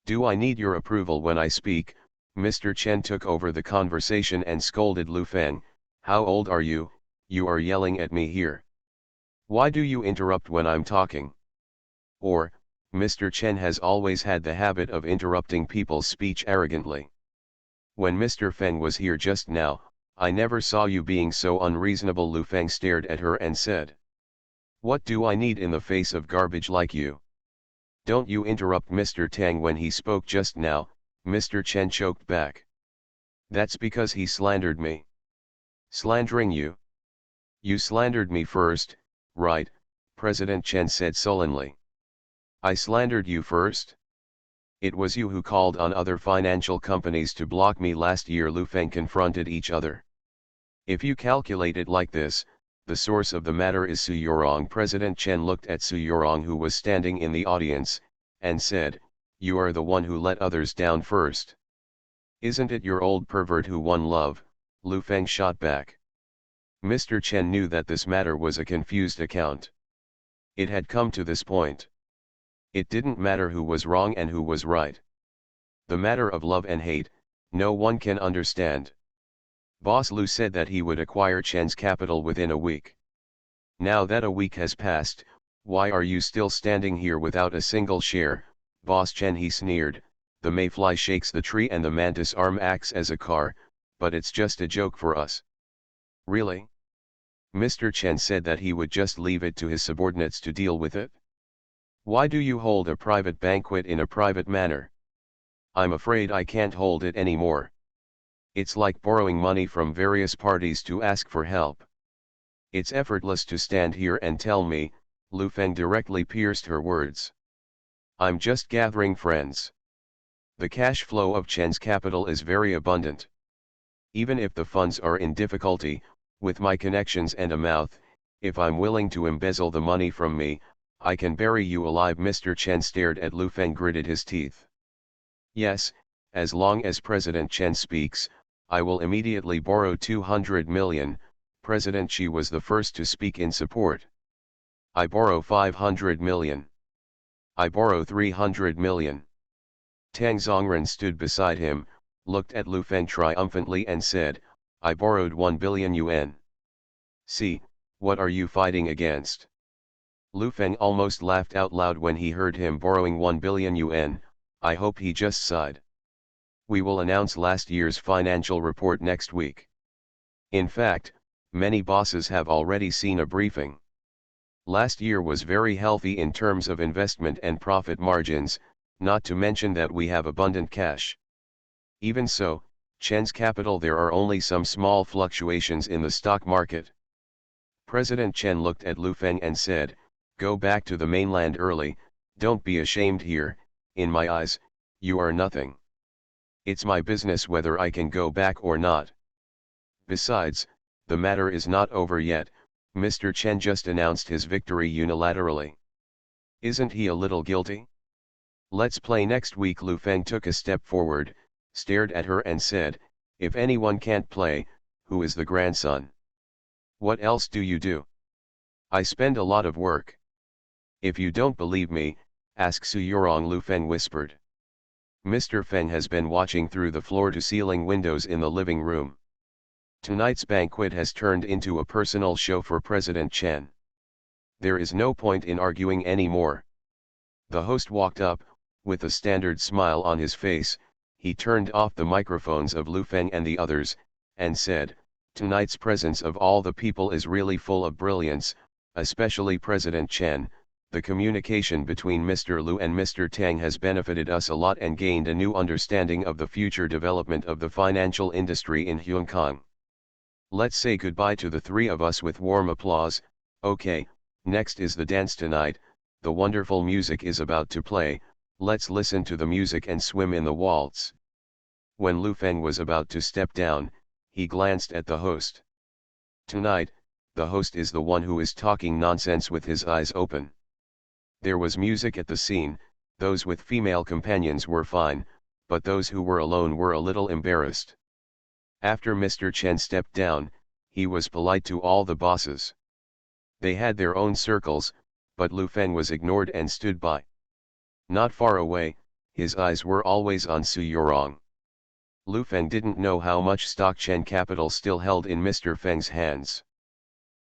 Do I need your approval when I speak? Mr. Chen took over the conversation and scolded Lu Feng, "How old are you? You are yelling at me here. Why do you interrupt when I'm talking?" Or, Mr. Chen has always had the habit of interrupting people's speech arrogantly. "When Mr. Feng was here just now, I never saw you being so unreasonable." Lu Feng stared at her and said, "What do I need in the face of garbage like you? Don't you interrupt Mr. Tang when he spoke just now." Mr. Chen choked back. "That's because he slandered me." "Slandering you? You slandered me first, right?" President Chen said sullenly. "I slandered you first? It was you who called on other financial companies to block me last year." Lu Feng confronted each other. "If you calculate it like this, the source of the matter is Su Yorong." President Chen looked at Su Yorong, who was standing in the audience, and said, "You are the one who let others down first. Isn't it your old pervert who won love?" Lu Feng shot back. Mr. Chen knew that this matter was a confused account. It had come to this point. It didn't matter who was wrong and who was right. The matter of love and hate, no one can understand. Boss Lu said that he would acquire Chen's capital within a week. Now that a week has passed, why are you still standing here without a single share? Boss Chen, he sneered. "The mayfly shakes the tree and the mantis arm acts as a car, but it's just a joke for us." "Really?" Mr. Chen said that he would just leave it to his subordinates to deal with it. "Why do you hold a private banquet in a private manner?" "I'm afraid I can't hold it anymore. It's like borrowing money from various parties to ask for help. It's effortless to stand here and tell me." Lu Feng directly pierced her words. I'm just gathering friends. The cash flow of Chen's capital is very abundant. Even if the funds are in difficulty, with my connections and a mouth, if I'm willing to embezzle the money from me, I can bury you alive. Mr. Chen stared at Lu Feng, gritted his teeth. Yes, as long as President Chen speaks, I will immediately borrow 200 million, President Xi was the first to speak in support. I borrow 500 million. I borrow 300 million. Tang Zongren stood beside him, looked at Lu Feng triumphantly and said, I borrowed 1 billion yuan. See, what are you fighting against? Lu Feng almost laughed out loud when he heard him borrowing 1 billion yuan, I hope he just sighed. We will announce last year's financial report next week. In fact, many bosses have already seen a briefing. Last year was very healthy in terms of investment and profit margins, not to mention that we have abundant cash. Even so, Chen's capital, there are only some small fluctuations in the stock market. President Chen looked at Lu Feng and said, go back to the mainland early, don't be ashamed here, in my eyes, you are nothing. It's my business whether I can go back or not. Besides, the matter is not over yet, Mr. Chen just announced his victory unilaterally. Isn't he a little guilty? Let's play next week. Lu Feng took a step forward, stared at her and said, if anyone can't play, who is the grandson? What else do you do? I spend a lot of work. If you don't believe me, ask Su Yurong, Lu Feng whispered. Mr. Feng has been watching through the floor-to-ceiling windows in the living room. Tonight's banquet has turned into a personal show for President Chen. There is no point in arguing anymore. The host walked up, with a standard smile on his face, he turned off the microphones of Lu Feng and the others, and said, tonight's presence of all the people is really full of brilliance, especially President Chen. The communication between Mr. Lu and Mr. Tang has benefited us a lot and gained a new understanding of the future development of the financial industry in Hong Kong. Let's say goodbye to the three of us with warm applause. Okay, next is the dance tonight, the wonderful music is about to play, let's listen to the music and swim in the waltz. When Lu Feng was about to step down, he glanced at the host. Tonight, the host is the one who is talking nonsense with his eyes open. There was music at the scene, those with female companions were fine, but those who were alone were a little embarrassed. After Mr. Chen stepped down, he was polite to all the bosses. They had their own circles, but Lu Feng was ignored and stood by. Not far away, his eyes were always on Su Yurong. Lu Feng didn't know how much stock Chen Capital still held in Mr. Feng's hands.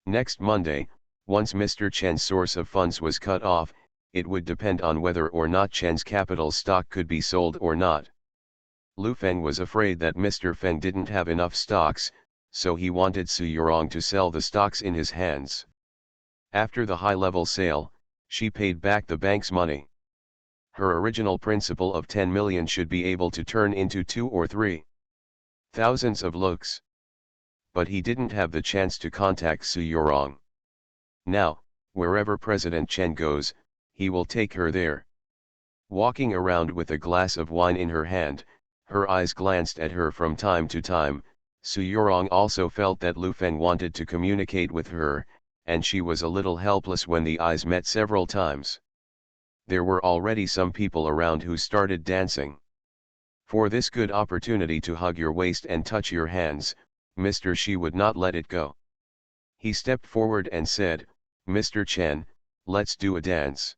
Next Monday, once Mr. Chen's source of funds was cut off, it would depend on whether or not Chen's Capital stock could be sold or not. Lu Feng was afraid that Mr. Feng didn't have enough stocks, so he wanted Su Yurong to sell the stocks in his hands. After the high-level sale, she paid back the bank's money. Her original principal of 10 million should be able to turn into 2 or 3 thousands of looks. But he didn't have the chance to contact Su Yurong. Now, wherever President Chen goes, he will take her there. Walking around with a glass of wine in her hand, her eyes glanced at her from time to time. Su Yurong also felt that Lu Feng wanted to communicate with her, and she was a little helpless when the eyes met several times. There were already some people around who started dancing. For this good opportunity to hug your waist and touch your hands, Mr. Xi would not let it go. He stepped forward and said, Mr. Chen, let's do a dance.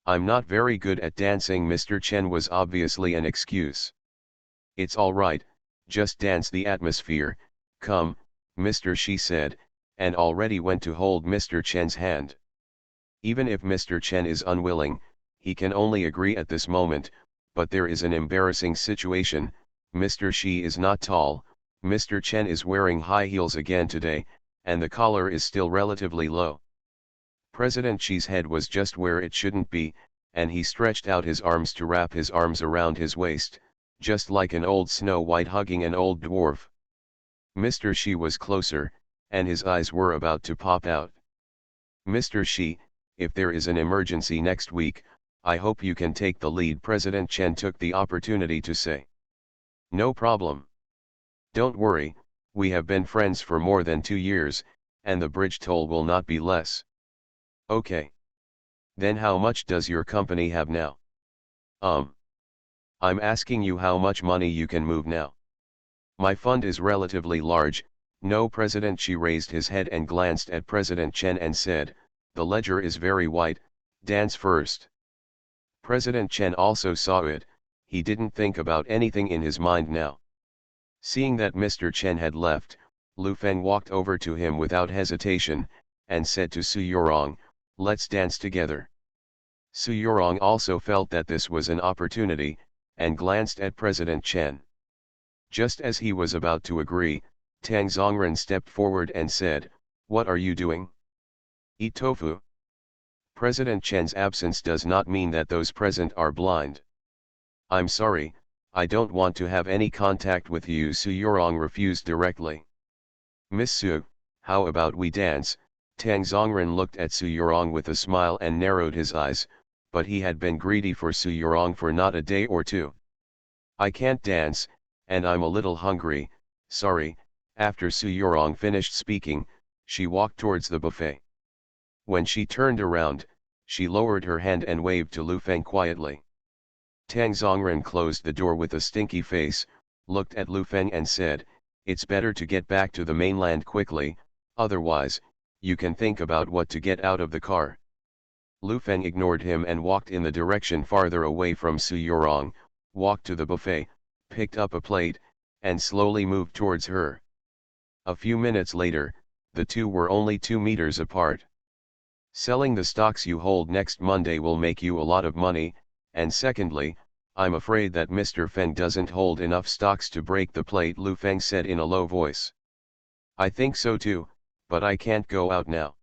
I'm not very good at dancing. Mr. Chen was obviously an excuse. It's all right, just dance the atmosphere, come, Mr. Xi said, and already went to hold Mr. Chen's hand. Even if Mr. Chen is unwilling, he can only agree at this moment, but there is an embarrassing situation. Mr. Xi is not tall, Mr. Chen is wearing high heels again today, and the collar is still relatively low. President Xi's head was just where it shouldn't be, and he stretched out his arms to wrap his arms around his waist, just like an old Snow White hugging an old dwarf. Mr. Xi was closer, and his eyes were about to pop out. Mr. Xi, if there is an emergency next week, I hope you can take the lead. President Chen took the opportunity to say. No problem. Don't worry, we have been friends for more than 2 years, and the bridge toll will not be less. Okay. Then how much does your company have now? I'm asking you how much money you can move now. My fund is relatively large. No, President. She raised his head and glanced at President Chen and said, the ledger is very white, dance first. President Chen also saw it. He didn't think about anything in his mind now. Seeing that Mr. Chen had left, Lu Feng walked over to him without hesitation, and said to Su Yurong, let's dance together. Su Yurong also felt that this was an opportunity, and glanced at President Chen. Just as he was about to agree, Tang Zongren stepped forward and said, what are you doing? Eat tofu? President Chen's absence does not mean that those present are blind. I'm sorry, I don't want to have any contact with you. Su Yurong refused directly. Miss Su, how about we dance? Tang Zongren looked at Su Yurong with a smile and narrowed his eyes, but he had been greedy for Su Yurong for not a day or two. I can't dance, and I'm a little hungry, sorry. After Su Yurong finished speaking, she walked towards the buffet. When she turned around, she lowered her hand and waved to Lu Feng quietly. Tang Zongren closed the door with a stinky face, looked at Lu Feng and said, it's better to get back to the mainland quickly, otherwise, you can think about what to get out of the car. Lu Feng ignored him and walked in the direction farther away from Su Yurong, walked to the buffet, picked up a plate, and slowly moved towards her. A few minutes later, the two were only 2 meters apart. Selling the stocks you hold next Monday will make you a lot of money, and secondly, I'm afraid that Mr. Feng doesn't hold enough stocks to break the plate, Lu Feng said in a low voice. I think so too, but I can't go out now.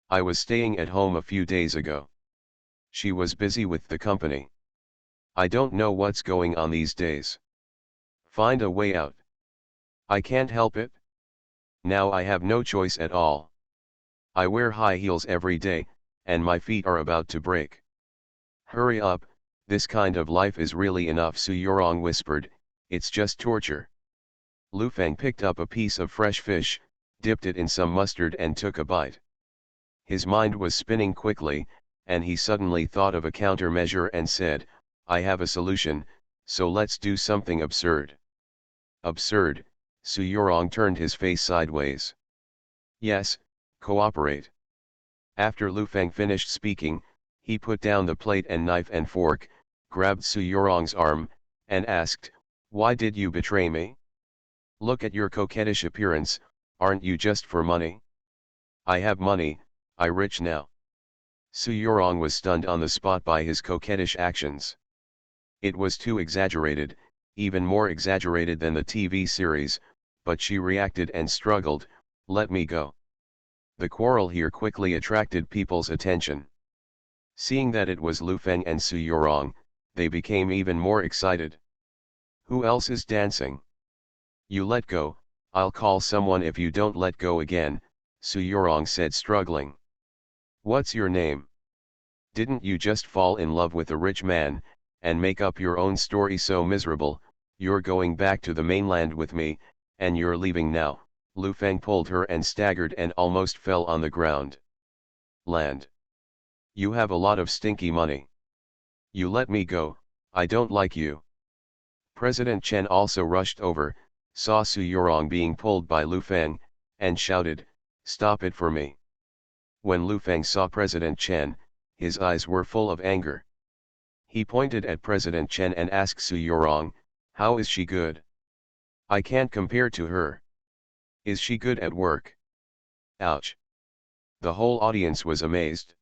I was staying at home a few days ago. She was busy with the company. I don't know what's going on these days. Find a way out. I can't help it. Now I have no choice at all. I wear high heels every day, and my feet are about to break. Hurry up, this kind of life is really enough, Su Yurong whispered, it's just torture. Lu Feng picked up a piece of fresh fish, dipped it in some mustard and took a bite. His mind was spinning quickly, and he suddenly thought of a countermeasure and said, I have a solution, so let's do something absurd. Absurd? Su Yurong turned his face sideways. Yes, cooperate. After Lu Feng finished speaking, he put down the plate and knife and fork, grabbed Su Yurong's arm, and asked, why did you betray me? Look at your coquettish appearance, aren't you just for money? I have money, I'm rich now. Su Yurong was stunned on the spot by his coquettish actions. It was too exaggerated, even more exaggerated than the TV series, but she reacted and struggled, let me go. The quarrel here quickly attracted people's attention. Seeing that it was Lu Feng and Su Yurong, they became even more excited. Who else is dancing? You let go, I'll call someone if you don't let go again, Su Yurong said, struggling. What's your name? Didn't you just fall in love with a rich man, and make up your own story so miserable? You're going back to the mainland with me, and you're leaving now. Lu Feng pulled her and staggered and almost fell on the ground. Land. You have a lot of stinky money. You let me go, I don't like you. President Chen also rushed over, saw Su Yurong being pulled by Lu Feng, and shouted, stop it for me. When Lu Feng saw President Chen, his eyes were full of anger. He pointed at President Chen and asked Su Yurong, how is she good? I can't compare to her. Is she good at work? Ouch. The whole audience was amazed.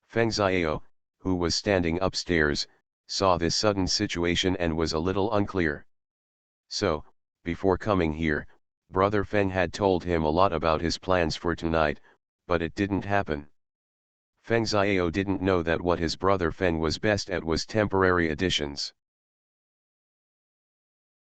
Feng Xiao, who was standing upstairs, saw this sudden situation and was a little unclear. So, before coming here, Brother Feng had told him a lot about his plans for tonight, but it didn't happen. Feng Xiao didn't know that what his brother Feng was best at was temporary additions.